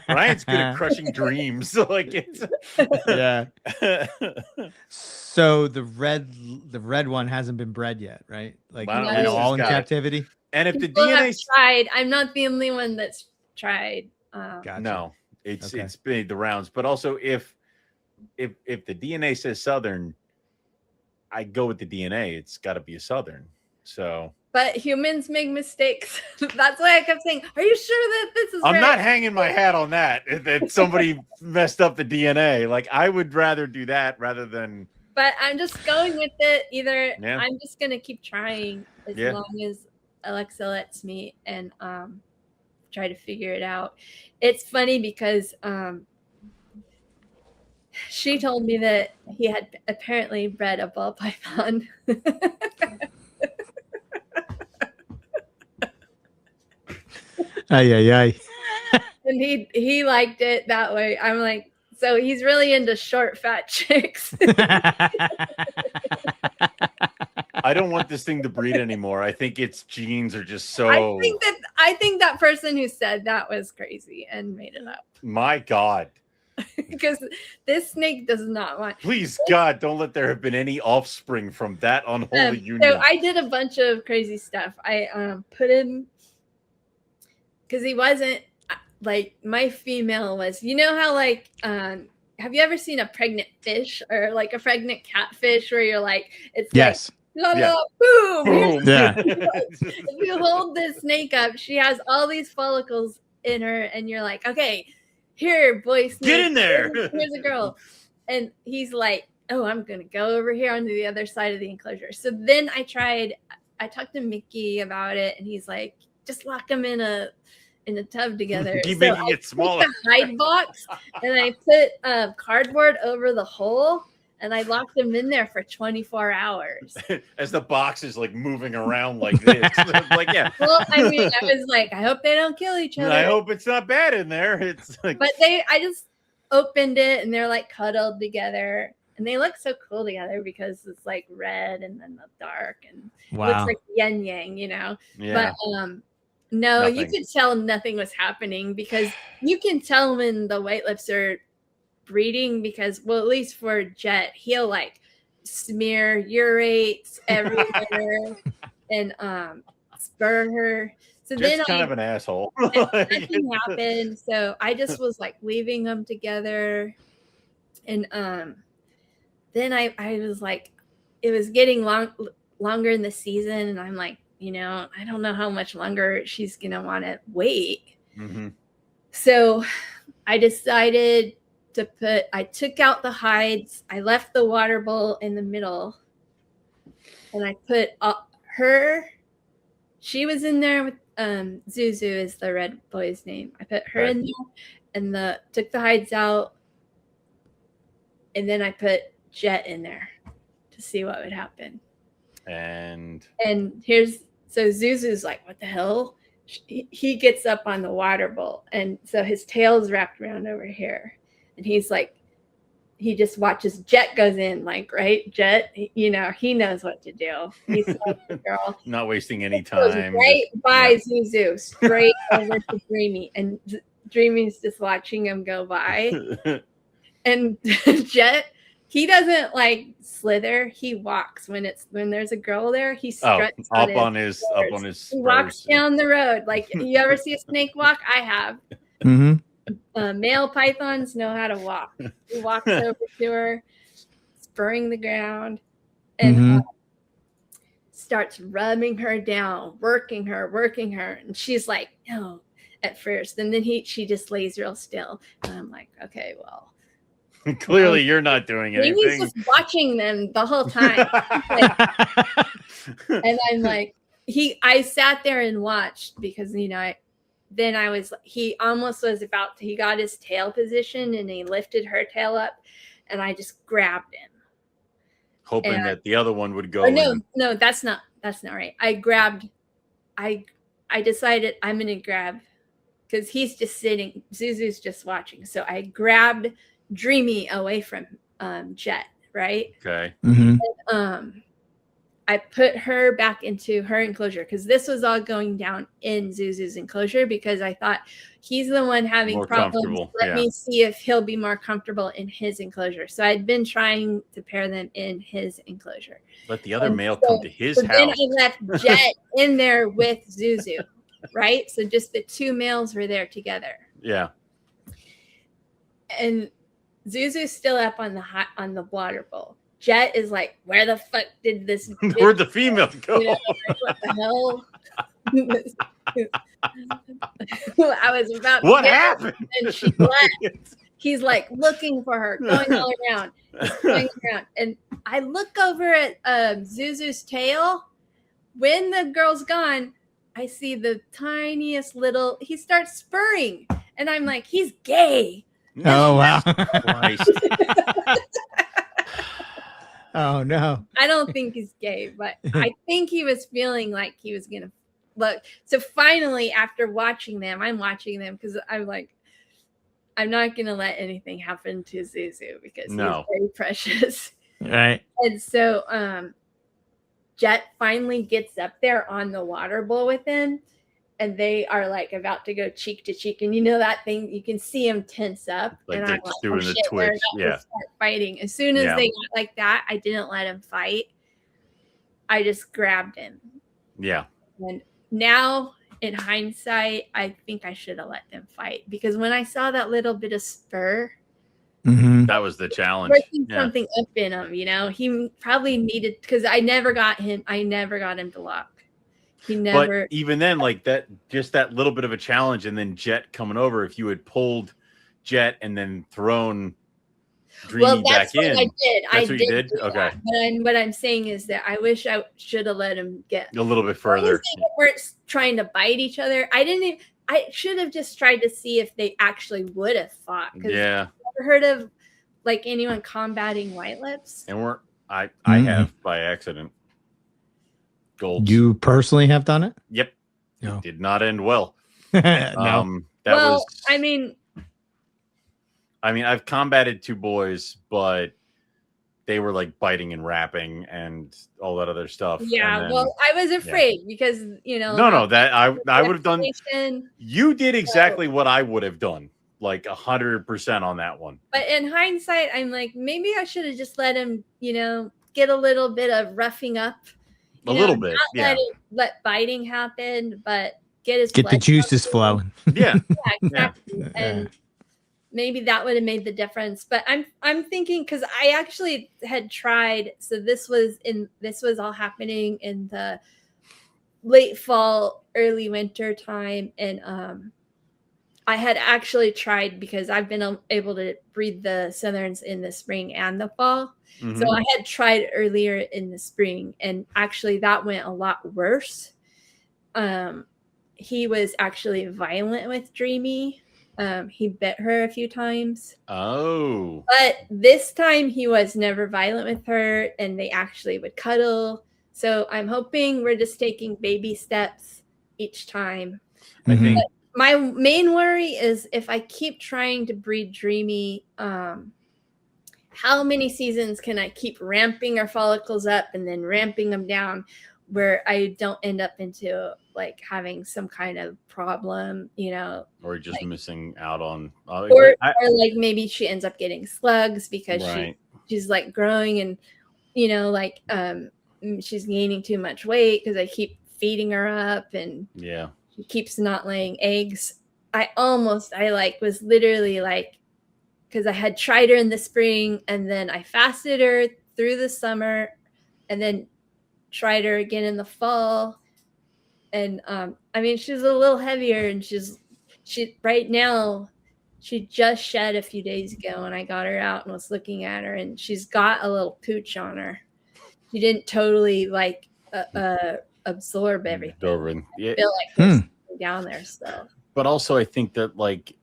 Ryan's good at crushing dreams. Like it's yeah. So the red one hasn't been bred yet, right? Like all in captivity. And if the DNA tried, I'm not the only one that's tried. Gotcha. No, it's made the rounds. But also if the DNA says southern, I go with the DNA. It's got to be a southern. So, but humans make mistakes. That's why I kept saying, "Are you sure that this is?" I'm not hanging my hat on that. That somebody messed up the DNA. Like I would rather do that rather than. But I'm just going with it. Either I'm just gonna keep trying as long as Alexa lets me, and try to figure it out. It's funny because she told me that he had apparently bred a ball python. Ay. And he liked it that way. I'm like, so he's really into short, fat chicks. I don't want this thing to breed anymore. I think its genes are just so. I think that person who said that was crazy and made it up. My God. Because this snake does not want. Please, God, don't let there have been any offspring from that unholy union. So I did a bunch of crazy stuff. I put him because he wasn't like my female was. You know how like have you ever seen a pregnant fish or like a pregnant catfish where you're like it's yes. Like, la, la, boom. Boom. Yeah. If you hold this snake up, she has all these follicles in her, and you're like, okay. Here, boy, snake. Get in there. Here's a girl. And he's like, oh, I'm going to go over here onto the other side of the enclosure. So then I talked to Mickey about it, and he's like, just lock them in a tub together. Keep making it smaller. The hide box, and I put cardboard over the hole, and I locked them in there for 24 hours. As the box is like moving around like this. Like, yeah. Well, I mean, I was like, I hope they don't kill each other. I hope it's not bad in there. It's like, but I just opened it and they're like cuddled together, and they look so cool together because it's like red and then the dark, and it looks like yin yang, you know. Yeah. But no, you could tell nothing was happening because you can tell when the white lips are breeding because, well, at least for Jet, he'll like smear urates everywhere and spur her. So Jet's then kind of an asshole. Nothing happened. So I just was like leaving them together, and then I was like, it was getting longer in the season, and I'm like, you know, I don't know how much longer she's gonna want to wait. Mm-hmm. So I decided I took out the hides. I left the water bowl in the middle, and I put her. She was in there with Zuzu is the red boy's name. I put her in there, and took the hides out, and then I put Jet in there to see what would happen. And so Zuzu's like, what the hell? He gets up on the water bowl, and so his tail's wrapped around over here. And he's like, he just watches Jet goes in, like, right? Jet, you know, he knows what to do. He's like the girl. Not wasting any time. Right by Zuzu, straight over to Dreamy. And Dreamy's just watching him go by. And Jet, he doesn't like slither. He walks when there's a girl there. He struts up on his He walks down the road. Like, you ever see a snake walk? I have. Mm-hmm. Male pythons know how to walk. He walks over to her, spurring the ground and starts rubbing her down, working her. And she's like, no, at first. And then she just lays real still. And I'm like, okay, well. Clearly you're not doing anything. He's just watching them the whole time. And I'm like, I sat there and watched because, he almost was he got his tail position and he lifted her tail up and I just grabbed him. Hoping that the other one would go. No, that's not right. I decided I'm going to grab because he's just sitting. Zuzu's just watching. So I grabbed Dreamy away from Jet, right? Okay. And, I put her back into her enclosure because this was all going down in Zuzu's enclosure because I thought he's the one having more problems. Let me see if he'll be more comfortable in his enclosure. So I'd been trying to pair them in his enclosure. Let the other male come to his house. Then I left Jet in there with Zuzu, right? So just the two males were there together. Yeah. And Zuzu's still up on the water bowl. Jet is like, where the fuck did this? Where'd the female go? Like, what the hell? I was about. What happened? And she left. He's like looking for her, going all around, and I look over at Zuzu's tail. When the girl's gone, I see the tiniest little. He starts spurring, and I'm like, he's gay. Oh wow! Christ. Oh no! I don't think he's gay, but I think he was feeling like he was gonna look. So finally, after watching them, I'm watching them because I'm like, I'm not gonna let anything happen to Zuzu because he's very precious. Right. And so Jet finally gets up there on the water bowl with him, and they are like about to go cheek to cheek, and that thing you can see him tense up, like and they're I'm like, doing the twitch, start fighting. As soon as they got like that, I didn't let him fight. I just grabbed him. Yeah. And now, in hindsight, I think I should have let them fight because when I saw that little bit of spur, that was the challenge. Something up in him, he probably needed because I never got him to lock. He never. But even then, like that, just that little bit of a challenge, and then Jet coming over. If you had pulled Jet and then thrown Dreamy back in, I did. That's what you did. Okay. But what I'm saying is that I wish I should have let him get a little bit further. They weren't trying to bite each other. I should have just tried to see if they actually would have fought. Yeah. I've heard of like anyone combating white lips. And I have by accident. Gold. You personally have done it? Yep. No. It did not end well. No. I mean, I've combated two boys, but they were like biting and rapping and all that other stuff. Yeah, then, well, I was afraid because that I would have done. You did exactly what I would have done, like 100% on that one. But in hindsight, I'm like, maybe I should have just let him, get a little bit of roughing up. A little bit, let biting happen, but get the juices flowing. Yeah, exactly. Yeah. And maybe that would have made the difference. But I'm thinking because I actually had tried. So this was all happening in the late fall, early winter time, and I had actually tried because I've been able to breed the Southerns in the spring and the fall. Mm-hmm. So I had tried earlier in the spring, and actually that went a lot worse. He was actually violent with Dreamy. He bit her a few times. Oh. But this time he was never violent with her, and they actually would cuddle. So I'm hoping we're just taking baby steps each time. I think my main worry is if I keep trying to breed Dreamy, how many seasons can I keep ramping her follicles up and then ramping them down where I don't end up into like having some kind of problem, or just missing out on, or like maybe she ends up getting slugs because she's like growing and, she's gaining too much weight because I keep feeding her up and she keeps not laying eggs. I was literally like, because I had tried her in the spring and then I fasted her through the summer and then tried her again in the fall. And I mean, she's a little heavier, and she right now, she just shed a few days ago, and I got her out and was looking at her, and she's got a little pooch on her. She didn't totally like absorb everything. Yeah. I feel like there's something down there still. But also, I think that like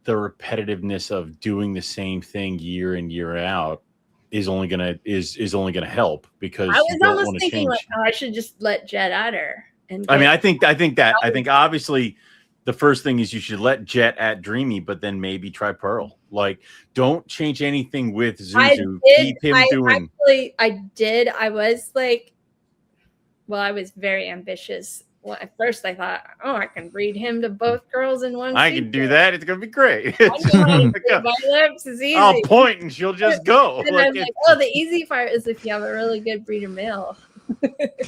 the repetitiveness of doing the same thing year in year out is only gonna help, because I was you don't almost want to thinking change. like, oh, I should just let Jet at her. And I mean, I think obviously the first thing is you should let Jet at Dreamy, but then maybe try Pearl. Like, don't change anything with Zuzu. Keep him doing. Actually, I did. I was like, well, I was very ambitious. Well, at first I thought, oh, I can breed him to both girls in one. I can do that. It's gonna be great. I know how to breed my lips is easy. I'll point and she'll just go. And I'm like, oh, the easy part is if you have a really good breeder male.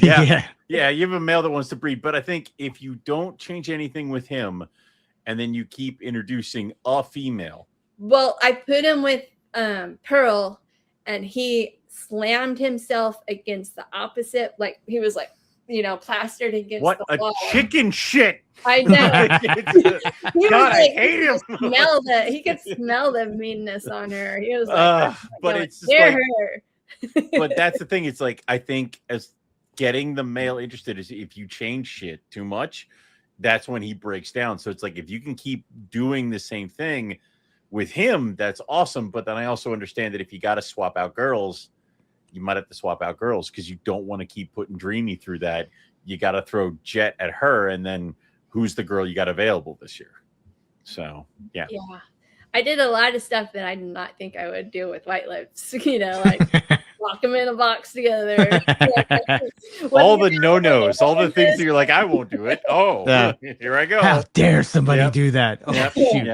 Yeah, you have a male that wants to breed. But I think if you don't change anything with him, and then you keep introducing a female. Well, I put him with Pearl, and he slammed himself against the opposite. Like he was like, plastered against the wall. Chicken shit. I know. God, I hate him. He could smell the meanness on her. He was like, but it's just like, her. But that's the thing. It's like, I think as getting the male interested is if you change shit too much, that's when he breaks down. So it's like, if you can keep doing the same thing with him, that's awesome. But then I also understand that if you got to swap out girls, you might have to swap out girls, because you don't want to keep putting Dreamy through that. You got to throw Jet at her, and then who's the girl you got available this year? So, yeah. I did a lot of stuff that I did not think I would do with White Lips, like lock them in a box together. All the no-nos, all the things that you're like, I won't do it. Oh, here I go. How dare somebody do that? Oh, shoot.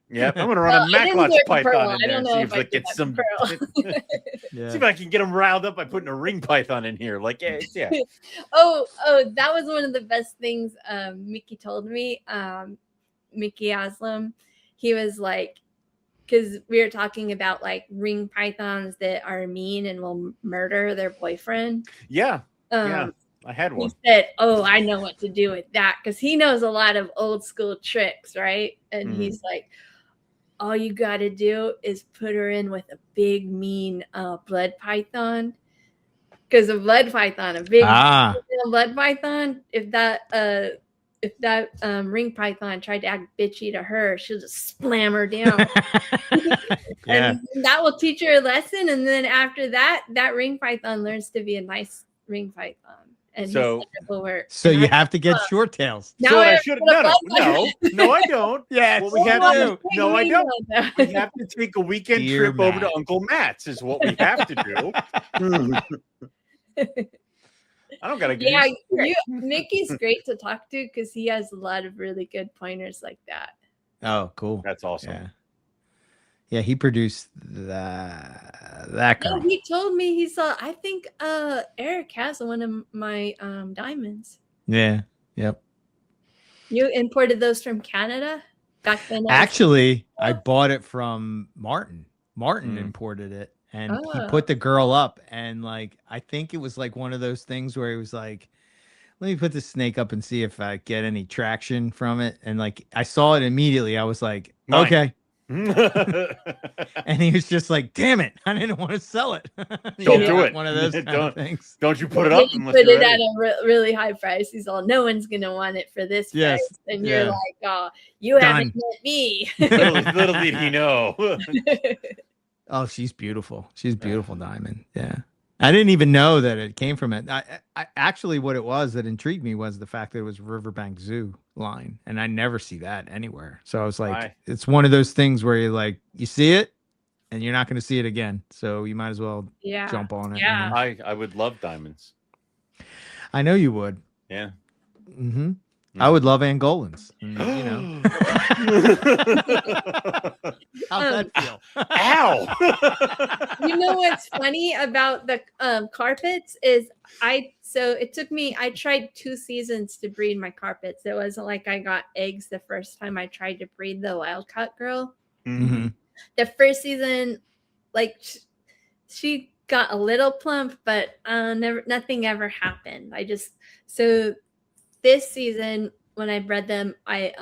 Yep. I'm going to run a Macklot's python in there and see if I get some. See if I can get them riled up by putting a ring python in here. Like, yeah. Oh, that was one of the best things Mickey told me. Mickey Aslam. He was like, because we were talking about like ring pythons that are mean and will murder their boyfriend. Yeah. I had one. He said, oh, I know what to do with that, because he knows a lot of old school tricks, right? And he's like, all you got to do is put her in with a big, mean blood python. Because a blood python, a big blood python, if that ring python tried to act bitchy to her, she'll just slam her down. And that will teach her a lesson. And then after that ring python learns to be a nice ring python. And so it will work. So you have to get short tails. No, I don't. Yeah, what we have to do. No, I don't. We have to take a weekend trip over to Uncle Matt's is what we have to do. I don't gotta get Mickey's great to talk to, because he has a lot of really good pointers like that. Oh, cool. That's awesome. Yeah, he produced that girl. He told me he saw, I think Eric has one of my diamonds. Yeah. Yep. You imported those from Canada back then? Actually, I bought it from Martin. Martin imported it. And he put the girl up, and like, I think it was like one of those things where he was like, let me put the snake up and see if I get any traction from it. And like, I saw it immediately. I was like, okay. And he was just like, damn it, I didn't want to sell it. Don't do it. One of those kind of things. Don't you put it up. You put it at a really high price. He's all, no one's going to want it for this price. And you're like, oh, you haven't met me. little did he know. Oh, she's beautiful. She's beautiful diamond. Yeah. I didn't even know that it came from it. I actually, what it was that intrigued me was the fact that it was Riverbank Zoo line, and I never see that anywhere. So I was like, it's one of those things where you're like, you see it and you're not going to see it again. So you might as well jump on it. Yeah. I would love diamonds. I know you would. Yeah. Mm-hmm. I would love Angolans. How's that feel? Ow! You know what's funny about the carpets is it took me, I tried 2 seasons to breed my carpets. It wasn't like I got eggs the first time I tried to breed the wild caught girl. Mm-hmm. The first season, like she got a little plump, but nothing ever happened. So this season when I bred them, I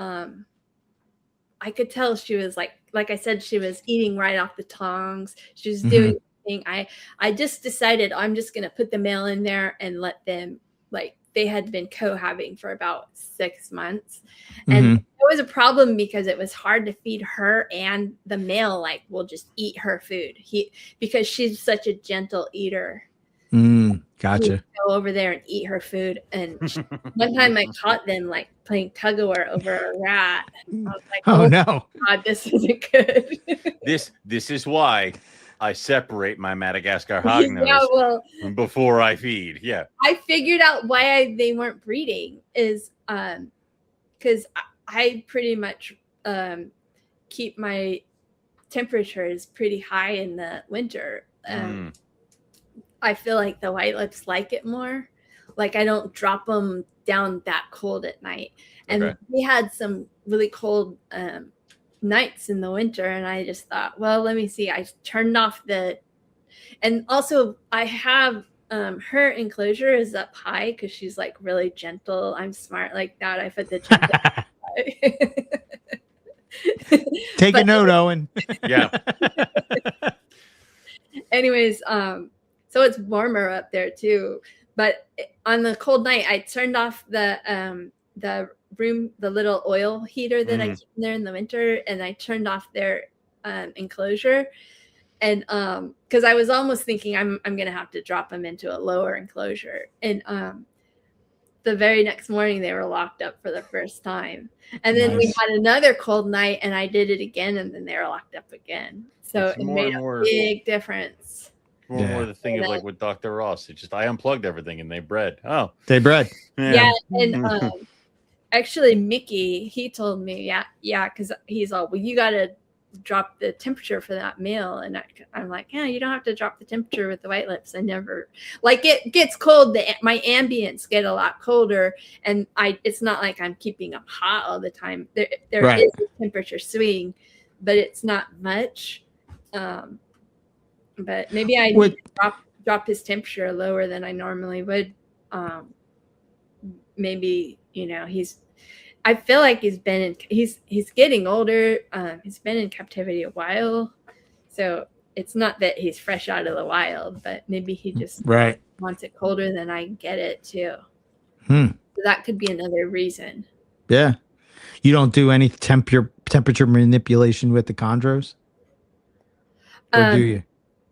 could tell she was like I said, she was eating right off the tongs. She was doing thing. I just decided I'm just gonna put the male in there and let them, like, they had been cohabiting for about 6 months, and it was a problem because it was hard to feed her, and the male like will just eat her food. Because she's such a gentle eater. Gotcha. Go over there and eat her food. And one time I caught them like playing tug of war over a rat. I was like, oh no, God, this isn't good. This is why I separate my Madagascar hognose Yeah, well, before I feed. Yeah, I figured out why they weren't breeding is because I pretty much keep my temperatures pretty high in the winter. I feel like the white lips like it more. Like I don't drop them down that cold at night. And we had some really cold nights in the winter, and I just thought, well, let me see. I turned off and also I have her enclosure is up high because she's like really gentle. I'm smart like that. I put the gentle Take a note, Owen. Yeah. Anyways, so it's warmer up there too. But on the cold night, I turned off the little oil heater that I keep in there in the winter, and I turned off their enclosure. And because I was almost thinking I'm gonna have to drop them into a lower enclosure. And the very next morning they were locked up for the first time. And then we had another cold night, and I did it again, and then they were locked up again. So it made a big difference. More and more the thing of like with Dr. Ross. It just I unplugged everything and they bred. Oh, they bred. Yeah, and actually Mickey, he told me, yeah, because he's all, well, you gotta drop the temperature for that male, and I'm like, yeah, you don't have to drop the temperature with the white lips. I never, like, it gets cold. My ambients get a lot colder, and it's not like I'm keeping them hot all the time. There is a temperature swing, but it's not much. But maybe I need to drop his temperature lower than I normally would. Maybe, I feel like he's getting older. He's been in captivity a while. So it's not that he's fresh out of the wild, but maybe he just wants it colder than I get it too. So that could be another reason. Yeah. You don't do any temperature manipulation with the chondros? Or do you?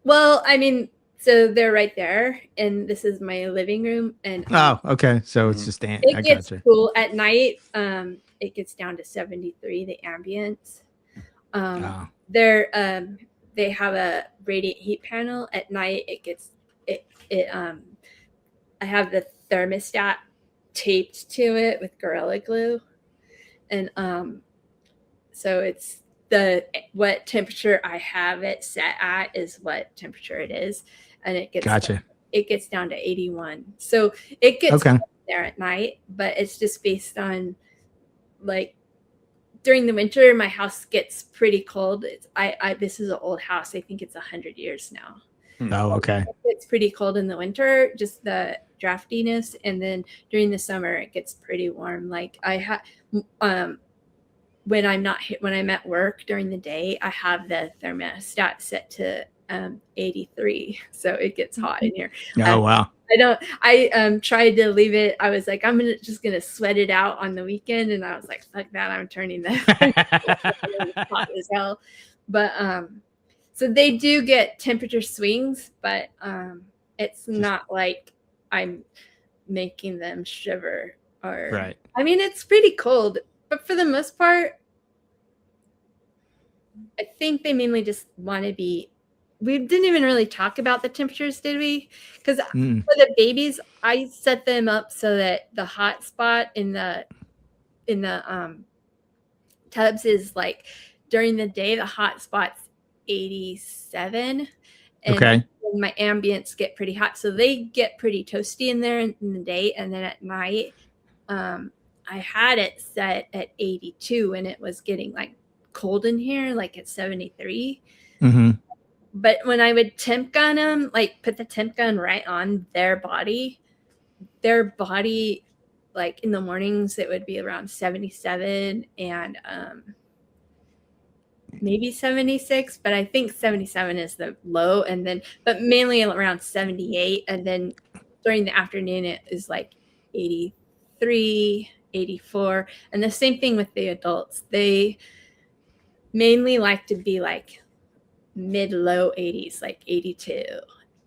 Well, I mean, so they're right there, and this is my living room. And okay, so it's just it gets cool at night. It gets down to 73, the ambience. They have a radiant heat panel at night. I have the thermostat taped to it with Gorilla Glue, and so it's what temperature I have it set at is what temperature it is, and it gets down to 81. So it gets there at night, but it's just based on, like, during the winter my house gets pretty cold. This is an old house. I think it's 100 years now. Oh, okay. It's pretty cold in the winter, just the draftiness, and then during the summer it gets pretty warm. Like when I'm at work during the day, I have the thermostat set to 83, so it gets hot in here. Oh wow! I tried to leave it. I was like, I'm just gonna sweat it out on the weekend, and I was like, fuck that, I'm turning that hot as hell. But so they do get temperature swings, but it's not like I'm making them shiver or I mean, it's pretty cold. But for the most part, I think they mainly just want to be. We didn't even really talk about the temperatures, did we? Because for the babies, I set them up so that the hot spot in the tubs is like during the day, the hot spot's 87, and my ambients get pretty hot, so they get pretty toasty in there in the day, and then at night, I had it set at 82, and it was getting like cold in here, like at 73. but when I would temp gun them, like put the temp gun right on their body, like in the mornings it would be around 77 and maybe 76, but I think 77 is the low, and then but mainly around 78, and then during the afternoon it is like 83, 84, and the same thing with the adults. They mainly like to be like mid low 80s, like 82,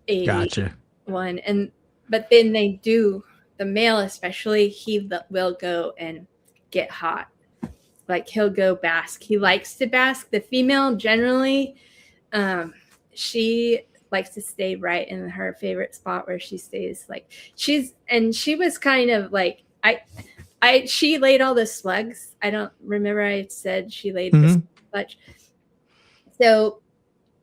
81, Gotcha. and but then they do, the male especially, he will go and get hot. Like he'll go bask. He likes to bask. The female generally, she likes to stay right in her favorite spot where she stays. Like she was kind of like she laid all the slugs. I don't remember I said she laid the slugs. So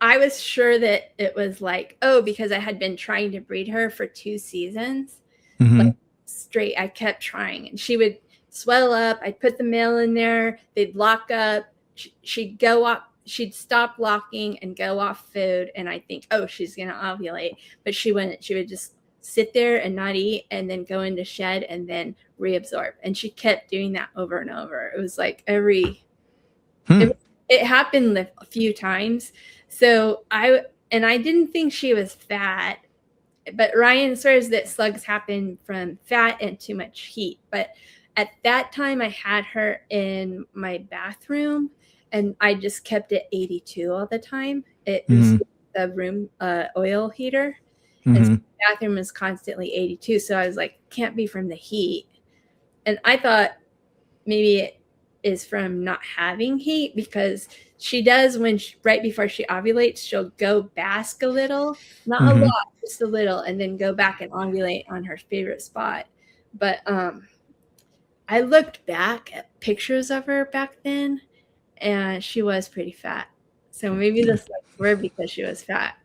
I was sure that it was like, oh, because I had been trying to breed her for 2 seasons, like straight. I kept trying, and she would swell up. I'd put the male in there. They'd lock up. She'd go up. She'd stop locking and go off food. And I think, oh, she's going to ovulate. But she wouldn't. She would just sit there and not eat and then go into shed and then reabsorb. And she kept doing that over and over. It was like it happened a few times. So I didn't think she was fat. But Ryan swears that slugs happen from fat and too much heat. But at that time, I had her in my bathroom, and I just kept it 82 all the time. It was the room oil heater, and so the bathroom was constantly 82. So I was like, can't be from the heat. And I thought maybe it is from not having heat, because she does right before she ovulates, she'll go bask a little, not a lot, just a little, and then go back and ovulate on her favorite spot. But I looked back at pictures of her back then, and she was pretty fat. So maybe the slugs were because she was fat.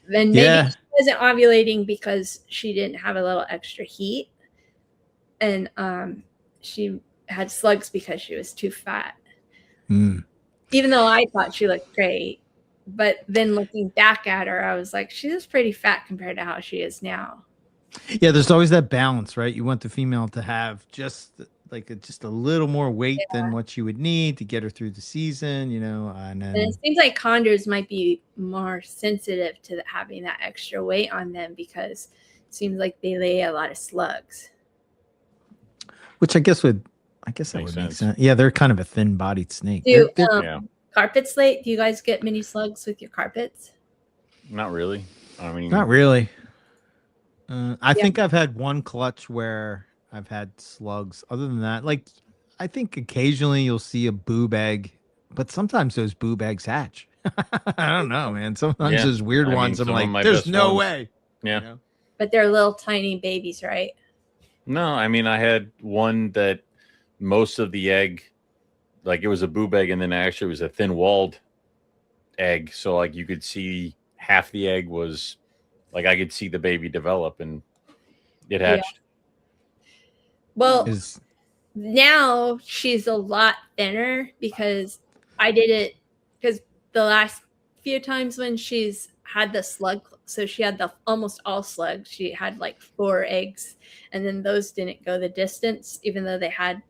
Then maybe she wasn't ovulating because she didn't have a little extra heat, and she had slugs because she was too fat. Even though I thought she looked great, but then looking back at her, I was like, she is pretty fat compared to how she is now. Yeah, there's always that balance, right? You want the female to have just a little more weight than what you would need to get her through the season, and it seems like condors might be more sensitive to having that extra weight on them, because it seems like they lay a lot of slugs. Which I guess that would make sense. Yeah, they're kind of a thin-bodied snake. Carpets late? Do you guys get many slugs with your carpets? Not really. I mean, not really. I think I've had one clutch where I've had slugs. Other than that, I think occasionally you'll see a boob egg, but sometimes those boob eggs hatch. I don't know, man. Sometimes those weird ones, I'm like, there's no way. Yeah. But they're little tiny babies, right? No, I mean, I had one that most of the egg, like it was a boob egg, and then actually it was a thin-walled egg. So like you could see half the egg was, like I could see the baby develop, and it hatched. Well, now she's a lot thinner because I did it, because the last few times when she's had the slug, so she had almost all slugs. She had like 4 eggs, and then those didn't go the distance, even though they had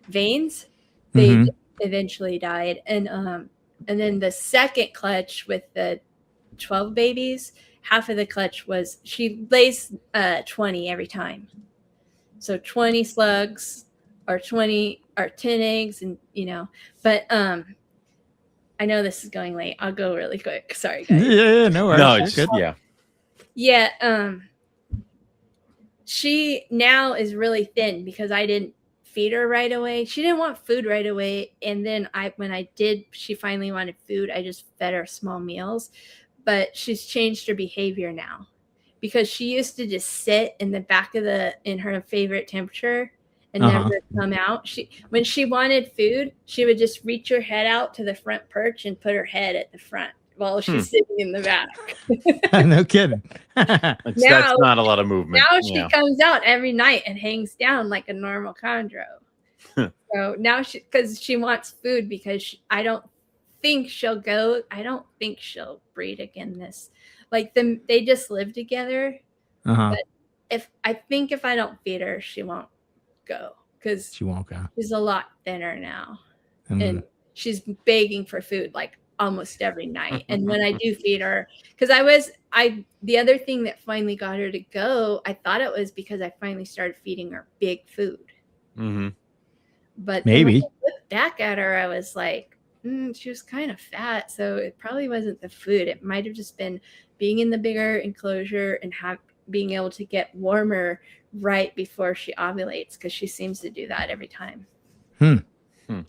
veins. They eventually died, and then the second clutch with the 12 babies, half of the clutch was, she lays 20 every time. So 20 slugs or 20 or 10 eggs, and but I know this is going late. I'll go really quick. Sorry, guys. Yeah, no worries. No, it's good. Yeah. She now is really thin because I didn't feed her right away. She didn't want food right away, and then when I did, she finally wanted food. I just fed her small meals, but she's changed her behavior now, because she used to just sit in the back of in her favorite temperature and never come out. When she wanted food, she would just reach her head out to the front perch and put her head at the front while she's sitting in the back. No kidding. That's not a lot of movement. Now she comes out every night and hangs down like a normal chondro. So now because she wants food, because I don't think she'll go. I don't think she'll breed again. They just live together. Uh-huh. But if I don't feed her, she won't go because She won't go. she's a lot thinner now, Mm. and she's begging for food like almost every night. And when I do feed her, because the other thing that finally got her to go, I thought it was because I finally started feeding her big food. Mm-hmm. But maybe when I looked back at her, I was like, she was kind of fat, so it probably wasn't the food. It might have just been being in the bigger enclosure and being able to get warmer right before she ovulates, because she seems to do that every time.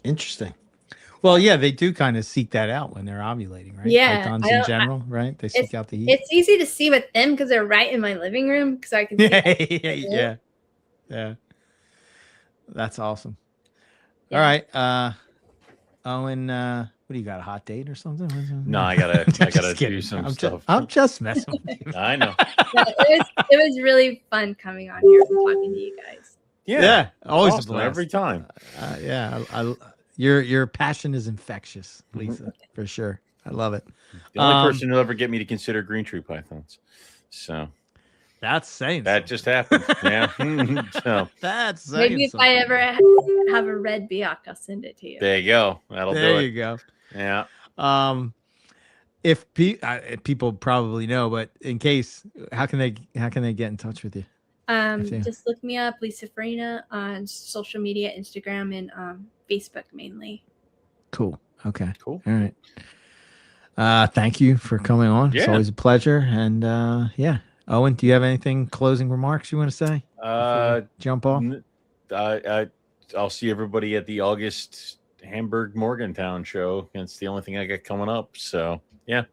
Interesting. Well, yeah, they do kind of seek that out when they're ovulating, right? Yeah, Pythons in general, right? They seek out the heat. It's easy to see with them because they're right in my living room, because I can see yeah. That's awesome. Yeah. All right. Owen, what do you got? A hot date or something? No, I gotta do kidding. some stuff. I'm just messing with you. I know. It was really fun coming on here and talking to you guys. Yeah, always awesome, a blast. every time. Your passion is infectious, Lisa, for sure. I love it. The only person who'll ever get me to consider green tree pythons. So that's saying that just happened. Yeah. So that's saying maybe if something. I ever have a red Biak, I'll send it to you. there you go. That'll do it. There you go. Yeah. If people probably know, but in case, how can they get in touch with you? Just look me up, Lisa Farinha, on social media, Instagram and Facebook mainly. Cool. Okay. Cool. All right. Thank you for coming on. Yeah. It's always a pleasure. And yeah, Owen, do you have anything closing remarks you want to say? Jump off. I'll see everybody at the August Hamburg Morgantown show. It's the only thing I got coming up. So yeah.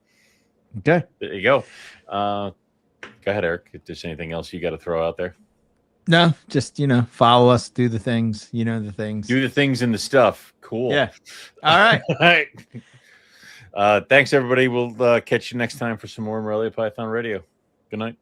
Okay. There you go. Go ahead, Eric. If there's anything else you got to throw out there. No, just follow us, do the things, the things. Do the things and the stuff. Cool. Yeah. All right. All right. Thanks, everybody. We'll catch you next time for some more Morelia Python Radio. Good night.